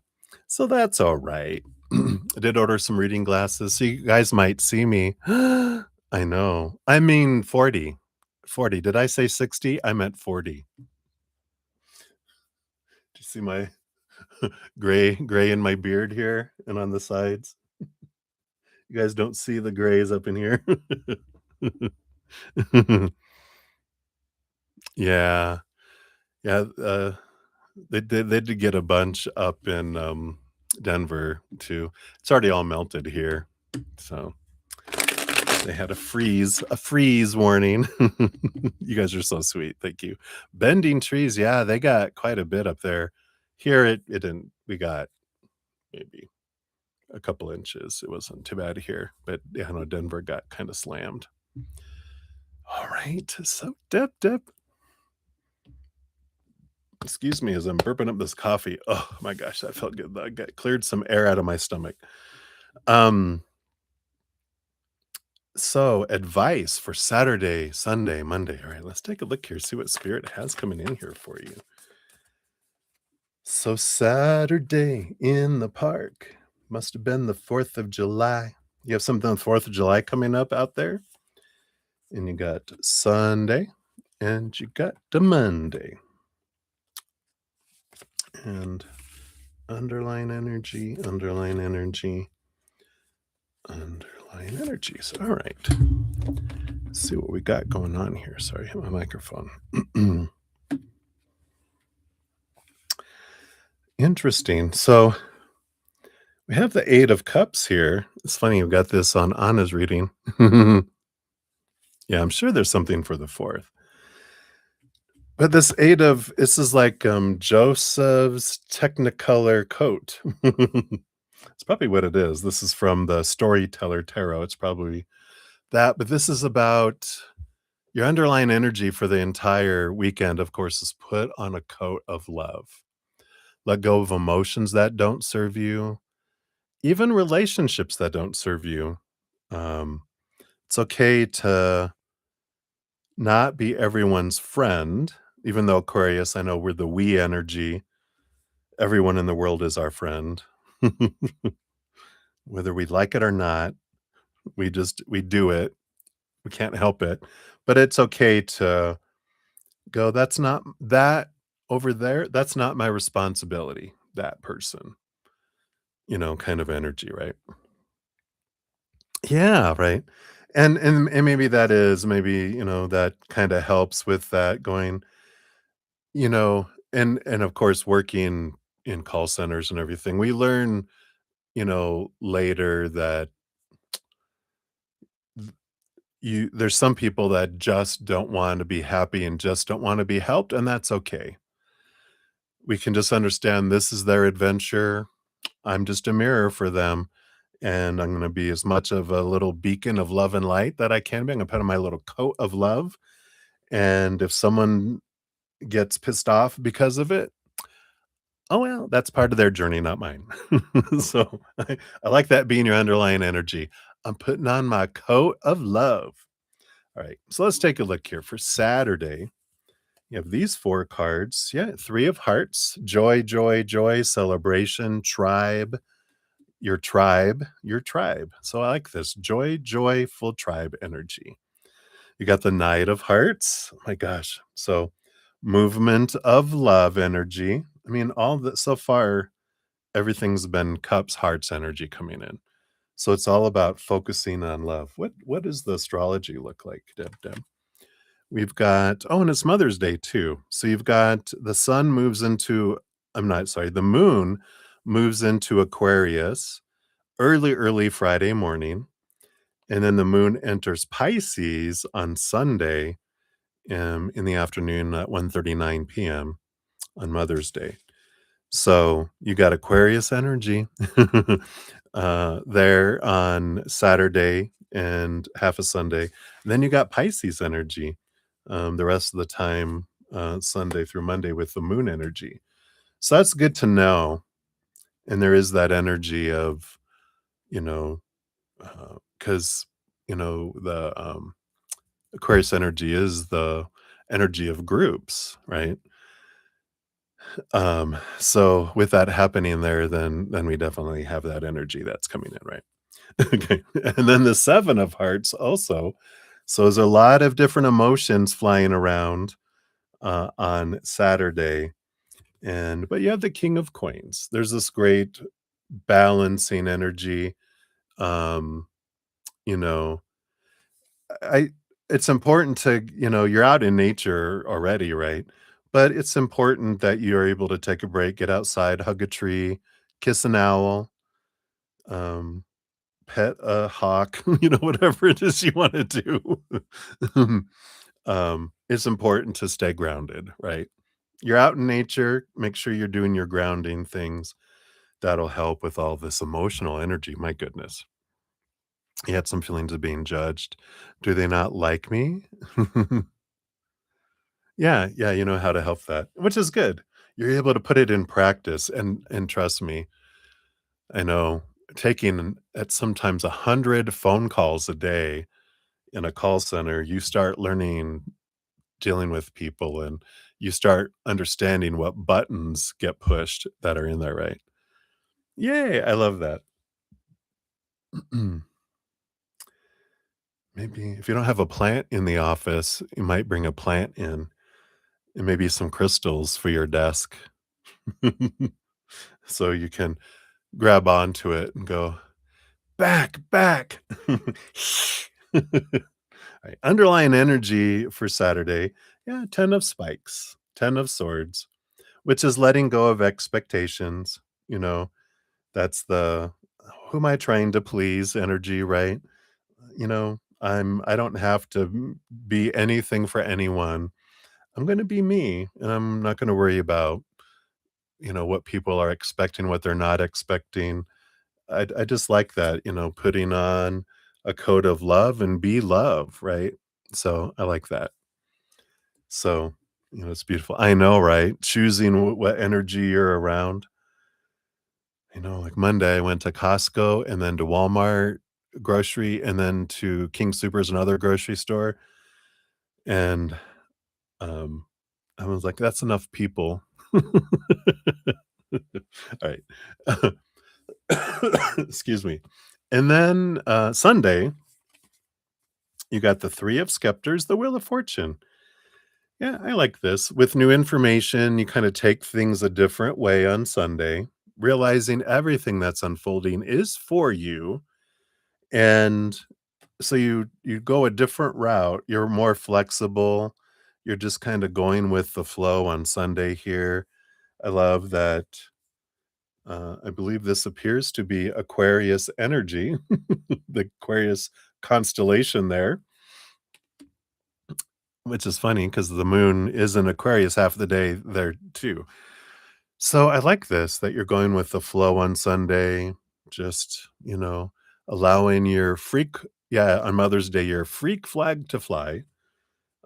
So that's alright. I did order some reading glasses, so you guys might see me. I know. I mean 40. 40. Did I say 60? I meant 40. Do you see my gray in my beard here and on the sides? You guys don't see the grays up in here? Yeah. Yeah, they did get a bunch up in, Denver too. It's already all melted here, so they had a freeze warning. You guys are so sweet, thank you. Bending trees, yeah, they got quite a bit up there. Here, it didn't we got maybe a couple inches. It wasn't too bad here, but yeah, I know Denver got kinda slammed. Alright, so Deb, excuse me as I'm burping up this coffee. Oh my gosh, that felt good. That got cleared some air out of my stomach. Um, so advice for Saturday, Sunday, Monday. All right, let's take a look here, see what spirit has coming in here for you. So Saturday in the park. Must have been the 4th of July. You have something on the 4th of July coming up out there? And you got Sunday and you got the Monday. And underline energy, underline energy, underline energies. All right. Let's see what we got going on here. Sorry, hit my microphone. Interesting. So we have the 8 of Cups here. It's funny you got this on Anna's reading. Yeah, I'm sure there's something for the 4th. But this is like Joseph's Technicolor coat. It's probably what it is. This is from the Storyteller Tarot. It's probably that, but this is about your underlying energy for the entire weekend, of course, is put on a coat of love. Let go of emotions that don't serve you, even relationships that don't serve you. Um, it's okay to not be everyone's friend, even though Aquarius, I know we're the we energy. Everyone in the world is our friend. Whether we like it or not, we do it. We can't help it. But it's okay to go, that's not that over there, that's not my responsibility, that person, kind of energy, right? Yeah, right. And maybe that is maybe, that kinda helps with that going, and of course, working in call centers and everything, we learn, later that there's some people that just don't wanna be happy and just don't wanna be helped, and that's okay. We can just understand this is their adventure. I'm just a mirror for them, and I'm gonna be as much of a little beacon of love and light that I can be. I'm gonna put on my little coat of love, and if someone gets pissed off because of it, oh, well, that's part of their journey, not mine. So, I like that being your underlying energy. I'm putting on my coat of love. Alright, so let's take a look here for Saturday. You have these 4 cards. Yeah, 3 of Hearts, joy, joy, joy, celebration, tribe, your tribe, your tribe. So I like this joy, joyful tribe energy. You got the Knight of Hearts. Oh my gosh. So movement of love energy. I mean, all that so far, everything's been cups, hearts energy coming in. So it's all about focusing on love. What does the astrology look like, Deb? We've got, oh, and it's Mother's Day too. So you've got the sun moves into, I'm not sorry, the moon moves into Aquarius early, early Friday morning. And then the moon enters Pisces on Sunday in the afternoon at 1:39 p.m. on Mother's Day. So you got Aquarius energy there on Saturday and half a Sunday. And then you got Pisces energy the rest of the time, Sunday through Monday with the moon energy. So that's good to know. And there is that energy of, you know, because, the Aquarius energy is the energy of groups, right? So with that happening there, then we definitely have that energy that's coming in, right? Okay. And then the 7 of Hearts also. So there's a lot of different emotions flying around on Saturday. And but you have the King of Coins. There's this great balancing energy. Um, you know, I it's important to, you're out in nature already, right? But it's important that you're able to take a break, get outside, hug a tree, kiss an owl, um, pet a hawk, whatever it is you want to do. It's important to stay grounded, right? You're out in nature, make sure you're doing your grounding things. That'll help with all this emotional energy. My goodness. You had some feelings of being judged. Do they not like me? Yeah, yeah, you know how to help that, which is good. You're able to put it in practice and trust me, I know taking at sometimes 100 phone calls a day in a call center, you start learning dealing with people and you start understanding what buttons get pushed that are in there, right? Yay, I love that. Maybe if you don't have a plant in the office, you might bring a plant in and maybe some crystals for your desk. So you can grab onto it and go, back, back. Right. Underlying energy for Saturday. Yeah, 10 of spikes, 10 of swords, which is letting go of expectations. You know, that's the who am I trying to please energy, right? I don't have to be anything for anyone. I'm going to be me and I'm not going to worry about, what people are expecting, what they're not expecting. I just like that, putting on a coat of love and be love, right? So I like that. So, it's beautiful. I know, right? Choosing what energy you're around. Like Monday, I went to Costco and then to Walmart grocery and then to King Supers, another grocery store. And um, I was like, that's enough people. All right. Excuse me. And then Sunday, you got the Three of Scepters, the Wheel of Fortune. Yeah, I like this. With new information, you kind of take things a different way on Sunday, realizing everything that's unfolding is for you. And so you go a different route. You're more flexible. You're just kind of going with the flow on Sunday here. I love that. I believe this appears to be Aquarius energy, the Aquarius constellation there, which is funny because the moon is in Aquarius half the day there too. So I like this that you're going with the flow on Sunday, just, allowing your on Mother's Day, your freak flag to fly.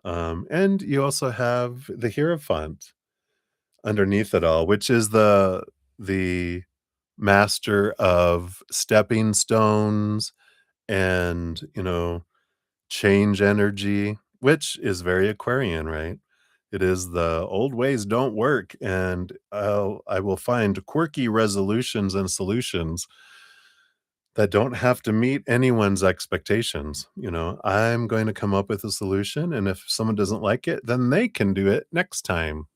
And you also have the Hierophant underneath it all, which is the master of stepping stones and, change energy, which is very Aquarian, right? It is the old ways don't work, and I will find quirky resolutions and solutions that don't have to meet anyone's expectations. I'm going to come up with a solution, and if someone doesn't like it, then they can do it next time.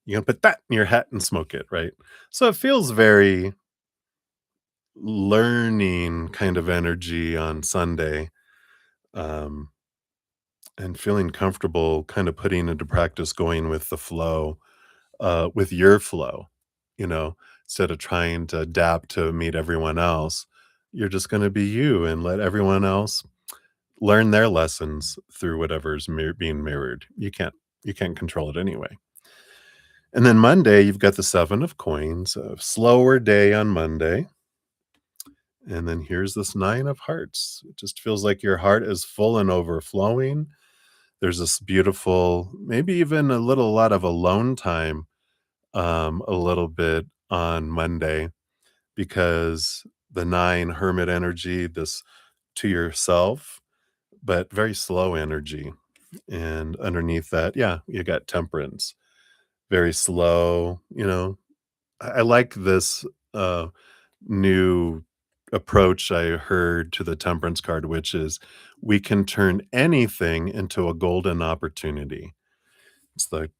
You can put that in your hat and smoke it, right? So it feels very learning kind of energy on Sunday. Um, and feeling comfortable kind of putting into practice going with the flow, with your flow, you know, instead of trying to adapt to meet everyone else, you're just going to be you and let everyone else learn their lessons through whatever's being mirrored. You can't control it anyway. And then Monday, you've got the 7 of coins, a slower day on Monday. And then here's this 9 of hearts. It just feels like your heart is full and overflowing. There's this beautiful, maybe even a lot of alone time, a little bit on Monday because the 9 hermit energy, this to yourself, but very slow energy. And underneath that, yeah, you got temperance, very slow. I like this new approach I heard to the temperance card, which is we can turn anything into a golden opportunity. It's the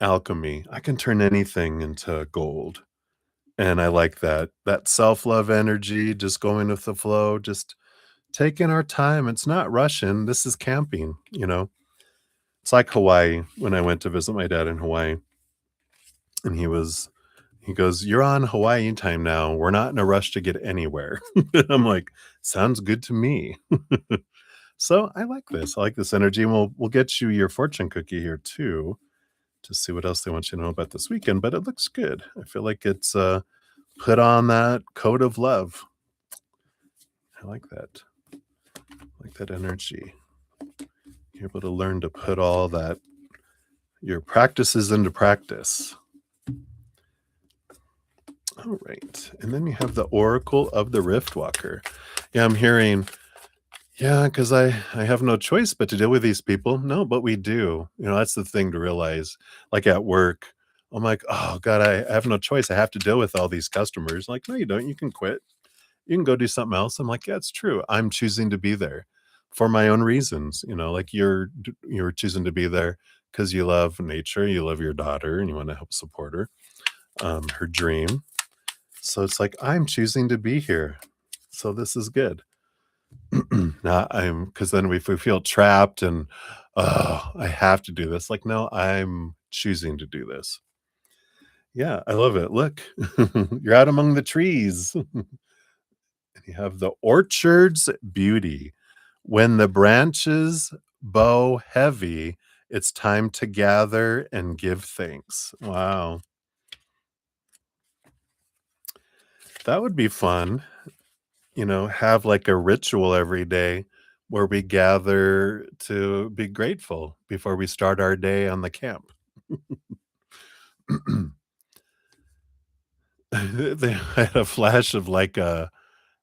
alchemy. I can turn anything into gold. And I like that self-love energy, just going with the flow, just taking our time. It's not rushing. This is camping. It's like Hawaii when I went to visit my dad in Hawaii and he goes, "You're on Hawaii time now. We're not in a rush to get anywhere." I'm like, "Sounds good to me." So I like this. I like this energy. And we'll get you your fortune cookie here too to see what else they want you to know about this weekend. But it looks good. I feel like it's put on that coat of love. I like that. I like that energy. You're able to learn to put all that your practices into practice. All right. And then you have the Oracle of the Rift Walker. Yeah, I'm hearing, yeah, because I have no choice but to deal with these people. No, but we do. That's the thing to realize. Like at work, I'm like, oh God, I have no choice. I have to deal with all these customers. Like, no, you don't. You can quit. You can go do something else. I'm like, yeah, it's true. I'm choosing to be there for my own reasons. Like you're choosing to be there because you love nature, you love your daughter, and you want to help support her dream. So it's like I'm choosing to be here. So this is good. Now I'm because then if we feel trapped and oh, I have to do this. Like, no, I'm choosing to do this. Yeah, I love it. Look, you're out among the trees. And you have the orchard's beauty. When the branches bow heavy, it's time to gather and give thanks. Wow. That would be fun. Have like a ritual every day where we gather to be grateful before we start our day on the camp. They had a flash of like a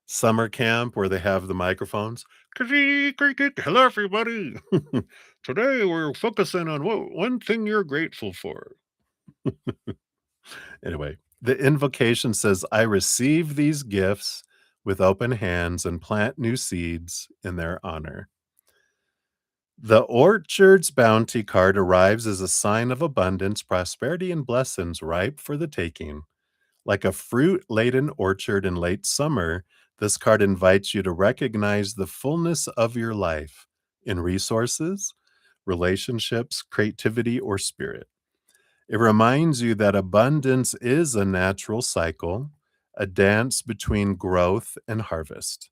summer camp where they have the microphones. Hello, everybody. Today we're focusing on one thing you're grateful for. Anyway, the invocation says, I receive these gifts with open hands and plant new seeds in their honor. The orchard's bounty card arrives as a sign of abundance, prosperity, and blessings ripe for the taking. Like a fruit laden orchard in late summer, this card invites you to recognize the fullness of your life in resources, relationships, creativity, or spirit. It reminds you that abundance is a natural cycle, a dance between growth and harvest.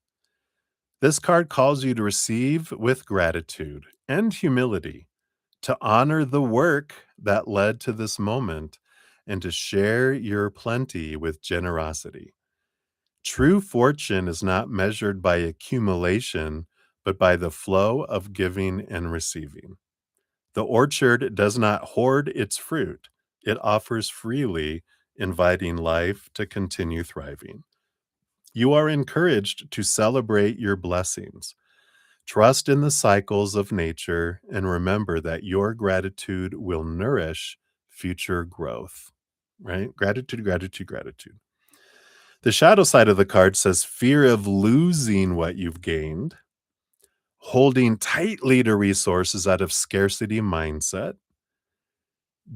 This card calls you to receive with gratitude and humility, to honor the work that led to this moment, and to share your plenty with generosity. True fortune is not measured by accumulation, but by the flow of giving and receiving. The orchard does not hoard its fruit, it offers freely, inviting life to continue thriving. You are encouraged to celebrate your blessings. Trust in the cycles of nature and remember that your gratitude will nourish future growth, right? Gratitude, gratitude, gratitude. The shadow side of the card says fear of losing what you've gained, holding tightly to resources out of scarcity mindset,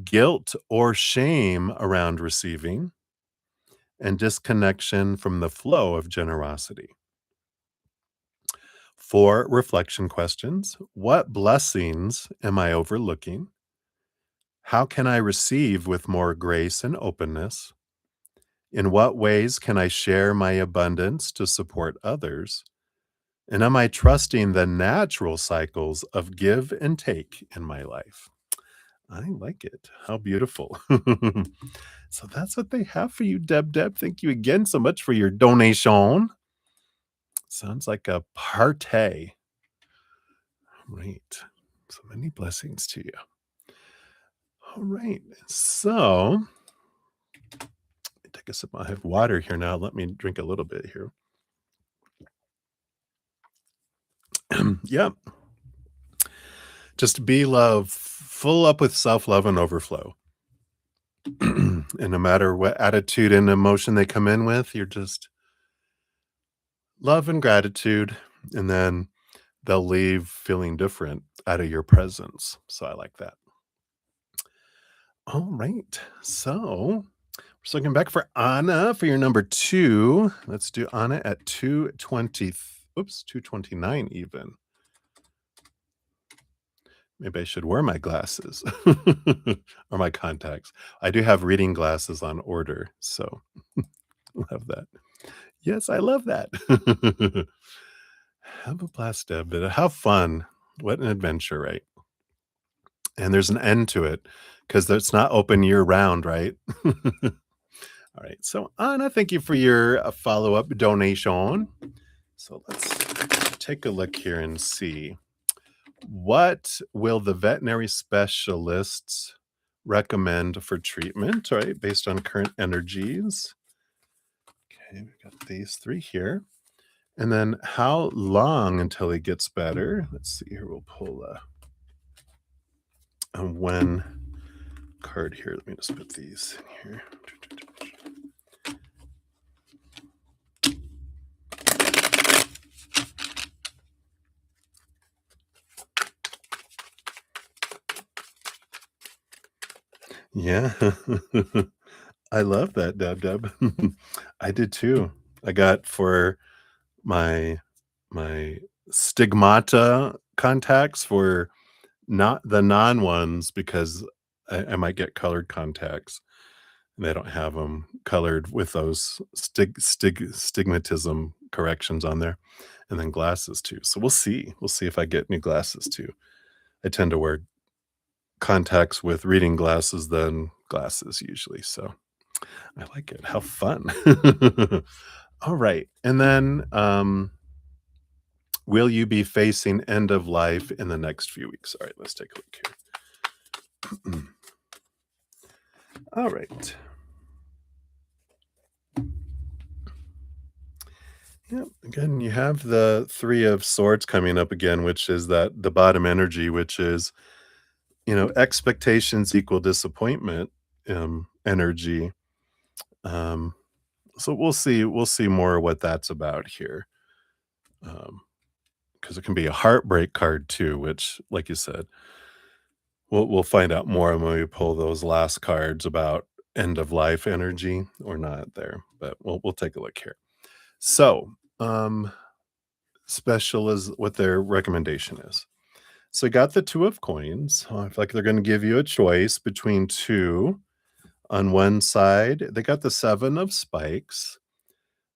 guilt or shame around receiving, and disconnection from the flow of generosity. For reflection questions, what blessings am I overlooking? How can I receive with more grace and openness? In what ways can I share my abundance to support others? And am I trusting the natural cycles of give and take in my life? I like it. How beautiful. So that's what they have for you, Deb. Deb, thank you again so much for your donation. Sounds like a party. Right. So many blessings to you. All right. So take a sip. I have water here now. Let me drink a little bit here. Yep. Just be love, full up with self love and overflow. And no matter what attitude and emotion they come in with, you're just love and gratitude. And then they'll leave feeling different out of your presence. So I like that. All right. So we're just looking back for Anna for your number 2. Let's do Anna at 220. Oops, 229 even. Maybe I should wear my glasses or my contacts. I do have reading glasses on order, so love that. Yes, I love that. Have a blast, Deb. But how fun. What an adventure, right? And there's an end to it because it's not open year round, right? All right. So, Anna, thank you for your follow up donation. So, let's take a look here and see. What will the veterinary specialists recommend for treatment, right? Based on current energies. Okay, we've got these 3 here. And then how long until he gets better? Let's see here, we'll pull a when card here. Let me just put these in here. Yeah. I love that, Deb. I did too. I got for my my stigmata contacts for not the non ones because I might get colored contacts. And they don't have them colored with those stigmatism corrections on there, and then glasses too. So we'll see. We'll see if I get new glasses too. I tend to wear contacts with reading glasses than glasses usually, so I like it. How fun. All right, and then, will you be facing end of life in the next few weeks? All right, let's take a look here. All right. Yeah, again, you have the 3 of swords coming up again, which is that the bottom energy, which is, expectations equal disappointment, energy. Um, so we'll see more what that's about here. Because it can be a heartbreak card too, which, like you said, we'll find out more when we pull those last cards about end of life energy or not there. But we'll take a look here. So, special is what their recommendation is. So I got the 2 of coins. I feel like they're gonna give you a choice between 2. On one side, they got the 7 of spikes,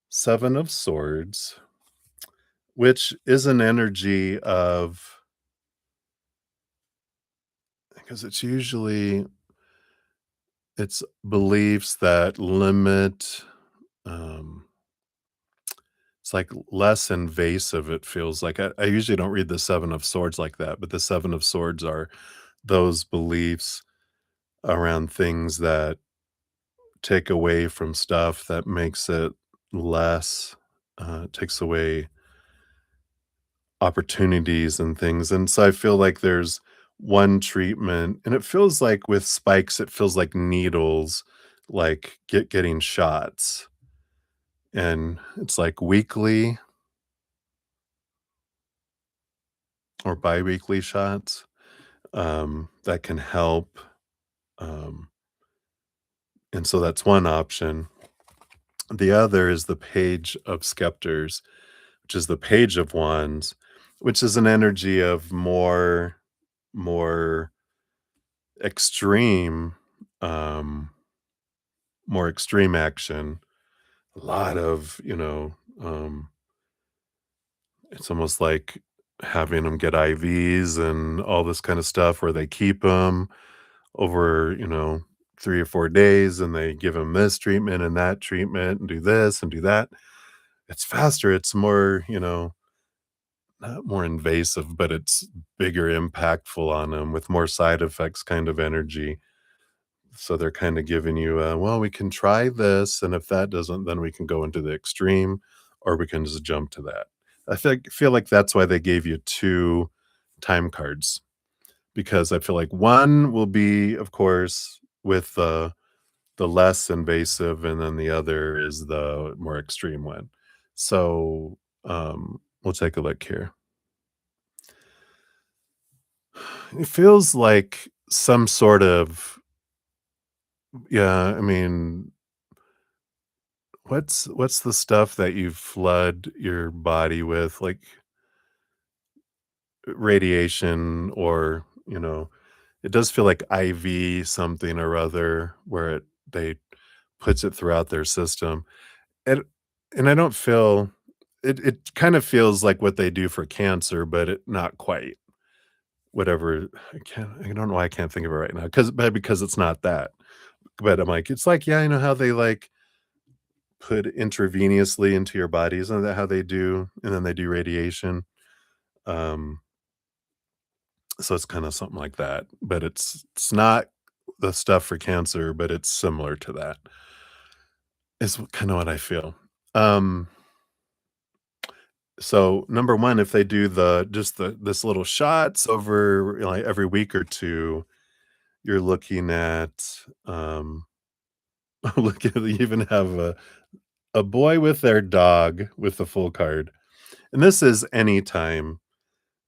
7 of swords, which is an energy of because it's beliefs that limit, um, it's like less invasive, it feels like. I usually don't read the 7 of swords like that, but the 7 of swords are those beliefs around things that take away from stuff that makes it less, takes away opportunities and things, and so I feel like there's one treatment and it feels like with spikes, it feels like needles, like getting shots, and it's like weekly or biweekly shots, that can help, um, and so that's one option. The other is the Page of Scepters, which is the Page of Wands, which is an energy of more extreme, um, more extreme action. A lot of, it's almost like having them get IVs and all this kind of stuff where they keep them over, 3 or 4 days and they give them this treatment and that treatment and do this and do that. It's faster, it's more, not more invasive, but it's bigger impactful on them with more side effects kind of energy. So they're kinda giving you, "Well, we can try this, and if that doesn't, then we can go into the extreme, or we can just jump to that." I feel like that's why they gave you 2 time cards, because I feel like 1 will be, of course, with the less invasive, and then the other is the more extreme one. So, we'll take a look here. It feels like some sort of yeah, I mean, what's the stuff that you flood your body with, like radiation or, it does feel like IV something or other where they puts it throughout their system. And and I don't feel it kind of feels like what they do for cancer, but not quite. Whatever I don't know why I can't think of it right now because it's not that. But I'm like, it's like, yeah, you know how they like put intravenously into your body, isn't that how they do? And then they do radiation. Um, so it's kinda something like that, but it's not the stuff for cancer, but it's similar to that, is kinda what I feel. Um, so number 1, if they do this little shots over, like, every week or 2, you're looking at, look at they even have a boy with their dog with the full card, and this is anytime.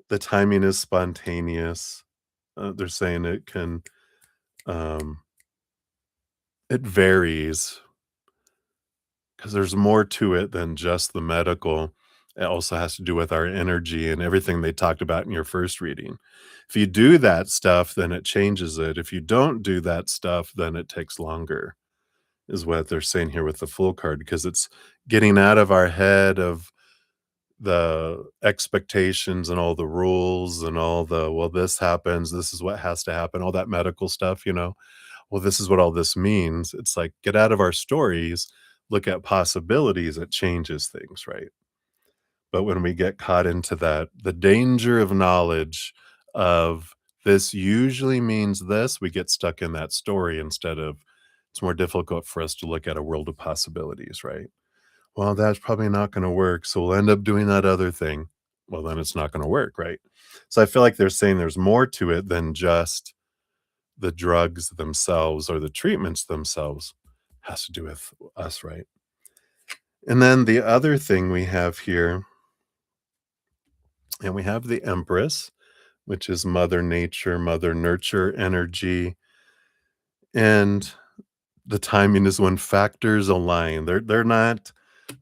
The timing is spontaneous. They're saying um it varies because there's more to it than just the medical. It also has to do with our energy and everything they talked about in your first reading. If you do that stuff, then it changes it. If you don't do that stuff, then it takes longer, is what they're saying here with the full card, because it's getting out of our head of the expectations and all the rules and all the, well, this happens, this is what has to happen, all that medical stuff, well, this is what all this means. It's like, get out of our stories, look at possibilities, it changes things, right? But when we get caught into that, the danger of knowledge of this usually means this, we get stuck in that story instead of, it's more difficult for us to look at a world of possibilities, right? Well, that's probably not going to work. So we'll end up doing that other thing. Well, then it's not going to work, right? So I feel like they're saying there's more to it than just the drugs themselves or the treatments themselves. Has to do with us, right? And then the other thing we have here, and we have the Empress, which is Mother Nature, Mother Nurture energy. And the timing is when factors align. They're not,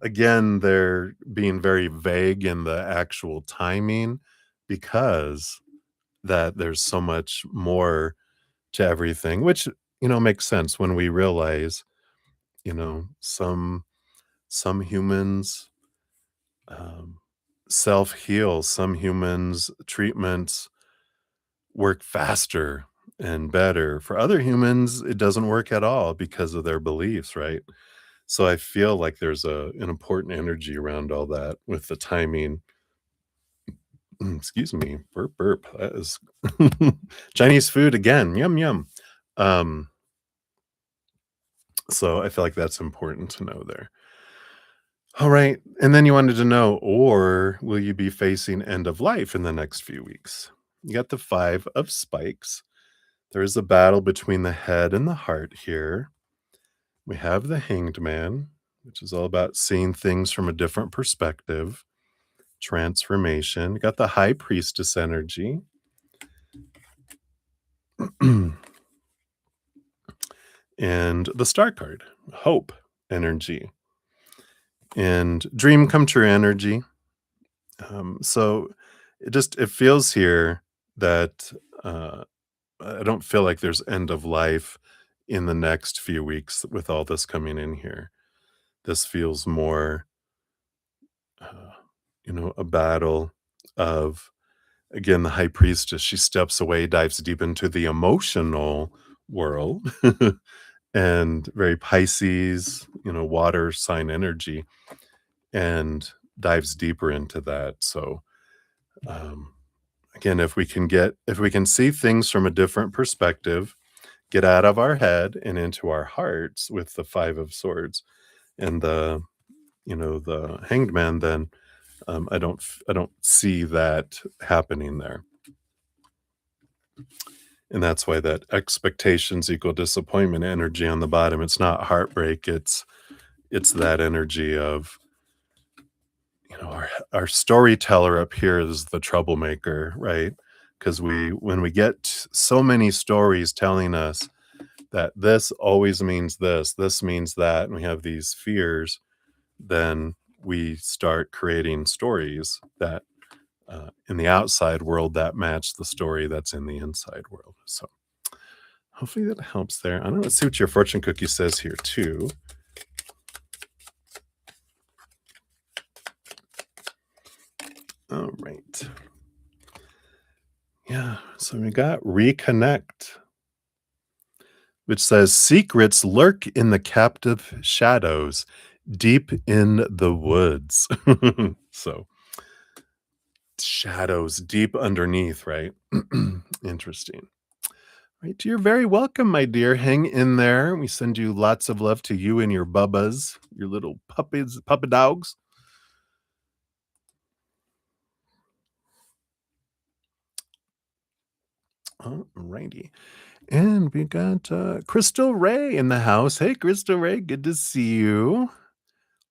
again, they're being very vague in the actual timing because that there's so much more to everything, which, makes sense when we realize, some humans um, self-heal, some humans treatments work faster and better. For other humans, it doesn't work at all because of their beliefs, right? So I feel like there's an important energy around all that with the timing. Excuse me, burp, burp. That is Chinese food again. Yum, yum. Um, so I feel like that's important to know there. All right. And then you wanted to know, or will you be facing end of life in the next few weeks? You got the 5 of Spikes. There is a battle between the head and the heart here. We have the Hanged Man, which is all about seeing things from a different perspective, transformation. You got the High Priestess energy. And the Star card, Hope energy. And Dream Come True energy. So it feels here that I don't feel like there's end of life in the next few weeks with all this coming in here. This feels more, uh, a battle of, again, the high priestess. She steps away, dives deep into the emotional world, and very Pisces, water sign energy, and dives deeper into that. So, um, again, if we can see things from a different perspective, get out of our head and into our hearts with the 5 of Swords and the Hanged Man, then I don't see that happening there. And that's why that expectations equal disappointment energy on the bottom. It's not heartbreak. It's that energy of, our storyteller up here is the troublemaker, right? Because when we get so many stories telling us that this always means this means that, and we have these fears, then we start creating stories that in the outside world that match the story that's in the inside world. So hopefully that helps there. I don't know. Let's see what your fortune cookie says here too. All right. Yeah. So we got reconnect, which says secrets lurk in the captive shadows deep in the woods. So shadows deep underneath, right? Interesting. Right. You're very welcome, my dear. Hang in there. We send you lots of love to you and your bubbas, your little puppies, puppy dogs. All righty. And we got Crystal Ray in the house. Hey, Crystal Ray, good to see you.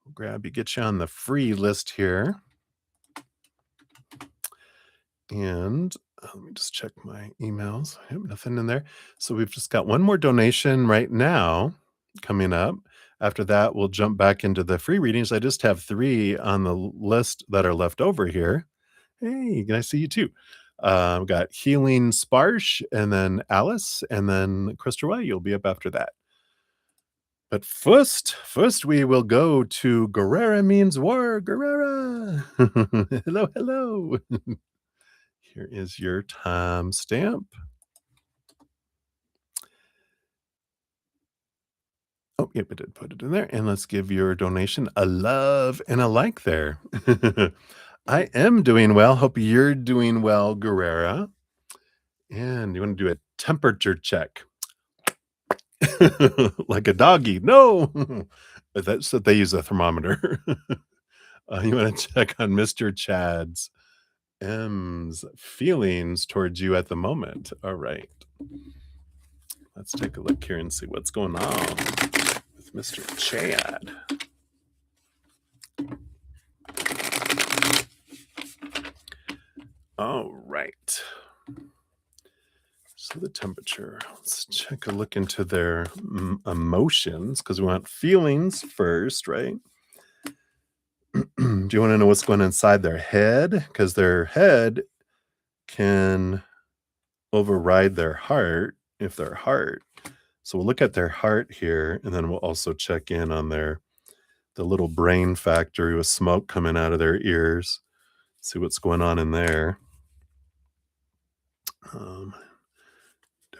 We'll grab you, get you on the free list here. And let me just check my emails. I have nothing in there. So we've just got one more donation right now coming up. After that, we'll jump back into the free readings. I just have 3 on the list that are left over here. Hey, can I see you too? We've got Healing Sparsh, and then Alice, and then Crystal Ray. You'll be up after that. But first we will go to Guerrera Means War. Guerrera. Hello, hello. Here is your timestamp. Oh, yep, I did put it in there. And let's give your donation a love and a like there. I am doing well. Hope you're doing well, Guerrera. And you want to do a temperature check. Like a doggy. No. That's that they use a thermometer. You want to check on Mr. Chad's M's feelings towards you at the moment. All right. Let's take a look here and see what's going on with Mr. Chad. All right. So the temperature. Let's check a look into their emotions because we want feelings first, right? Do you want to know what's going inside their head? Because their head can override their heart if their heart. So we'll look at their heart here, and then we'll also check in on the little brain factory with smoke coming out of their ears. See what's going on in there. Don't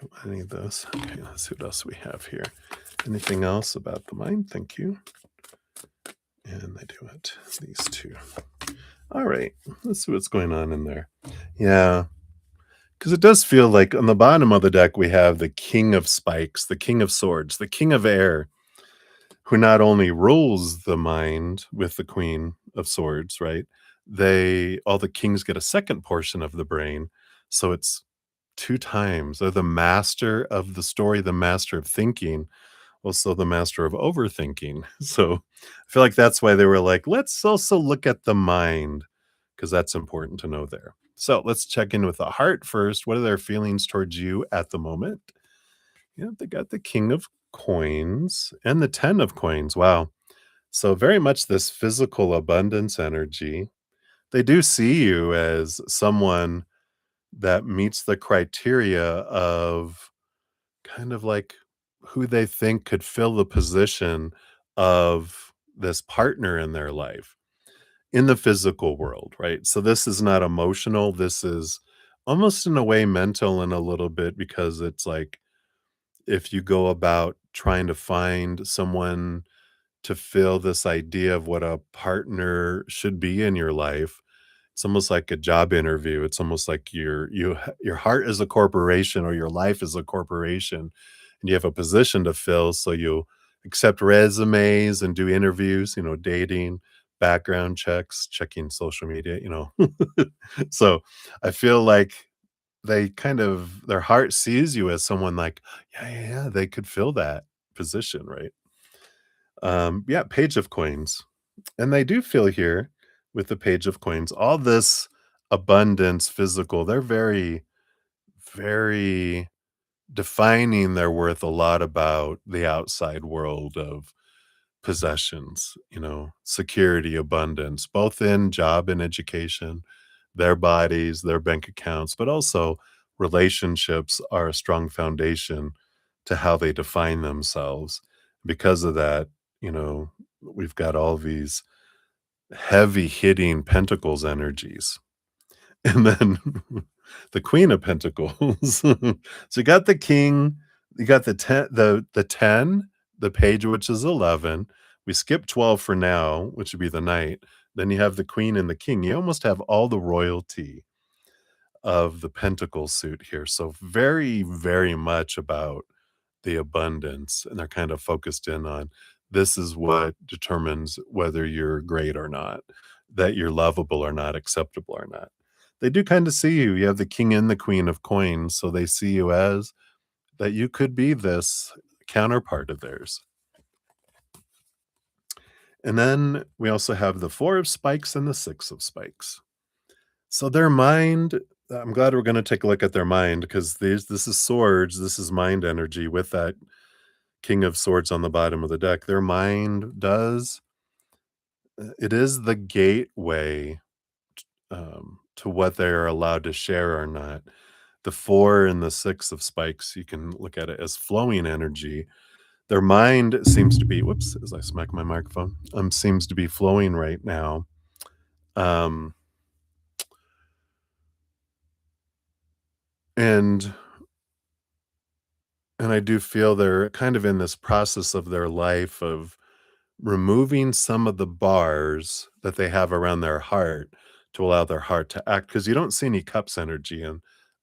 want any of those. Okay, let's see what else we have here. Anything else about the mind? Thank you. And they do it. These two. All right. Let's see what's going on in there. Yeah. Because it does feel like on the bottom of the deck, we have the King of Spikes, the King of Swords, the King of Air, who not only rules the mind with the Queen of Swords, right? All the kings get a second portion of the brain. So it's 2 times. They're the master of the story, the master of thinking, also the master of overthinking. So I feel like that's why they were like, let's also look at the mind, because that's important to know there. So let's check in with the heart first. What are their feelings towards you at the moment? Yeah, they got the King of Coins and the 10 of Coins. Wow. So very much this physical abundance energy. They do see you as someone that meets the criteria of kind of like who they think could fill the position of this partner in their life in the physical world, right? So this is not emotional. This is almost in a way mental and a little bit because it's like if you go about trying to find someone to fill this idea of what a partner should be in your life, it's almost like a job interview. It's almost like your heart is a corporation or your life is a corporation, and you have a position to fill. So you accept resumes and do interviews, dating, background checks, checking social media. So I feel like their heart sees you as someone like, yeah, they could fill that position, right? Yeah, Page of Coins. And they do feel here with the Page of Coins, all this abundance physical, they're very, very defining their worth a lot about the outside world of possessions, security, abundance, both in job and education, their bodies, their bank accounts, but also relationships are a strong foundation to how they define themselves. Because of that, we've got all these heavy hitting pentacles energies. And then the Queen of Pentacles. So you got the King, you got the 10, the 10, the Page, which is 11. We skip 12 for now, which would be the Knight. Then you have the Queen and the King. You almost have all the royalty. of the pentacle suit here. So very, very much about the abundance, and they're kind of focused in on this is what determines whether you're great or not, that you're lovable or not, acceptable or not. They do kind of see you. You have the king and the queen of coins, so they see you as that you could be this counterpart of theirs. And then we also have the 4 of spikes and the 6 of spikes. So their mind, I'm glad we're gonna take a look at their mind because this is swords, this is mind energy with that king of swords on the bottom of the deck. Their mind does it is the gateway, to what they're allowed to share or not. The 4 and the 6 of spikes, you can look at it as flowing energy. Their mind seems to be whoops, as I smack my microphone, seems to be flowing right now. Um, and and I do feel they're kind of in this process of their life of removing some of the bars that they have around their heart to allow their heart to act. Because you don't see any cups energy in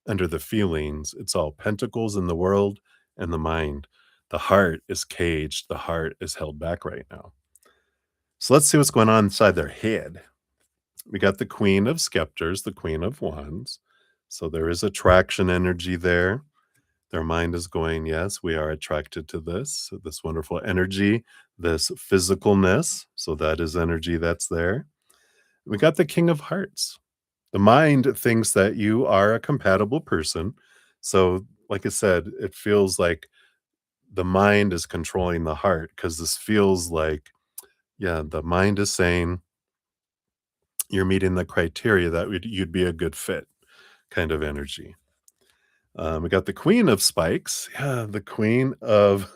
under the feelings. It's all pentacles in the world and the mind. The heart is caged, the heart is held back right now. So let's see what's going on inside their head. We got the queen of scepters, the queen of wands. So there is attraction energy there. Their mind is going, yes, we are attracted to this wonderful energy, this physicalness. So that is energy that's there. We got the king of hearts. The mind thinks that you are a compatible person. So, like I said, it feels like the mind is controlling the heart because this feels like, yeah, the mind is saying you're meeting the criteria that you'd be a good fit kind of energy. We got the queen of spikes. Yeah, the queen of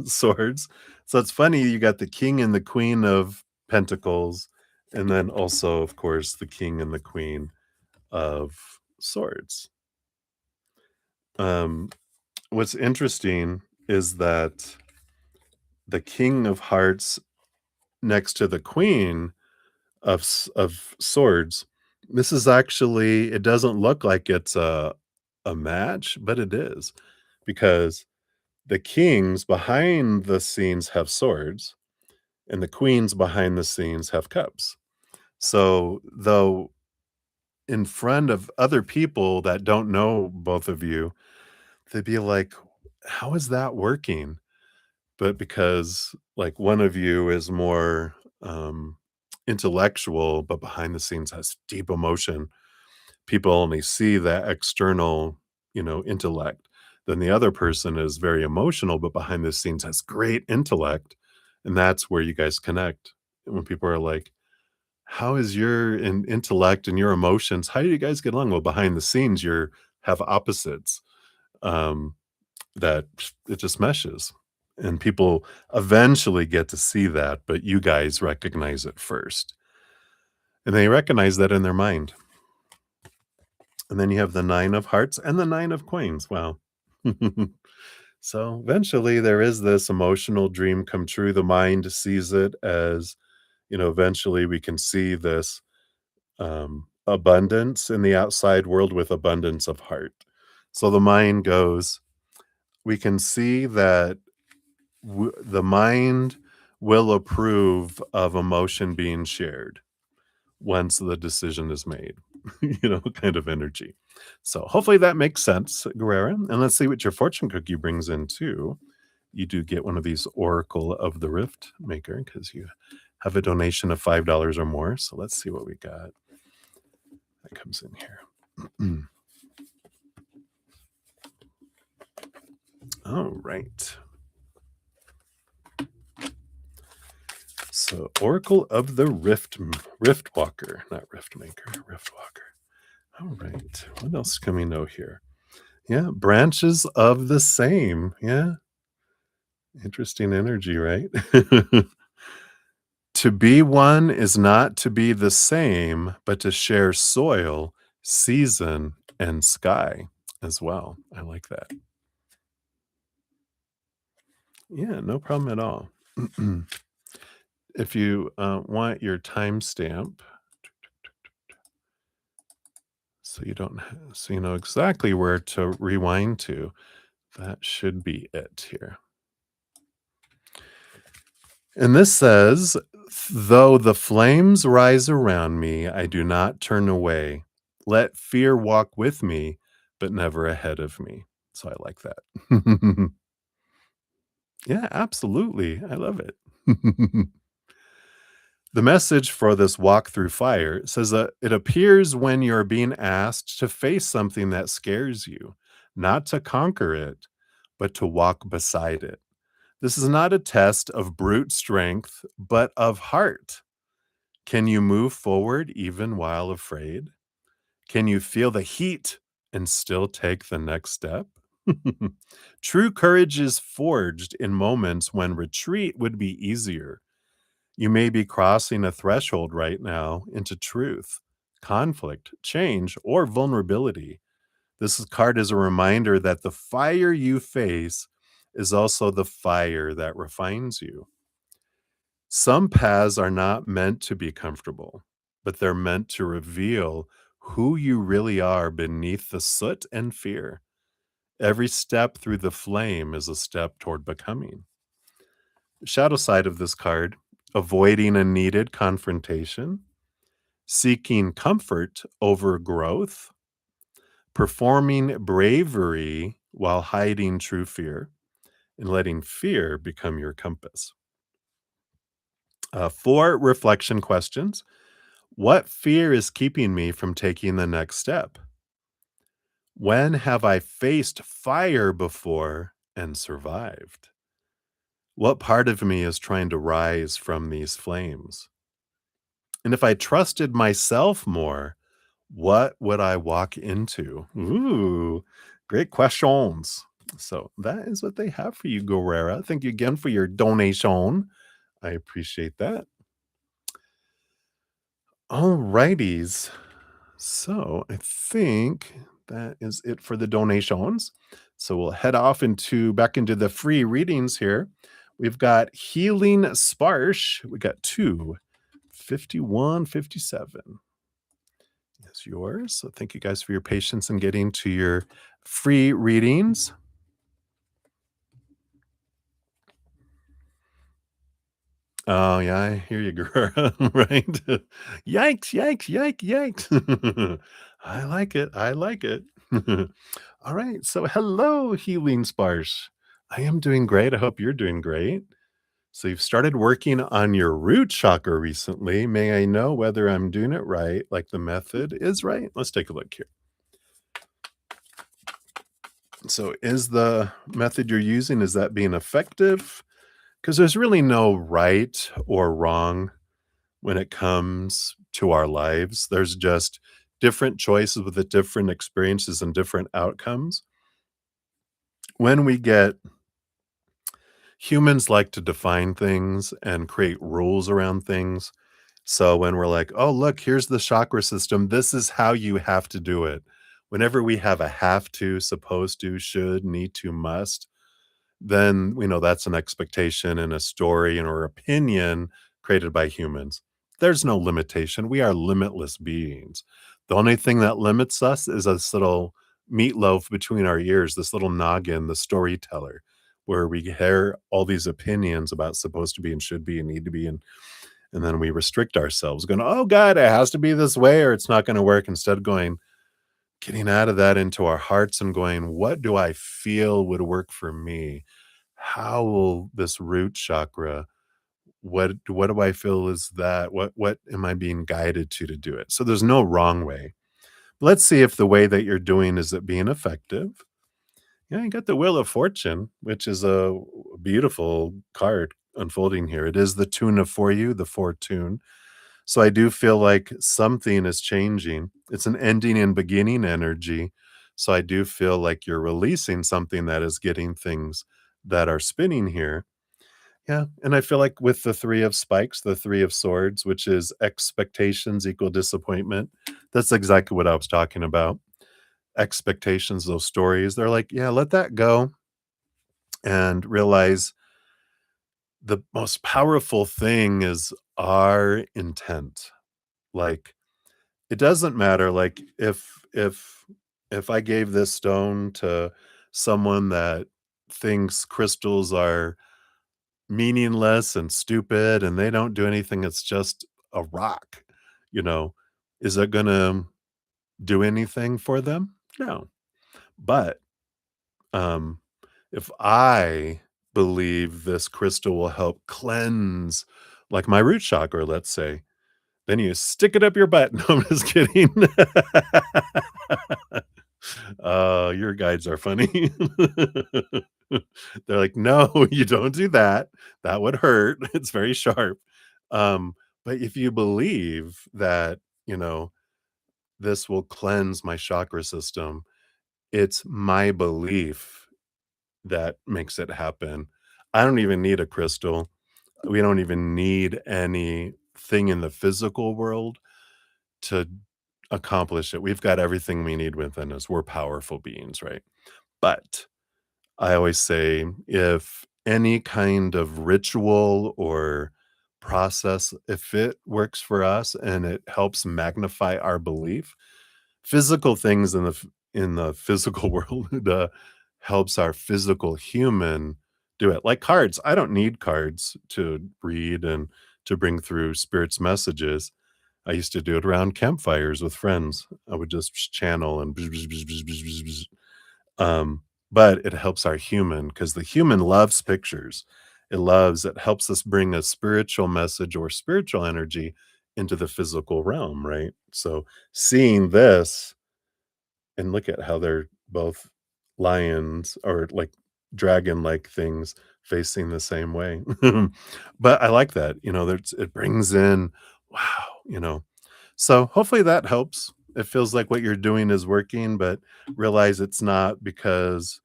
swords. So it's funny, you got the king and the queen of pentacles, and then also, of course, the king and the queen of swords. Um, what's interesting is that the king of hearts next to the queen of swords, this is actually, it doesn't look like it's a match, but it is because the kings behind the scenes have swords, and the queens behind the scenes have cups. So, though in front of other people that don't know both of you, they'd be like, "How is that working?" But because, like, one of you is more, intellectual, but behind the scenes has deep emotion, people only see that external, intellect. Then the other person is very emotional, but behind the scenes has great intellect, and that's where you guys connect. And when people are like, "How is your intellect and your emotions? How do you guys get along?" Well, behind the scenes, you're have opposites. Um, that it just meshes, and people eventually get to see that, but you guys recognize it first, and they recognize that in their mind. And then you have the 9 of hearts and the 9 of coins. Wow. So eventually there is this emotional dream come true. The mind sees it as, eventually we can see this abundance in the outside world with abundance of heart. So the mind goes, we can see that the mind will approve of emotion being shared once the decision is made, kind of energy. So hopefully that makes sense, Guerrera. And let's see what your fortune cookie brings in too. You do get one of these Oracle of the Rift maker because you have a donation of $5 or more. So let's see what we got that comes in here. All right. So Oracle of the Rift Walker, not Rift Maker, Rift Walker. All right. What else can we know here? Yeah, branches of the same. Yeah. Interesting energy, right? To be one is not to be the same, but to share soil, season, and sky as well. I like that. Yeah, no problem at all. If you want your timestamp, So you don't so you know exactly where to rewind to. That should be it here. And this says, though the flames rise around me, I do not turn away. Let fear walk with me, but never ahead of me. So I like that. Yeah, absolutely. I love it. The message for this walk through fire says that it appears when you're being asked to face something that scares you, not to conquer it, but to walk beside it. This is not a test of brute strength, but of heart. Can you move forward even while afraid? Can you feel the heat and still take the next step? True courage is forged in moments when retreat would be easier. You may be crossing a threshold right now into truth, conflict, change, or vulnerability. Card is a reminder that the fire you face is also the fire that refines you. Some paths are not meant to be comfortable, but they're meant to reveal who you really are beneath the soot and fear. Every step through the flame is a step toward becoming. Shadow side of this card, avoiding a needed confrontation, seeking comfort over growth, performing bravery while hiding true fear, and letting fear become your compass. 4 reflection questions. What fear is keeping me from taking the next step? When have I faced fire before and survived? What part of me is trying to rise from these flames? And if I trusted myself more, what would I walk into? Ooh, great questions. So that is what they have for you, Guerrera. Thank you again for your donation. I appreciate that. All righties. So I think that is it for the donations. So we'll head off back into the free readings here. We've got Healing Sparsh. We got 25157. Is yours. So thank you guys for your patience in getting to your free readings. Oh yeah, I hear you, girl. Right? Yikes! Yikes! Yikes! I like it. I like it. All right. So hello, Healing Sparse. I am doing great. I hope you're doing great. So you've started working on your root chakra recently. May I know whether I'm doing it right, like the method is right? Let's take a look here. So is the method you're using, is that being effective? Because there's really no right or wrong when it comes to our lives. There's just different choices with the different experiences and different outcomes. When we get humans like to define things and create rules around things. So when we're like, oh, look, here's the chakra system, this is how you have to do it. Whenever we have a have to, supposed to, should, need to, must, then we know that's an expectation and a story and or opinion created by humans. There's no limitation. We are limitless beings. The only thing that limits us is this little meatloaf between our ears, this little noggin, the storyteller, where we hear all these opinions about supposed to be and should be and need to be, and then we restrict ourselves, going, oh God, it has to be this way or it's not going to work. Instead of getting out of that into our hearts and going, what do I feel would work for me? How will this root chakra, what do I feel is that? What am I being guided to do it? So there's no wrong way. Let's see if the way that you're doing is it being effective. Yeah, you got the Wheel of Fortune, which is a beautiful card unfolding here. It is the tuna for you, the fortune. So I do feel like something is changing. It's an ending and beginning energy. So I do feel like you're releasing something that is getting things that are spinning here. Yeah, and I feel like with the 3 of spikes, the 3 of swords, which is expectations equal disappointment, that's exactly what I was talking about. Expectations, those stories, they're like, yeah, let that go and realize the most powerful thing is our intent. Like, it doesn't matter, like, if I gave this stone to someone that thinks crystals are meaningless and stupid and they don't do anything, it's just a rock, you know, is it gonna do anything for them? No. But, um, if I believe this crystal will help cleanse, like, my root chakra, let's say, then you stick it up your butt. No, I'm just kidding. Your guides are funny. They're like, "No, you don't do that. That would hurt. It's very sharp." Um, but if you believe that, you know, this will cleanse my chakra system, it's my belief that makes it happen. I don't even need a crystal. We don't even need anything in the physical world to accomplish it. We've got everything we need within us. We're powerful beings, right? But I always say if any kind of ritual or process, if it works for us and it helps magnify our belief, physical things in the physical world helps our physical human do it. Like cards, I don't need cards to read and to bring through spirits messages. I used to do it around campfires with friends. I would just channel and bzz, bzz, bzz, bzz, bzz, bzz, bzz. But it helps our human because the human loves pictures. It helps us bring a spiritual message or spiritual energy into the physical realm, right? So seeing this and look at how they're both lions or like dragon-like things facing the same way. But I like that, you know, there's it brings in, wow, you know. So hopefully that helps. It feels like what you're doing is working, but realize it's not because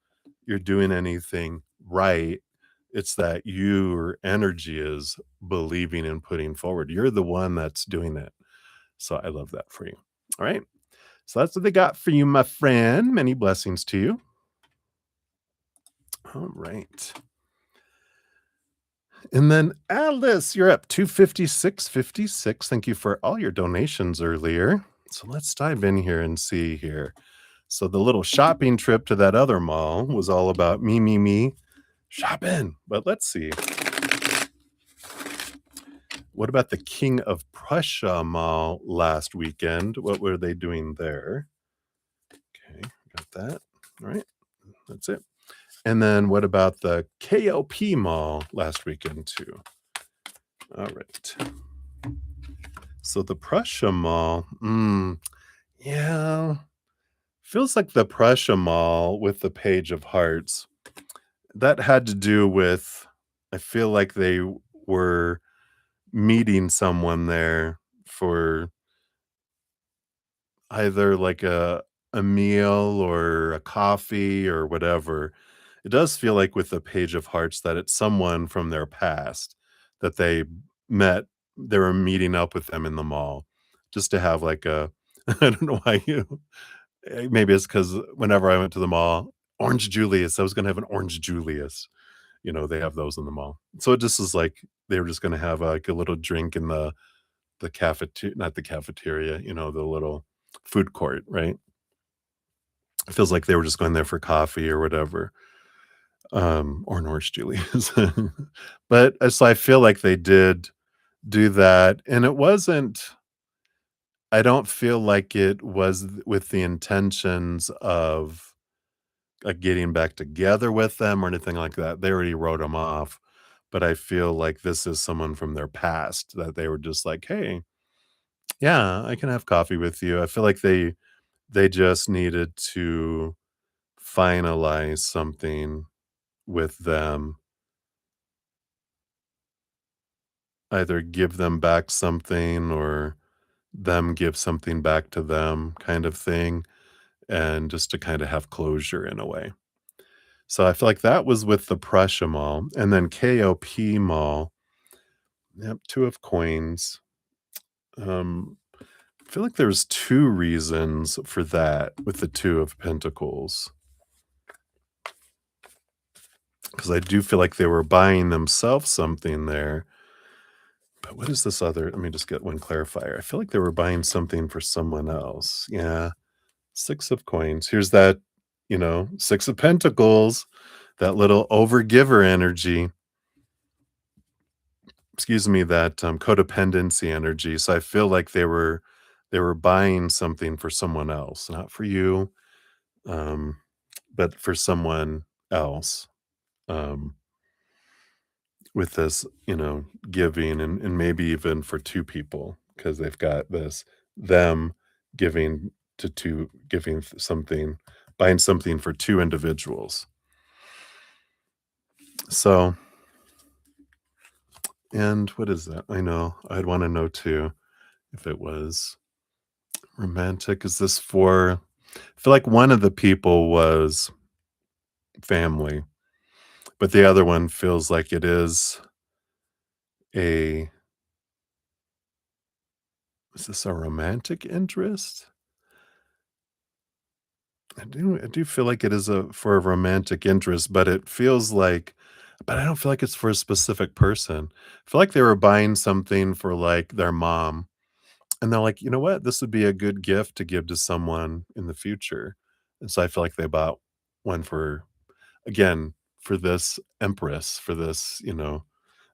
you're doing anything right. It's that your energy is believing and putting forward. You're the one that's doing it. So I love that for you. All right. So that's what they got for you, my friend. Many blessings to you. All right. And then Alice, you're up 256.56. Thank you for all your donations earlier. So let's dive in here and see here. So the little shopping trip to that other mall was all about me shopping. But let's see. What about the King of Prussia Mall last weekend? What were they doing there? Okay, got that. All right, that's it. And then what about the KOP Mall last weekend too? All right. So the Prussia Mall, yeah, feels like the Prussia Mall with the Page of Hearts. That had to do with, I feel like they were meeting someone there for either like a meal or a coffee or whatever. It does feel like with the Page of Hearts that it's someone from their past that they met. They were meeting up with them in the mall just to have like a I don't know why you maybe it's because whenever I went to the mall, Orange Julius, I was gonna have an Orange Julius. You know, they have those in the mall. So it just is like they were just gonna have like a little drink in the cafeteria, not the cafeteria, you know, the little food court, right? It feels like they were just going there for coffee or whatever, or an Orange Julius. But so I feel like they did do that, and it wasn't I don't feel like it was with the intentions of, like, getting back together with them or anything like that. They already wrote them off, but I feel like this is someone from their past that they were just like, "Hey, yeah, I can have coffee with you." I feel like they just needed to finalize something with them, either give them back something or them give something back to them kind of thing, and just to kinda have closure in a way. So I feel like that was with the Prussia Mall, and then KOP Mall, yep, 2 of coins. I feel like there's 2 reasons for that with the 2 of pentacles, because I do feel like they were buying themselves something there. But what is this other let me just get one clarifier. I feel like they were buying something for someone else. Yeah. 6 of coins. Here's that, 6 of pentacles, that little overgiver energy. Excuse me, that, codependency energy. So I feel like they were buying something for someone else, not for you, um, but for someone else, um, with this, giving and maybe even for 2 people because 'cause they've got this them giving to 2 giving something buying something for 2 individuals. So and what is that? I know, I'd wanna know too if it was romantic. Is this for I feel like one of the people was family, but the other one feels like it a is this a romantic interest? I do feel like it is for a romantic interest, but it feels like but I don't feel like it's for a specific person. I feel like they were buying something for, like, their mom, and they're like, "You know what? This would be a good gift to give to someone in the future." And so I feel like they bought one for again, for this empress, for this,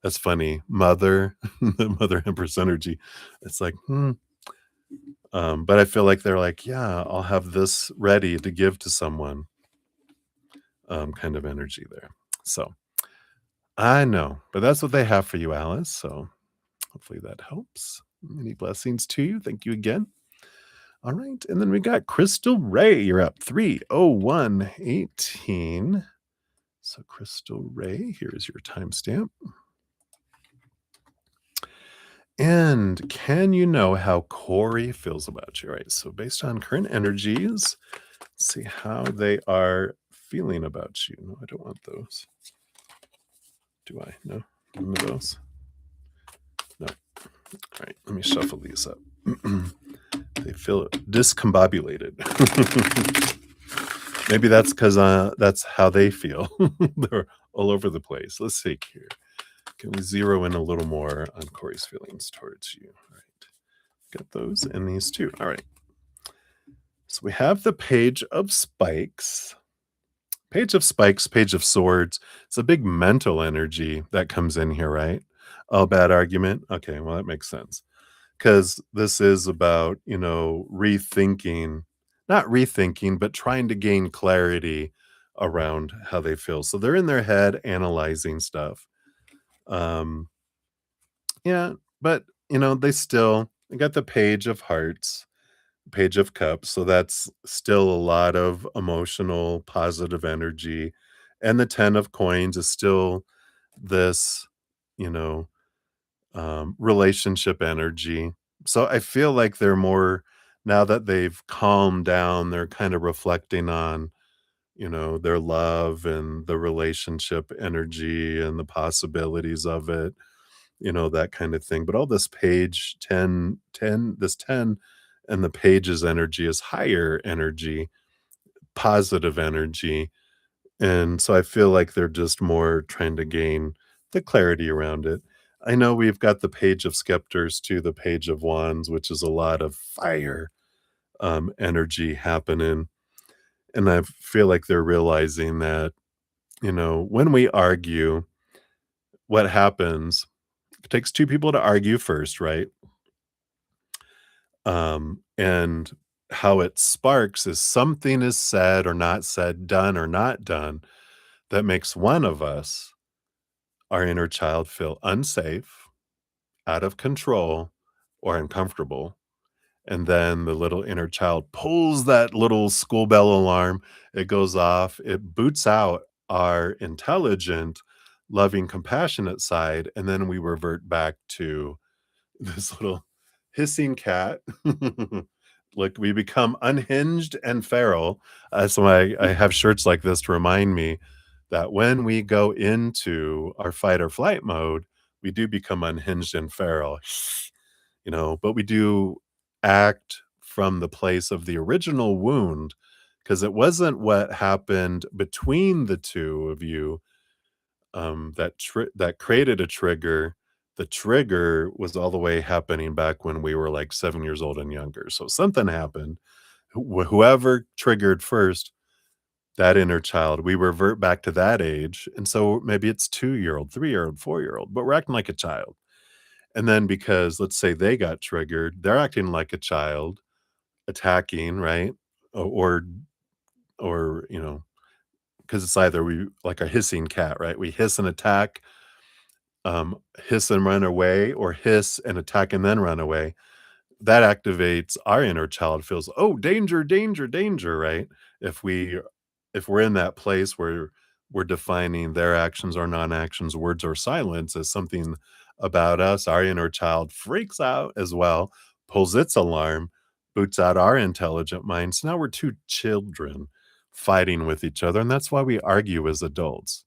that's funny, mother, the mother empress energy. It's like, but I feel like they're like, "Yeah, I'll have this ready to give to someone," kind of energy there. So, I know, but that's what they have for you, Alice, so hopefully that helps. Many blessings to you. Thank you again. Alright, and then we got Crystal Ray. You're up 30118. So, Crystal Ray, here is your timestamp. And can you know how Corey feels about you? All right. So, based on current energies, let's see how they are feeling about you. No, I don't want those. Do I? No, none of those. No. All right. Let me shuffle these up. They feel discombobulated. Maybe that's because that's how they feel. They're all over the place. Let's see here. Can we zero in a little more on Corey's feelings towards you? All right. Got those and these two. All right. So we have the Page of Spikes. Page of Spikes, Page of Swords. It's a big mental energy that comes in here, right? Oh, bad argument. Okay, well, that makes sense. Because this is about, rethinking, not rethinking, but trying to gain clarity around how they feel. So they're in their head analyzing stuff. Um, yeah, but, they got the Page of Hearts, Page of Cups, so that's still a lot of emotional, positive energy, and the 10 of Coins is still this, you know, relationship energy. So I feel like they're more now that they've calmed down, they're kind of reflecting on, their love and the relationship energy and the possibilities of it, that kind of thing. But all this page 10, this 10 and the page's energy is higher energy, positive energy. And so I feel like they're just more trying to gain the clarity around it. I know we've got the Page of Scepters to the Page of Wands, which is a lot of fire energy happening. And I feel like they're realizing that, when we argue, what happens? It takes 2 people to argue first, right? And how it sparks is something is said or not said, done or not done, that makes one of us, our inner child, feel unsafe, out of control, or uncomfortable. And then the little inner child pulls that little school bell alarm. It goes off. It boots out our intelligent, loving, compassionate side. And then we revert back to this little hissing cat. Like we become unhinged and feral. That's why I have shirts like this to remind me that when we go into our fight or flight mode, we do become unhinged and feral, but we do act from the place of the original wound because it wasn't what happened between the two of you that created a trigger. The trigger was all the way happening back when we were like 7 years old and younger. So something happened. Whoever triggered first, that inner child, we revert back to that age, and so maybe it's 2-year-old, 3-year-old, 4-year-old, but we're acting like a child. And then because let's say they got triggered, they're acting like a child, attacking, right? Or you know, because it's either we like a hissing cat, right? We hiss and attack, hiss and run away, or hiss and attack and then run away. That activates our inner child, feels, "Oh, danger, danger, danger," right? If we if we're in that place where we're defining their actions or non-actions, words or silence as something about us, our inner child freaks out as well, pulls its alarm, boots out our intelligent mind. So now we're 2 children fighting with each other, and that's why we argue as adults.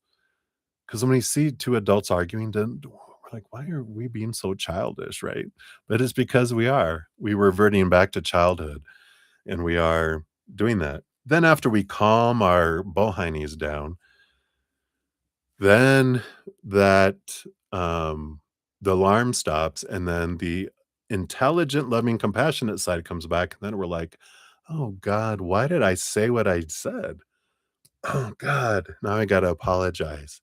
Because when we see 2 adults arguing, then we're like, "Why are we being so childish?" Right? But it's because we are. We reverting back to childhood, and we are doing that. Then after we calm our bohinies down, then that, the alarm stops, and then the intelligent, loving, compassionate side comes back, and then we're like, "Oh god, why did I say what I said? Oh god, now I gotta apologize.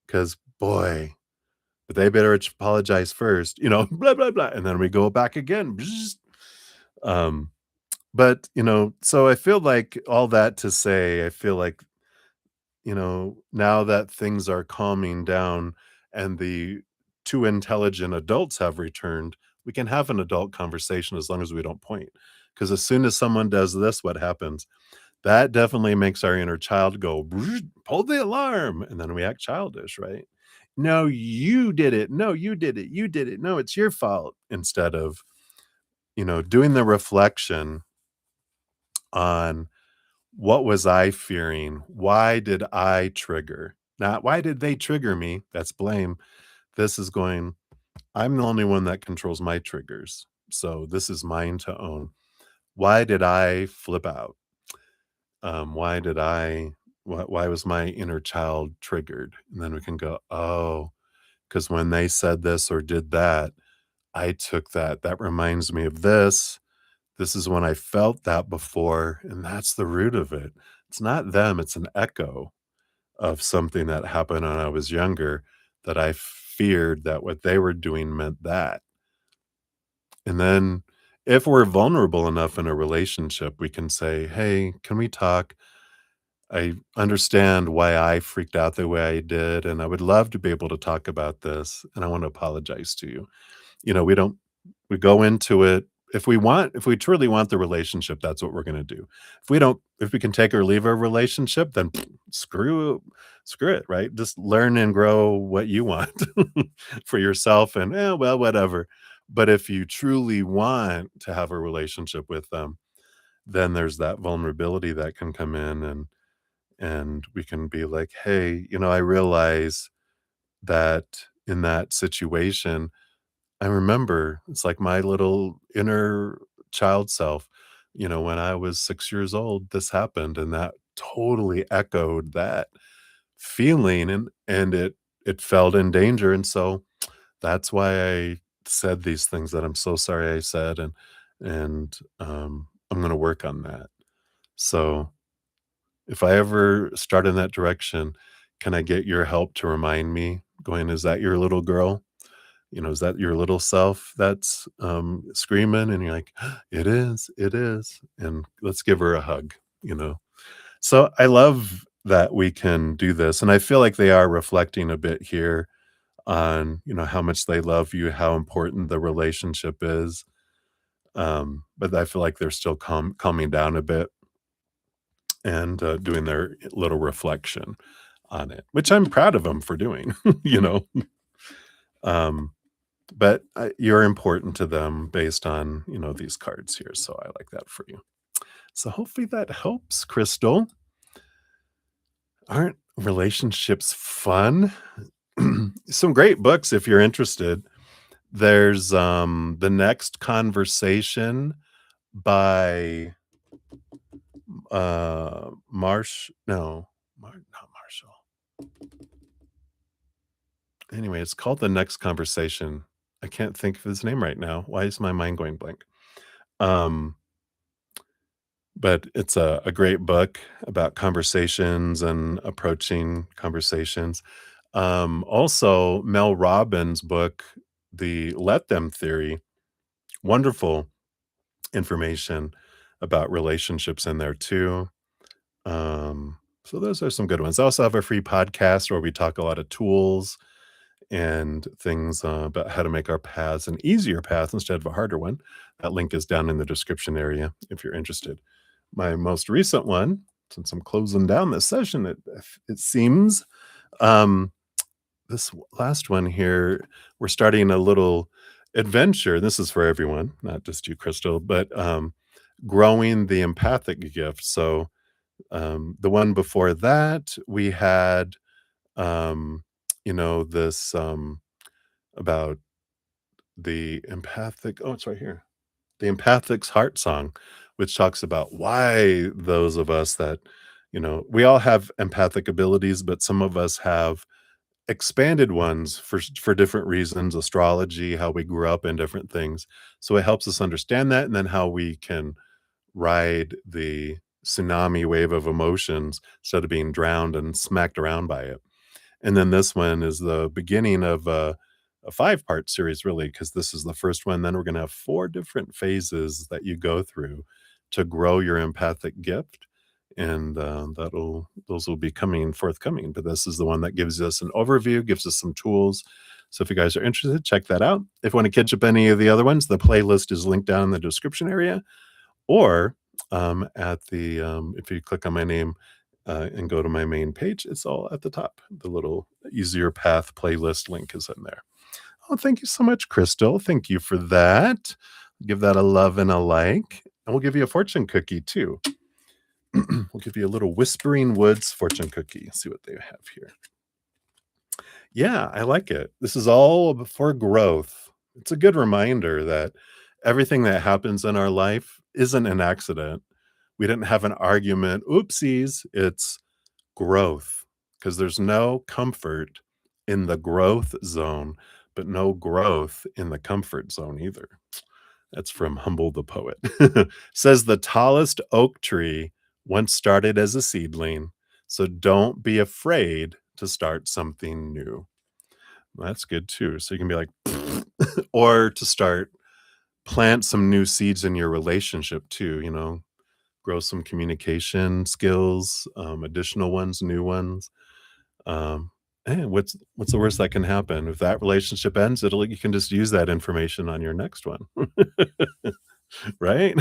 Because boy, but they better apologize first, blah, blah, blah, and then we go back again. Bzzzt. Um, but, so I feel like all that to say, I feel like, now that things are calming down and the 2 intelligent adults have returned, we can have an adult conversation as long as we don't point. Because as soon as someone does this, what happens? That definitely makes our inner child go, "Brrrt, pull the alarm," and then we act childish, right? "No, you did it. No, you did it. You did it. No, it's your fault." Instead of, doing the reflection on what was I fearing? Why did I trigger? Not why did they trigger me? That's blame. This is going, I'm the only one that controls my triggers. So this is mine to own. Why did I flip out? Why did why was my inner child triggered? And then we can go, oh, because when they said this or did that, I took that. That reminds me of this. This is when I felt that before. And that's the root of it. It's not them, it's an echo of something that happened when I was younger that I feared that what they were doing meant that. And then if we're vulnerable enough in a relationship, we can say, hey, can we talk? I understand why I freaked out the way I did, and I would love to be able to talk about this, and I want to apologize to you. We don't we go into it if we truly want the relationship, that's what we're gonna do. If we can take or leave a relationship, then screw it, right? Just learn and grow what you want for yourself and, well, whatever. But if you truly want to have a relationship with them, then there's that vulnerability that can come in and we can be like, "Hey, I realize that in that situation, I remember it's like my little inner child self, when I was 6 years old, this happened, and that totally echoed that feeling, and it felt in danger, and so that's why I said these things that I'm so sorry I said, and I'm gonna work on that." So if I ever start in that direction, can I get your help to remind me? Going, is that your little girl? Is that your little self that's screaming? And you're like, it is. And let's give her a hug. So I love that we can do this. And I feel like they are reflecting a bit here on, how much they love you, how important the relationship is. But I feel like they're still calming down a bit and doing their little reflection on it, which I'm proud of them for doing, you know. Um, but you're important to them based on these cards here, so I like that for you. So hopefully that helps, Crystal. Aren't relationships fun? Some great books if you're interested. There's The Next Conversation by Marsh no not Marshall. Anyway, it's called The Next Conversation. I can't think of his name right now. Why is my mind going blank? Um, but it's a great book about conversations and approaching conversations. Also, Mel Robbins' book, The Let Them Theory, wonderful information about relationships in there too. So those are some good ones. I also have a free podcast where we talk a lot of tools and things about how to make our paths an easier path instead of a harder one. That link is down in the description area if you're interested. My most recent one, since I'm closing down this session, it seems, um, last one here, we're starting a little adventure. This is for everyone, not just you, Crystal, but growing the empathic gift. So the one before that, we had, um, this about the empathic. Oh, it's right here. The Empathic's Heart Song, which talks about why those of us that, we all have empathic abilities, but some of us have expanded ones for different reasons, astrology, how we grew up, and different things. So it helps us understand that, and then how we can ride the tsunami wave of emotions instead of being drowned and smacked around by it. And then this one is the beginning of a 5-part series, really, because this is the first one. Then we're going to have 4 different phases that you go through to grow your empathic gift. And those will be coming forthcoming. But this is the one that gives us an overview, gives us some tools. So if you guys are interested, check that out. If you want to catch up any of the other ones, the playlist is linked down in the description area, or at the if you click on my name and go to my main page, it's all at the top. The little easier path playlist link is in there. Oh, thank you so much, Crystal. Thank you for that. Give that a love and a like. And we'll give you a fortune cookie too. We'll give you a little Whispering Woods fortune cookie. See what they have here. Yeah, I like it. This is all for growth. It's a good reminder that everything that happens in our life isn't an accident. We didn't have an argument. Oopsies. It's growth, because there's no comfort in the growth zone, but no growth in the comfort zone either. That's from Humble the Poet. Says the tallest oak tree once started as a seedling, so don't be afraid to start something new. That's good too. So you can be like, or to start plant some new seeds in your relationship too, grow some communication skills, additional ones, new ones. What's the worst that can happen? If that relationship ends, you can just use that information on your next one, right?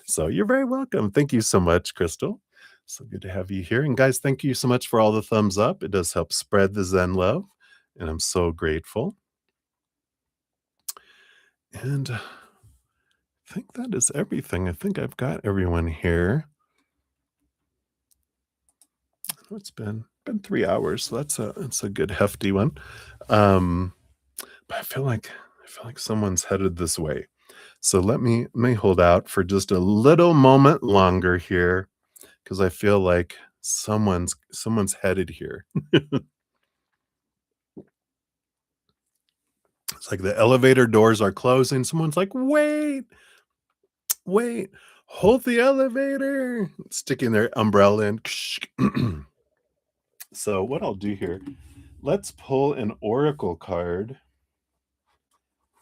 So you're very welcome. Thank you so much, Crystal. So good to have you here. And guys, thank you so much for all the thumbs up. It does help spread the Zen love, and I'm so grateful. And I think that is everything. I think I've got everyone here. It's been 3 hours, so that's a good hefty one. Um, but I feel like someone's headed this way. So let me hold out for just a little moment longer here, because I feel like someone's headed here. It's like the elevator doors are closing. Someone's like, wait, wait, hold the elevator, sticking their umbrella in. So what I'll do here, let's pull an oracle card.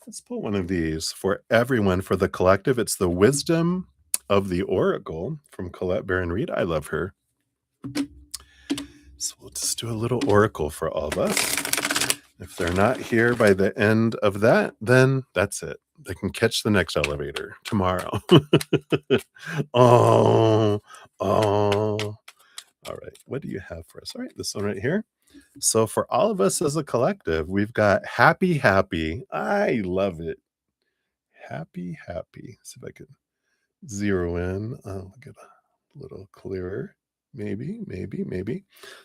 Let's pull one of these for everyone, for the collective. It's the Wisdom of the Oracle from Colette Baron Reed. I love her. So we'll just do a little oracle for all of us. If they're not here by the end of that, then that's it. They can catch the next elevator tomorrow. Oh, oh. All right. What do you have for us? All right, this one right here. So for all of us as a collective, we've got happy, happy. I love it. Happy, happy. See if I can zero in. Get a little clearer. Maybe.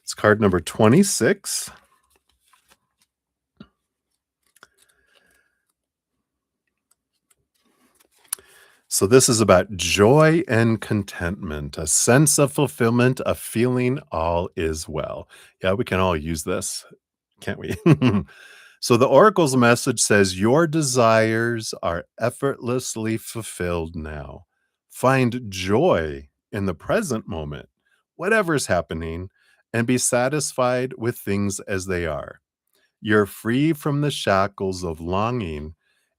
It's card number 26. So this is about joy and contentment, a sense of fulfillment, a feeling all is well. Yeah, we can all use this, can't we? So the oracle's message says, your desires are effortlessly fulfilled now. Find joy in the present moment, whatever's happening, and be satisfied with things as they are. You're free from the shackles of longing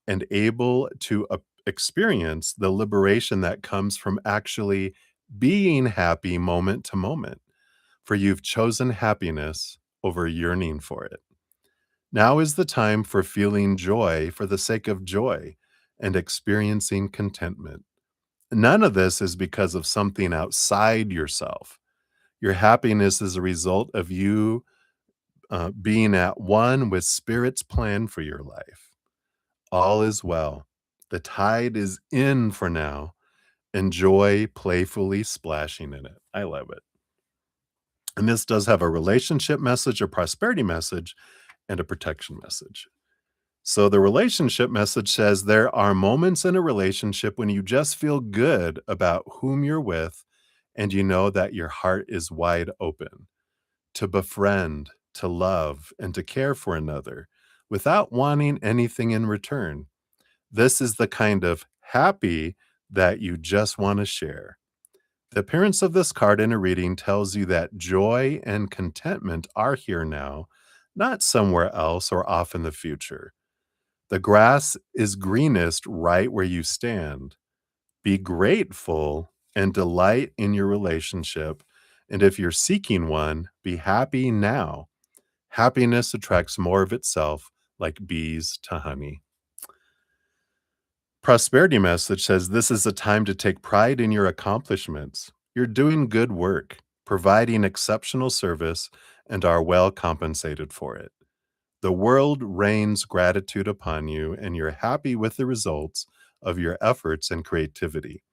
and able to experience the liberation that comes from actually being happy moment to moment, for you've chosen happiness over yearning for it. Now is the time for feeling joy for the sake of joy and experiencing contentment. None of this is because of something outside yourself. Your happiness is a result of you being at one with Spirit's plan for your life. All is well. The tide is in for now. Enjoy playfully splashing in it. I love it. And this does have a relationship message, a prosperity message, and a protection message. So the relationship message says there are moments in a relationship when you just feel good about whom you're with and you know that your heart is wide open to befriend, to love, and to care for another without wanting anything in return. This is the kind of happy that you just want to share. The appearance of this card in a reading tells you that joy and contentment are here now, not somewhere else or off in the future. The grass is greenest right where you stand. Be grateful and delight in your relationship. And if you're seeking one, be happy now. Happiness attracts more of itself like bees to honey. Prosperity message says this is a time to take pride in your accomplishments. You're doing good work, providing exceptional service, and are well compensated for it. The world rains gratitude upon you, and you're happy with the results of your efforts and creativity.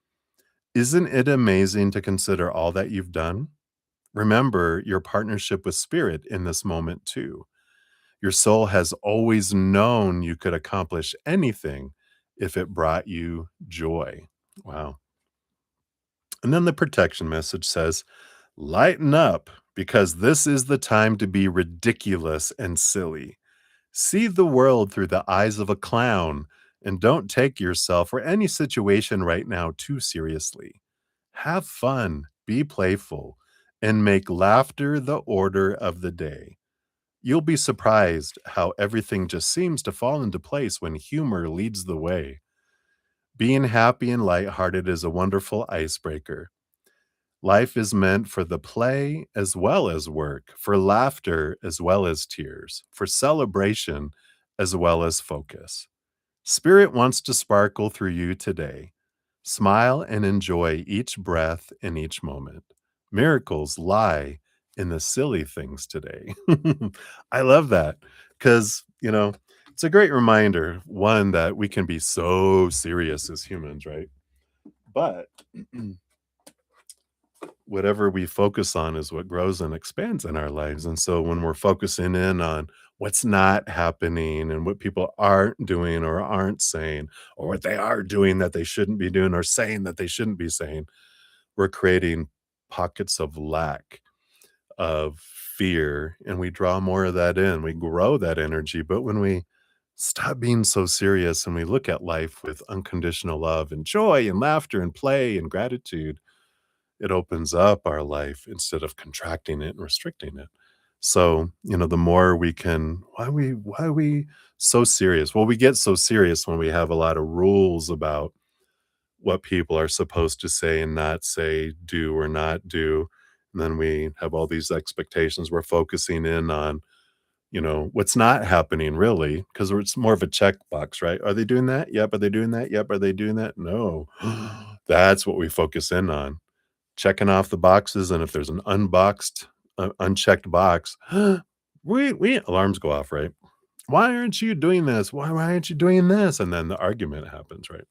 Isn't it amazing to consider all that you've done? Remember your partnership with Spirit in this moment, too. Your soul has always known you could accomplish anything if it brought you joy. Wow. And then the protection message says, lighten up because this is the time to be ridiculous and silly. See the world through the eyes of a clown and don't take yourself or any situation right now too seriously. Have fun, be playful, and make laughter the order of the day. You'll be surprised how everything just seems to fall into place when humor leads the way. Being happy and lighthearted is a wonderful icebreaker. Life is meant for the play as well as work, for laughter as well as tears, for celebration as well as focus. Spirit wants to sparkle through you today. Smile and enjoy each breath and each moment. Miracles lie in the silly things today. I love that because, it's a great reminder, one, that we can be so serious as humans, right? But whatever we focus on is what grows and expands in our lives. And so when we're focusing in on what's not happening and what people aren't doing or aren't saying, or what they are doing that they shouldn't be doing or saying that they shouldn't be saying, we're creating pockets of lack, of fear, and we draw more of that in. We grow that energy. But when we stop being so serious and we look at life with unconditional love and joy and laughter and play and gratitude, it opens up our life instead of contracting it and restricting it. So, the more we can, why are we so serious? Well, we get so serious when we have a lot of rules about what people are supposed to say and not say, do or not do. And then we have all these expectations. We're focusing in on, what's not happening really, because it's more of a checkbox, right? Are they doing that? Yep. Are they doing that? Yep. Are they doing that? No. That's what we focus in on, checking off the boxes, and if there's an unchecked box, we alarms go off, right? "Why aren't you doing this? Why aren't you doing this?" And then the argument happens, right?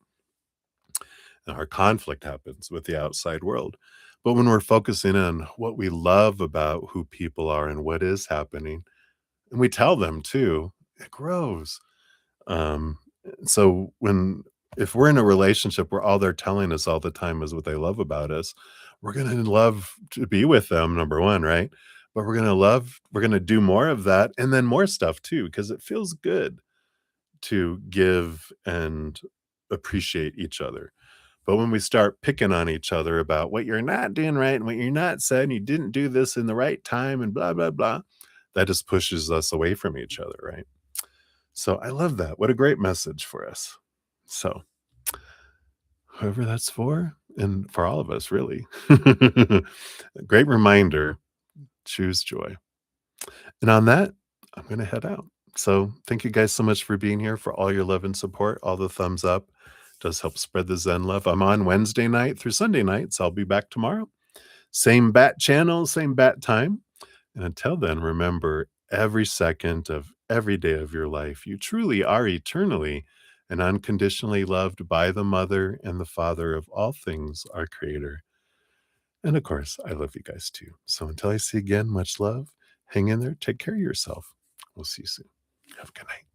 And our conflict happens with the outside world. But when we're focusing on what we love about who people are and what is happening, and we tell them too, it grows. Um, so if we're in a relationship where all they're telling us all the time is what they love about us, we're gonna love to be with them, number 1, right? But we're gonna do more of that and then more stuff too, because it feels good to give and appreciate each other. But when we start picking on each other about what you're not doing right and what you're not saying, you didn't do this in the right time and blah, blah, blah, that just pushes us away from each other, right? So I love that. What a great message for us. So, whoever that's for, and for all of us, really. A great reminder, choose joy. And on that, I'm going to head out. So, thank you guys so much for being here, for all your love and support. All the thumbs up does help spread the Zen love. I'm on Wednesday night through Sunday night, so I'll be back tomorrow. Same bat channel, same bat time. And until then, remember every second of every day of your life, you truly are eternally and unconditionally loved by the Mother and the Father of all things, our Creator. And of course, I love you guys too. So until I see you again, much love. Hang in there. Take care of yourself. We'll see you soon. Have a good night.